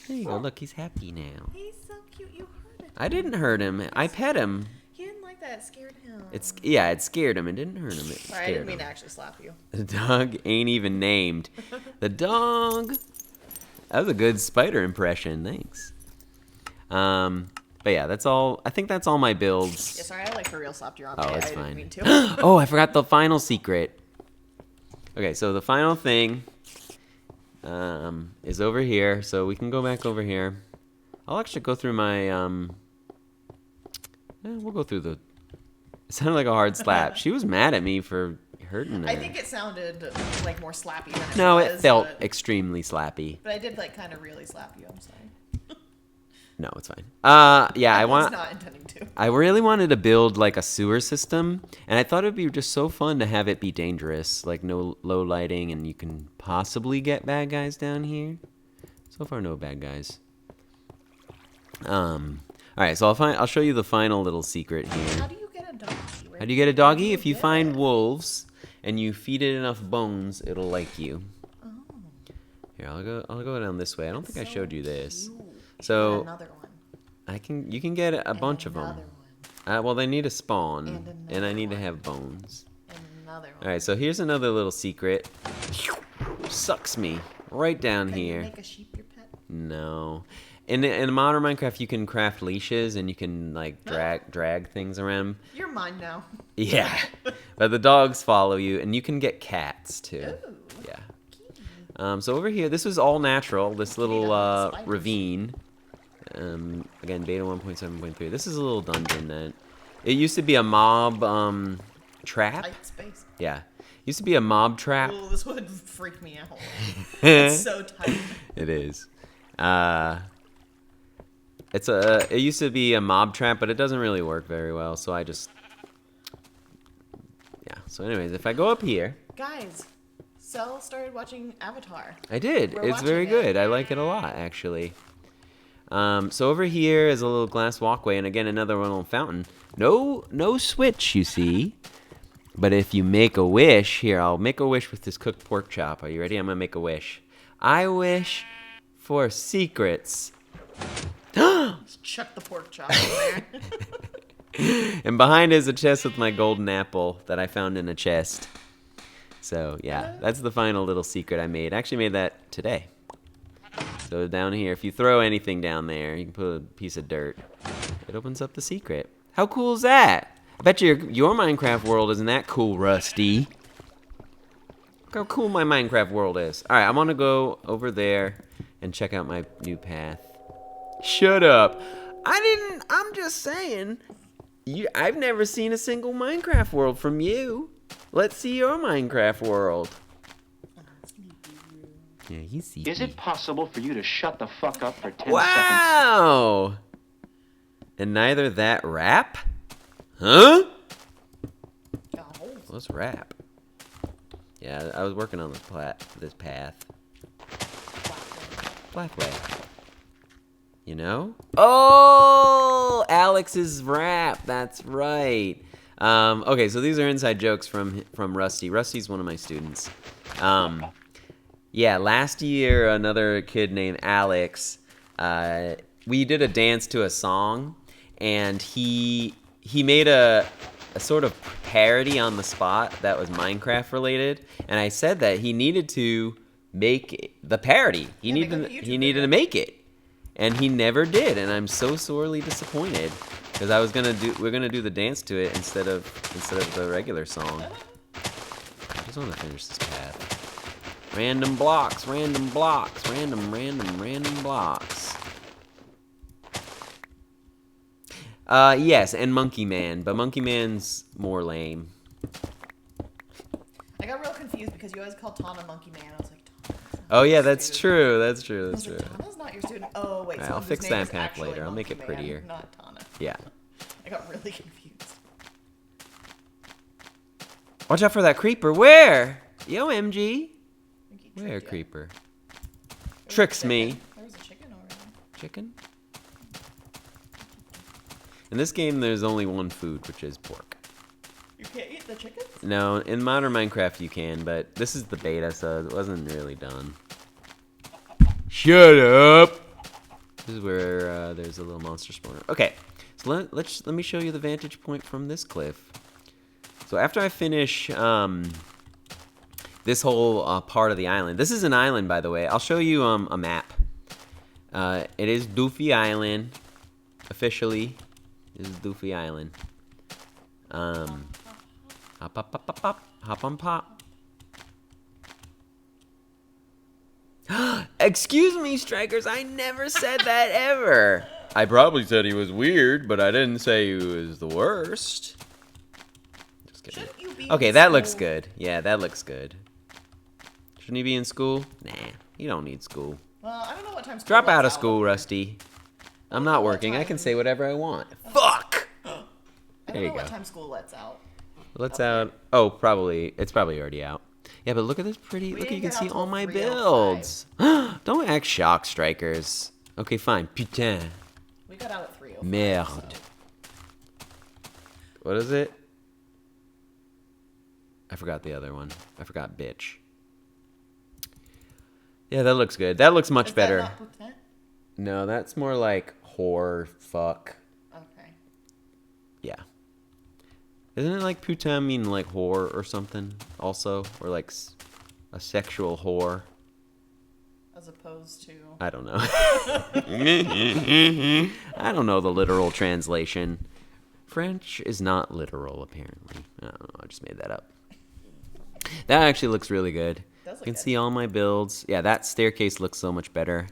Speaker 1: There you go. Look, he's happy now.
Speaker 3: He's so cute. You hurt him.
Speaker 1: I didn't hurt him. I pet him.
Speaker 3: He didn't like that. It scared him.
Speaker 1: It scared him. It didn't hurt him. It
Speaker 3: Sorry, I
Speaker 1: scared
Speaker 3: didn't mean
Speaker 1: him.
Speaker 3: to actually slap you.
Speaker 1: The dog ain't even named. The dog. That was a good spider impression. Thanks. But yeah, that's all. I think that's all my builds.
Speaker 3: Yeah, sorry, I like for real slapped you on
Speaker 1: Oh,
Speaker 3: the
Speaker 1: it's
Speaker 3: I
Speaker 1: fine.
Speaker 3: didn't mean to.
Speaker 1: Oh, I forgot the final secret. Okay, so the final thing is over here. So we can go back over here. I'll actually go through my we'll go through the. It sounded like a hard slap. She was mad at me for hurting her.
Speaker 3: I think it sounded like more slappy than it
Speaker 1: No,
Speaker 3: was.
Speaker 1: it felt
Speaker 3: but,
Speaker 1: extremely slappy.
Speaker 3: but I did like kind of really slap you. I'm sorry.
Speaker 1: No, it's fine. Yeah, I
Speaker 3: was
Speaker 1: want.
Speaker 3: not intending to.
Speaker 1: I really wanted to build like a sewer system, and I thought it'd be just so fun to have it be dangerous, like no low lighting, and you can possibly get bad guys down here. So far, no bad guys. All right, so I'll show you the final little secret
Speaker 3: How
Speaker 1: here.
Speaker 3: do you get a doggy? Where
Speaker 1: How do you get a doggy? If you
Speaker 3: get
Speaker 1: find
Speaker 3: it?
Speaker 1: wolves and you feed it enough bones, it'll like you.
Speaker 3: Oh,
Speaker 1: Here, I'll go down this way. I don't think I
Speaker 3: so
Speaker 1: showed you this.
Speaker 3: cute.
Speaker 1: So
Speaker 3: Another one.
Speaker 1: you can get a bunch of them.
Speaker 3: Another one.
Speaker 1: Well, they need a spawn,
Speaker 3: And
Speaker 1: and I need to
Speaker 3: another
Speaker 1: have bones.
Speaker 3: And another one.
Speaker 1: All right, so here's another little secret. Sucks me right down
Speaker 3: Can you
Speaker 1: here.
Speaker 3: make a sheep your pet?
Speaker 1: No. In modern Minecraft, you can craft leashes and you can like drag things around.
Speaker 3: You're mine now.
Speaker 1: Yeah, but the dogs follow you, and you can get cats too.
Speaker 3: Ooh.
Speaker 1: Yeah. So over here, this was all natural. This little
Speaker 3: spiders.
Speaker 1: ravine. Again, beta 1.7.3. This is a little dungeon that it used to be a mob trap.
Speaker 3: Tight space.
Speaker 1: Yeah, used to be a mob trap.
Speaker 3: Ooh, this would freak me out. It's so tight.
Speaker 1: It is. It used to be a mob trap, but it doesn't really work very well. So yeah. So anyways, if I go up here,
Speaker 3: Guys, Sel started watching Avatar.
Speaker 1: I did.
Speaker 3: We're
Speaker 1: It's very
Speaker 3: watching it.
Speaker 1: good. I like it a lot, actually. So over here is a little glass walkway, and again, another little fountain. No switch, you see. But if you make a wish, here, I'll make a wish with this cooked pork chop. Are you ready? I'm gonna make a wish. I wish for secrets.
Speaker 3: Just chuck the pork chop in there.
Speaker 1: And behind is a chest with my golden apple that I found in a chest. So, yeah, that's the final little secret I made. I actually made that today. So down here, if you throw anything down there, you can put a piece of dirt. It opens up the secret. How cool is that? I bet your Minecraft world isn't that cool, Rusty. Look how cool my Minecraft world is. All right, I'm gonna go over there and check out my new path. Shut up. I'm just saying. I've never seen a single Minecraft world from you. Let's see your Minecraft world. Yeah, he's sleepy.
Speaker 2: Is it possible for you to shut the fuck up for 10 seconds?
Speaker 1: Wow! And neither that rap? Huh?
Speaker 3: Oh,
Speaker 1: Let's rap. Yeah, I was working on this path. Blackway. You know? Oh, Alex's rap. That's right. Okay, so these are inside jokes from Rusty. Rusty's one of my students. Yeah, last year another kid named Alex. We did a dance to a song, and he made a sort of parody on the spot that was Minecraft related, and I said that he needed to make the parody. He needed to make it. And he never did, and I'm so sorely disappointed because we're gonna do the dance to it instead of the regular song. I just want to finish this path. Random blocks, random blocks, random blocks. Yes, and Monkey Man, but Monkey Man's more lame.
Speaker 3: I got real confused because you always called Tana Monkey Man. I was like, Tana.
Speaker 1: Oh yeah, that's true. That's
Speaker 3: I was like, Tana's not your student. Oh wait,
Speaker 1: Alright,
Speaker 3: so
Speaker 1: I'll
Speaker 3: his
Speaker 1: fix
Speaker 3: name
Speaker 1: that
Speaker 3: is
Speaker 1: path
Speaker 3: actually
Speaker 1: later. I'll make it
Speaker 3: Monkey Man,
Speaker 1: prettier.
Speaker 3: Not Tana.
Speaker 1: Yeah.
Speaker 3: I got really confused.
Speaker 1: Watch out for that creeper. Where? Yo, MG.
Speaker 3: I think he
Speaker 1: Where,
Speaker 3: tricked you.
Speaker 1: creeper?
Speaker 3: There was a
Speaker 1: Tricks me.
Speaker 3: chicken. There was a chicken over there.
Speaker 1: Chicken? In this game, there's only one food, which is pork.
Speaker 3: You can't eat the chickens?
Speaker 1: No, in modern Minecraft you can, but this is the beta, so it wasn't really done. Shut up! This is where there's a little monster spawner. Okay, so let me show you the vantage point from this cliff. So after I finish this whole part of the island, this is an island, by the way. I'll show you a map. It is Doofy Island, officially. This is Doofy Island. Hop, hop, hop, hop, hop, hop on pop. Excuse me, Strikers, I never said that ever. I probably said he was weird, but I didn't say he was the worst. Just kidding.
Speaker 3: Shouldn't you be
Speaker 1: Okay,
Speaker 3: in
Speaker 1: that looks
Speaker 3: school?
Speaker 1: good. Yeah, that looks good. Shouldn't he be in school? Nah, you don't need school.
Speaker 3: Well, I don't know what time school
Speaker 1: Drop out of
Speaker 3: lets
Speaker 1: school, Rusty. I'm not
Speaker 3: What
Speaker 1: working. I
Speaker 3: time?
Speaker 1: can say whatever I want. Fuck!
Speaker 3: I
Speaker 1: There
Speaker 3: don't
Speaker 1: you
Speaker 3: know what
Speaker 1: go.
Speaker 3: time school lets out.
Speaker 1: Let's out. Oh, probably. It's probably already out. Yeah, but look at this pretty.
Speaker 3: We
Speaker 1: Look, you
Speaker 3: didn't
Speaker 1: can
Speaker 3: get
Speaker 1: see
Speaker 3: out
Speaker 1: all
Speaker 3: till
Speaker 1: my
Speaker 3: 3:05.
Speaker 1: builds. Don't act shocked, Strikers. Okay, fine. Putain.
Speaker 3: We got out at 3:05.
Speaker 1: Merde.
Speaker 3: so-
Speaker 1: What is it? I forgot the other one. I forgot bitch. Yeah, that looks good. That looks much
Speaker 3: Is that
Speaker 1: better.
Speaker 3: not putain?
Speaker 1: No, that's more like whore, fuck.
Speaker 3: Okay.
Speaker 1: Yeah. Isn't it like putain mean like whore or something also? Or like a sexual whore?
Speaker 3: As opposed to.
Speaker 1: I don't know. I don't know the literal translation. French is not literal, apparently. I don't know. I just made that up. That actually looks really good.
Speaker 3: Does
Speaker 1: You
Speaker 3: look
Speaker 1: can
Speaker 3: good.
Speaker 1: see all my builds. Yeah, that staircase looks so much better.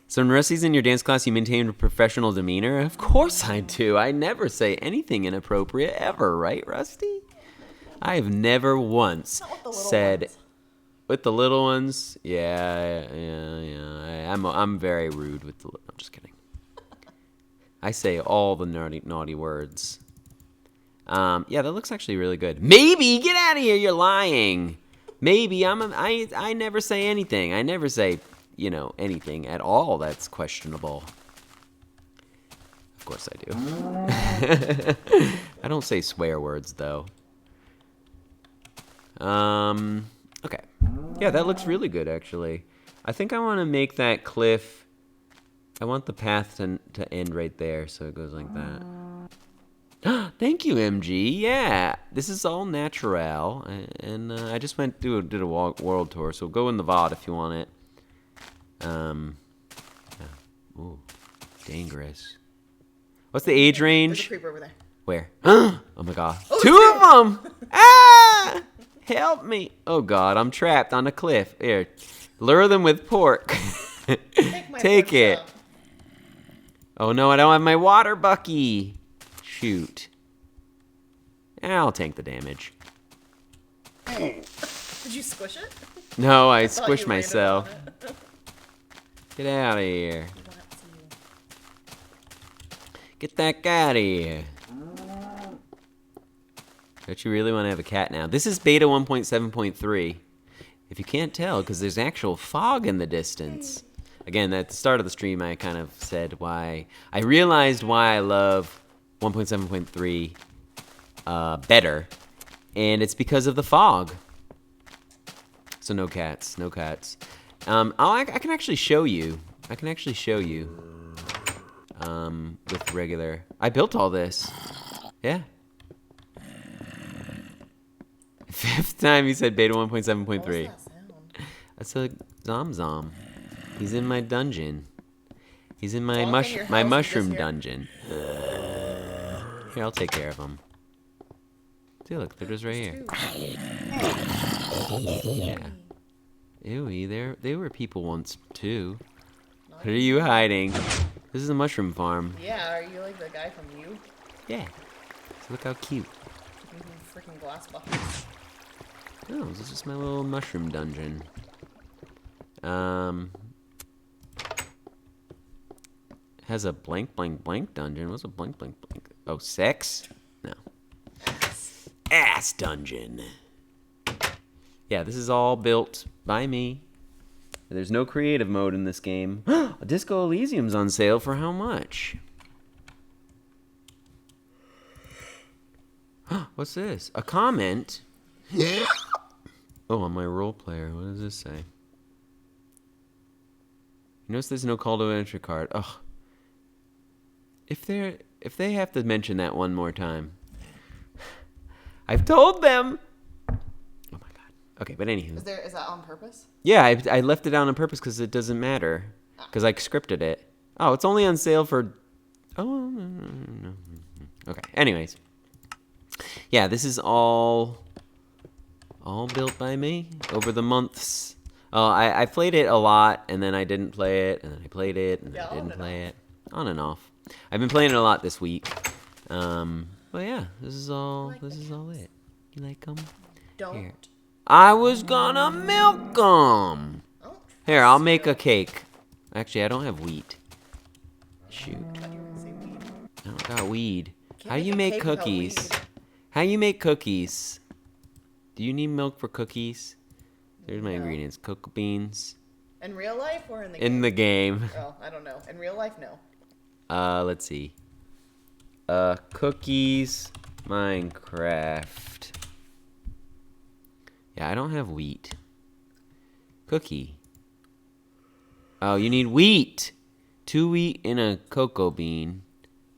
Speaker 1: So when Rusty's in your dance class, you maintain a professional demeanor? Of course I do. I never say anything inappropriate ever, right, Rusty? I have never once
Speaker 3: Not with the little
Speaker 1: said...
Speaker 3: ones.
Speaker 1: With the little ones, yeah. I'm very rude with the. I'm just kidding. I say all the naughty words. Yeah, that looks actually really good. Maybe get out of here. You're lying. Maybe I never say anything. I never say, you know, anything at all that's questionable. Of course I do. I don't say swear words though. Okay. Yeah, that looks really good actually. I think I want to make that cliff. I want the path to end right there, so it goes like that. Thank you, MG. Yeah, this is all natural, and I just did a world tour, so go in the VOD if you want it. Yeah. Ooh, dangerous. What's the age
Speaker 3: There's a
Speaker 1: range?
Speaker 3: creeper over there.
Speaker 1: Where? Oh my god.
Speaker 3: Oh,
Speaker 1: Two of them! Ah! Help me! Oh god, I'm trapped on a cliff. Here, lure them with pork. Take
Speaker 3: pork
Speaker 1: it.
Speaker 3: chop.
Speaker 1: Oh no, I don't have my water bucky. Shoot. I'll tank the damage.
Speaker 3: Did you squish it?
Speaker 1: No, I
Speaker 3: thought
Speaker 1: squished
Speaker 3: you landed
Speaker 1: myself.
Speaker 3: on it.
Speaker 1: Get out of here.
Speaker 3: That's you.
Speaker 1: Get that guy out of here. Don't you really want to have a cat now? This is beta 1.7.3. If you can't tell, because there's actual fog in the distance. Again, at the start of the stream, I kind of said why. I realized why I love 1.7.3 better. And it's because of the fog. So no cats, no cats. I can actually show you. I can actually show you. With regular. I built all this. Yeah. Fifth time he said beta 1.7.3.
Speaker 3: What was that sound?
Speaker 1: That's a Zom. He's in my dungeon. He's in my
Speaker 3: Walk in your
Speaker 1: my
Speaker 3: house and
Speaker 1: mushroom
Speaker 3: just hear-
Speaker 1: dungeon. Here, I'll take care of him. See, look, they're just right here. Yeah. Ew, they were people once too. What are you hiding? This is a mushroom farm.
Speaker 3: Yeah, are you like the guy from You?
Speaker 1: Yeah. So look how cute.
Speaker 3: Freaking glass buckets.
Speaker 1: Oh, this is just my little mushroom dungeon. Has a blank dungeon. What's a blank? Oh, sex? No. Ass dungeon. Yeah, this is all built by me. There's no creative mode in this game. Disco Elysium's on sale for how much? What's this? A comment? Oh, on my role player. What does this say? You notice there's no call to entry card. Ugh. If they have to mention that one more time. I've told them. Oh my god. Okay, but anywho.
Speaker 3: Is that on purpose?
Speaker 1: Yeah, I left it down on purpose because it doesn't matter. Because I scripted it. Oh, it's only on sale for... Oh, no. Okay, anyways. Yeah, this is all built by me over the months. I played it a lot, and then I didn't play it, and then I played it, and then I didn't play it. On and off. I've been playing it a lot this week. But yeah, this is all it. You like them?
Speaker 3: Don't.
Speaker 1: Here. I was gonna milk them.
Speaker 3: Oh,
Speaker 1: Here, I'll make a cake. Actually, I don't have wheat. Shoot.
Speaker 3: I thought you were gonna say weed.
Speaker 1: I don't got weed.
Speaker 3: Can't
Speaker 1: How do you
Speaker 3: make
Speaker 1: make
Speaker 3: a cake without
Speaker 1: cookies?
Speaker 3: weed.
Speaker 1: How you make cookies? Do you need milk for cookies? There's my
Speaker 3: No.
Speaker 1: ingredients. Cocoa beans.
Speaker 3: In real life or in the
Speaker 1: In
Speaker 3: game?
Speaker 1: the game.
Speaker 3: Oh, I don't know. In real life, no.
Speaker 1: Let's see. Cookies, Minecraft. Yeah, I don't have wheat. Cookie. Oh, you need wheat. 2 wheat and a cocoa bean.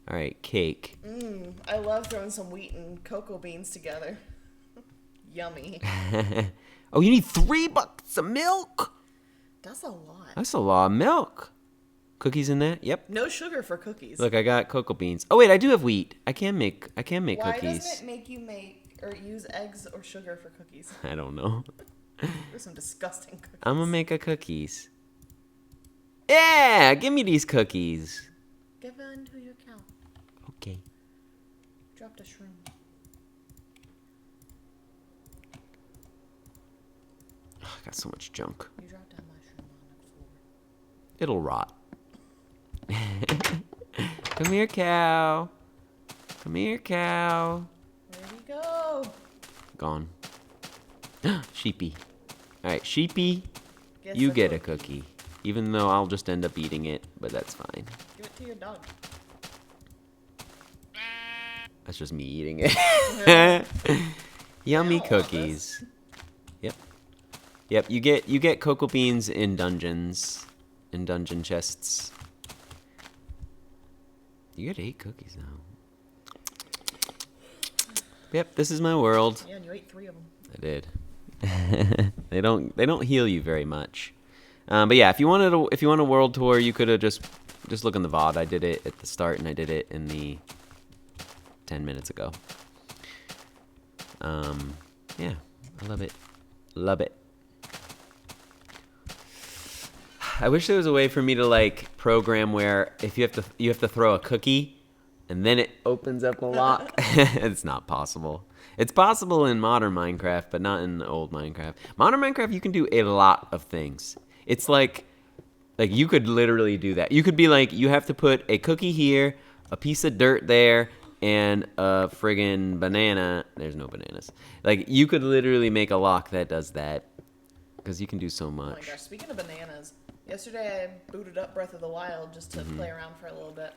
Speaker 1: All right, cake.
Speaker 3: I love throwing some wheat and cocoa beans together. Yummy.
Speaker 1: Oh, you need 3 buckets of milk.
Speaker 3: That's a lot.
Speaker 1: That's a lot of milk. Cookies in that? Yep.
Speaker 3: No sugar for cookies.
Speaker 1: Look, I got cocoa beans. Oh wait, I do have wheat. I can make
Speaker 3: Why
Speaker 1: cookies.
Speaker 3: doesn't it make you make or use eggs or sugar for cookies?
Speaker 1: I don't know.
Speaker 3: There's some disgusting cookies.
Speaker 1: I'm gonna make a cookies. Yeah, give me these cookies.
Speaker 3: Give in to your cow.
Speaker 1: Okay.
Speaker 3: Dropped a shroom.
Speaker 1: Oh, I got so much junk.
Speaker 3: You dropped a mushroom on the floor.
Speaker 1: It'll rot. Come here, cow. Come here, cow.
Speaker 3: Where'd he go?
Speaker 1: Gone. Sheepy. All right, sheepy,
Speaker 3: Guess
Speaker 1: you
Speaker 3: the
Speaker 1: get a cookie. Even though I'll just end up eating it, but that's fine.
Speaker 3: Give it to your dog.
Speaker 1: That's just me eating it. Yummy
Speaker 3: don't want
Speaker 1: cookies. Yep. Yep, you get cocoa beans in dungeons. In dungeon chests. You get 8 cookies now. Yep, this is my world.
Speaker 3: Yeah, and you ate 3 of them.
Speaker 1: I did. they don't heal you very much. But yeah, if you want a world tour, you could have just look in the VOD. I did it at the start and I did it in the 10 minutes ago. Yeah, I love it. Love it. I wish there was a way for me to like program where if you have to throw a cookie and then it opens up a lock. It's not possible. It's possible in modern Minecraft, but not in old Minecraft. Modern Minecraft, you can do a lot of things. It's like you could literally do that. You could be like, you have to put a cookie here, a piece of dirt there, and a friggin' banana. There's no bananas. Like, you could literally make a lock that does that. Because you can do so
Speaker 3: Oh my
Speaker 1: much.
Speaker 3: gosh, speaking of bananas, yesterday I booted up Breath of the Wild just to play around for a little bit.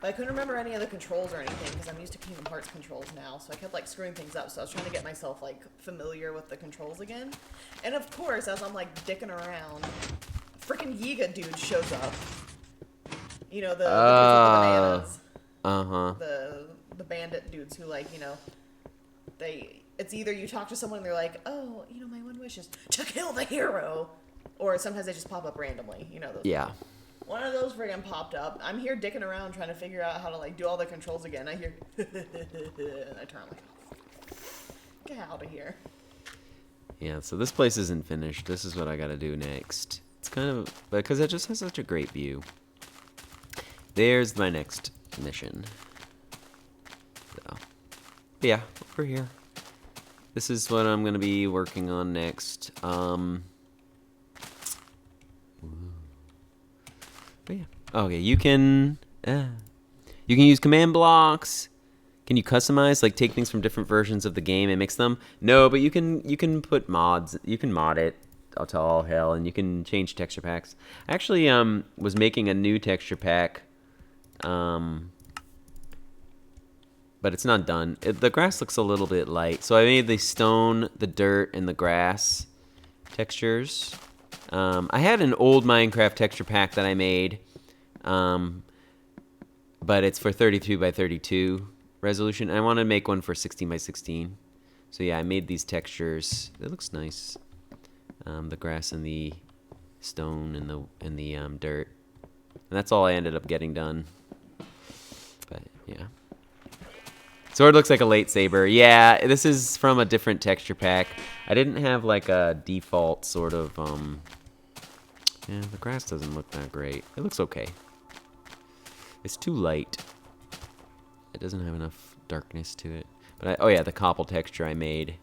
Speaker 3: But I couldn't remember any of the controls or anything because I'm used to Kingdom Hearts controls now, so I kept like screwing things up. So I was trying to get myself like familiar with the controls again. And of course, as I'm like dicking around, freaking Yiga dude shows up. You know, the dudes with the bananas.
Speaker 1: Uh-huh.
Speaker 3: The bandit dudes who like, you know, it's either you talk to someone and they're like, oh, you know, my one wish is to kill the hero, or sometimes they just pop up randomly, you know. Those
Speaker 1: Yeah.
Speaker 3: One of those friggin' popped up. I'm here dicking around trying to figure out how to like do all the controls again. I hear and I turn like, get out of here.
Speaker 1: Yeah, so this place isn't finished. This is what I gotta do next. It's kind of, because it just has such a great view. There's my next mission. So, but yeah, over here. This is what I'm gonna be working on next. But yeah. Okay, you can use command blocks. Can you customize, like take things from different versions of the game and mix them? No, but you can put mods. You can mod it to all hell, and you can change texture packs. I actually was making a new texture pack, but it's not done. The grass looks a little bit light, so I made the stone, the dirt, and the grass textures. I had an old Minecraft texture pack that I made, but it's for 32 by 32 resolution. I want to make one for 16 by 16. So yeah, I made these textures. It looks nice. The grass and the stone and the dirt. And that's all I ended up getting done. But yeah. Sword looks like a lightsaber. Yeah, this is from a different texture pack. I didn't have like a default sort of yeah, the grass doesn't look that great. It looks okay. It's too light. It doesn't have enough darkness to it. But oh yeah, the cobble texture I made.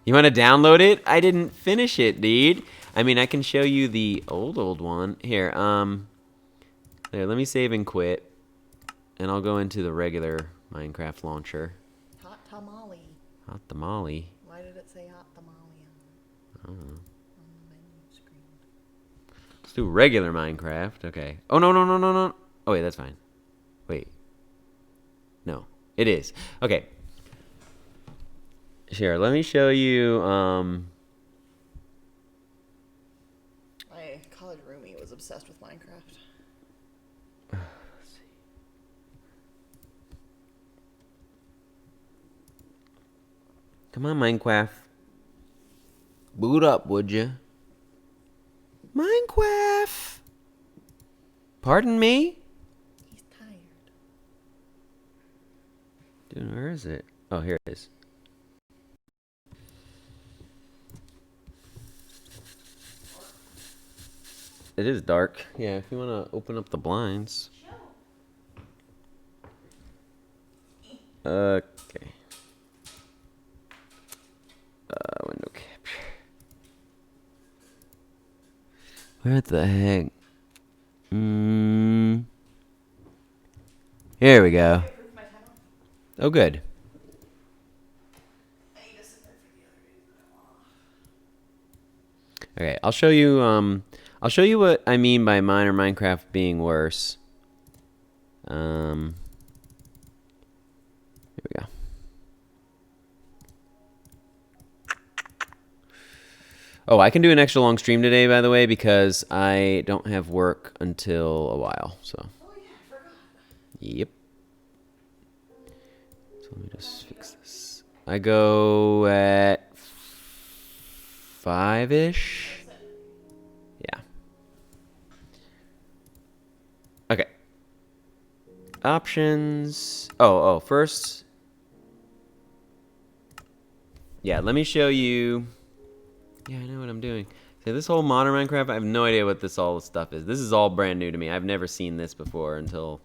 Speaker 1: You want to download it? I didn't finish it, dude. I mean, I can show you the old one. Here, there, let me save and quit. And I'll go into the regular Minecraft launcher.
Speaker 3: Hot tamale.
Speaker 1: Hot tamale.
Speaker 3: Why did it say hot tamale
Speaker 1: I don't know.
Speaker 3: on the menu screen?
Speaker 1: Let's do regular Minecraft. Okay. Oh, no. Oh, wait, that's fine. Wait. No. It is. Okay. Sure, let me show you,
Speaker 3: My college roomie was obsessed with Minecraft.
Speaker 1: let's see. Come on, Minecraft. Boot up, would you? Minecraft! Pardon me?
Speaker 3: He's tired.
Speaker 1: Dude, where is it? Oh, here it is. It is dark. Yeah, if you want to open up the blinds. Okay. Window capture. Where the heck? Here we go. Oh, good. Okay, I'll show you. I'll show you what I mean by Minor Minecraft being worse. Here we go. Oh, I can do an extra long stream today, by the way, because I don't have work until a while. So.
Speaker 3: Oh yeah, I forgot.
Speaker 1: Yep. So let me just fix this. I go at 5-ish. Yeah. Okay. Options. Oh, first. Yeah, let me show you. Yeah, I know what I'm doing. So this whole modern Minecraft, I have no idea what all this stuff is. This is all brand new to me. I've never seen this before until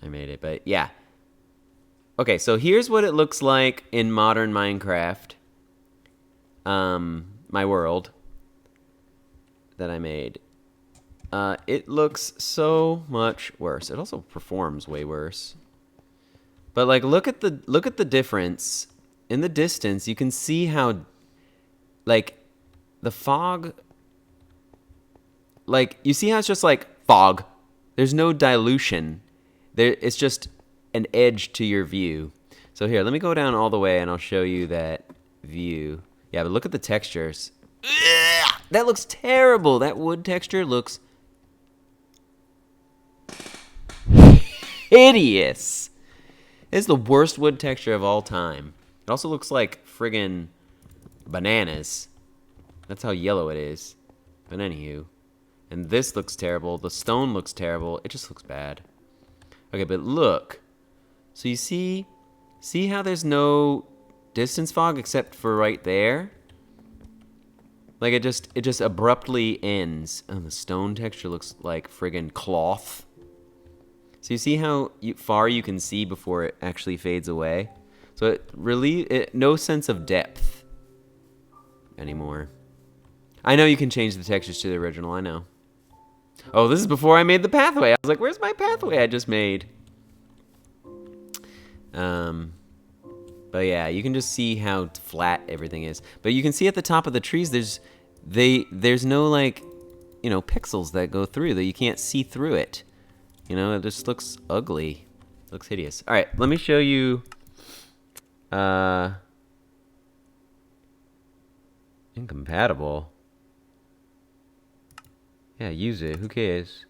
Speaker 1: I made it. But yeah. Okay, so here's what it looks like in modern Minecraft. My world that I made. It looks so much worse. It also performs way worse. But like, look at the difference in the distance. You can see how, like, the fog. Like, you see how it's just like fog. There's no dilution. It's just an edge to your view. So here, let me go down all the way and I'll show you that view. Yeah, but look at the textures. That looks terrible. That wood texture looks hideous. It's the worst wood texture of all time. It also looks like friggin' bananas. That's how yellow it is. But anywho. And this looks terrible. The stone looks terrible. It just looks bad. Okay, but look. So you see how there's no distance fog except for right there? Like it just abruptly ends. And the stone texture looks like friggin' cloth. So you see how far you can see before it actually fades away? So it really, no sense of depth anymore. I know you can change the textures to the original, I know. Oh, this is before I made the pathway. I was like, where's my pathway I just made? But yeah, you can just see how flat everything is. But you can see at the top of the trees, there's no, like, you know, pixels that go through, that you can't see through it. You know, it just looks ugly. It looks hideous. All right, let me show you. Incompatible. Yeah, use it. Who cares?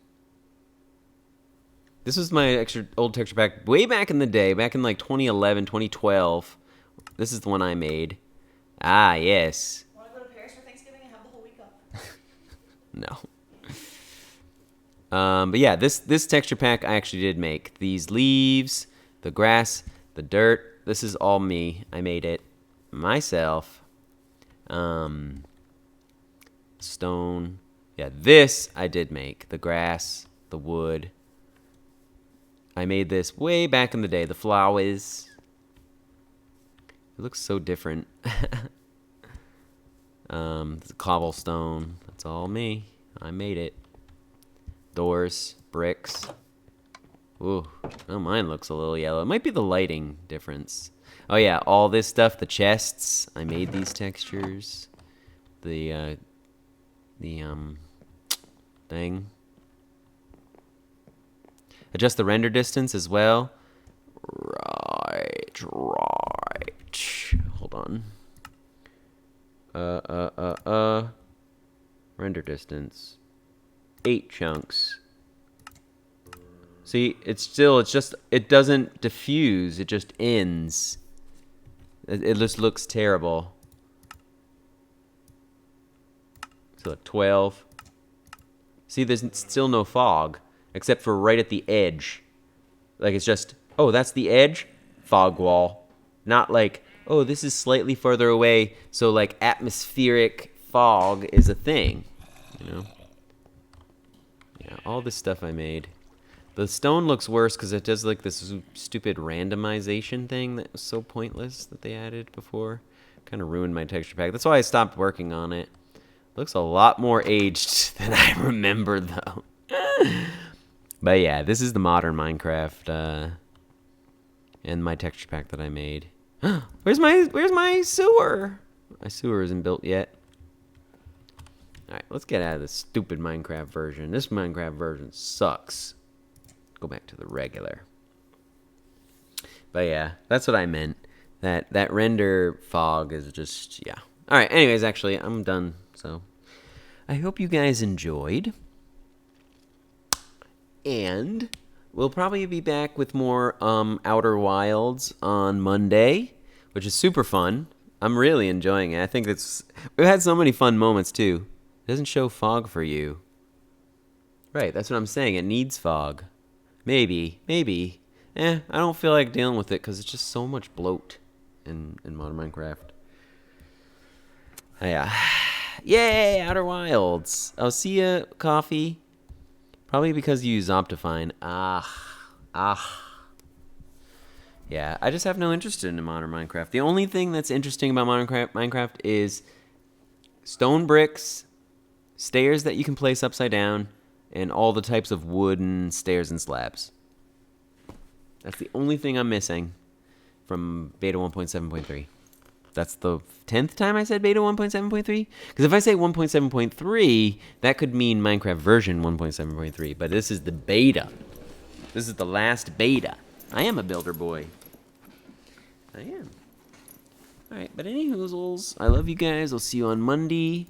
Speaker 1: This was my extra old texture pack way back in the day, back in like 2011, 2012. This is the one I made. Ah, yes.
Speaker 3: Want to go to Paris for Thanksgiving and have the whole week up?
Speaker 1: No. But yeah, this texture pack I actually did make. These leaves, the grass, the dirt. This is all me. I made it myself. Stone. Yeah, this I did make. The grass, the wood. I made this way back in the day. The flowers. It looks so different. The cobblestone. That's all me. I made it. Doors, bricks. Ooh, oh, mine looks a little yellow. It might be the lighting difference. Oh yeah, all this stuff, the chests. I made these textures. The thing. Adjust the render distance as well. Right. Hold on. Render distance. 8 chunks. See, it doesn't diffuse, it just ends. It just looks terrible. So 12. See, there's still no fog, except for right at the edge. Like, it's just, oh, that's the edge? Fog wall. Not like, oh, this is slightly further away, so like atmospheric fog is a thing, you know? Yeah, all this stuff I made. The stone looks worse because it does like this stupid randomization thing that was so pointless that they added before. Kind of ruined my texture pack. That's why I stopped working on it. Looks a lot more aged than I remember, though. But yeah, this is the modern Minecraft and my texture pack that I made. Where's my sewer? My sewer isn't built yet. Alright, let's get out of this stupid Minecraft version. This Minecraft version sucks. Go back to the regular. But yeah, that's what I meant. That render fog is just, yeah. Alright, anyways, actually, I'm done. So, I hope you guys enjoyed. And we'll probably be back with more Outer Wilds on Monday, which is super fun. I'm really enjoying it. I think we've had so many fun moments too. It doesn't show fog for you. Right, that's what I'm saying. It needs fog. Maybe. I don't feel like dealing with it because it's just so much bloat in Modern Minecraft. Yeah. Yay, Outer Wilds. I'll see ya, Coffee. Probably because you use Optifine. Yeah, I just have no interest in modern Minecraft. The only thing that's interesting about modern Minecraft is stone bricks, stairs that you can place upside down, and all the types of wooden stairs and slabs. That's the only thing I'm missing from beta 1.7.3. That's the 10th time I said beta 1.7.3? Because if I say 1.7.3, that could mean Minecraft version 1.7.3. But this is the beta. This is the last beta. I am a builder boy. I am. Alright, but any hoozles, I love you guys. I'll see you on Monday.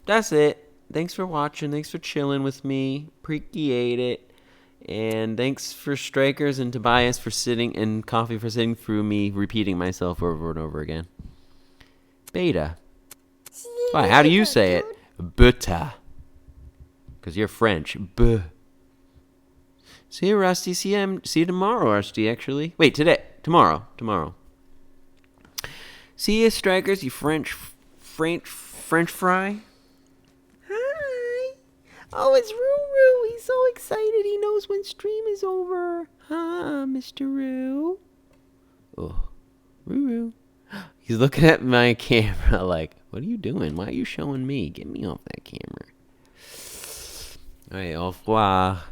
Speaker 1: That's it. Thanks for watching. Thanks for chilling with me. Appreciate it. And thanks for Strikers and Tobias for sitting, and Coffee for sitting through me repeating myself over and over again. Beta. Why? How do you say it? Beta. Because you're French. B. See you, Rusty. See you tomorrow, Rusty, actually. Wait, today. Tomorrow. See you, Strikers, you French fry. Hi. Oh, it's Roo. He's so excited. He knows when stream is over. Huh, Mr. Roo. Oh, Roo. He's looking at my camera like, what are you doing? Why are you showing me? Get me off that camera. All right, au revoir.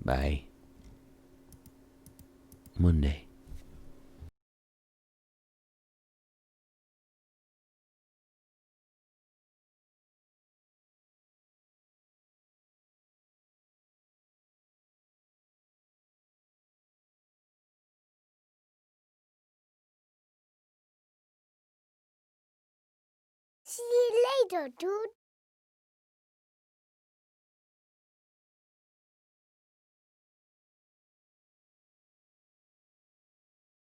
Speaker 1: Bye. Monday.
Speaker 4: See you later, dude.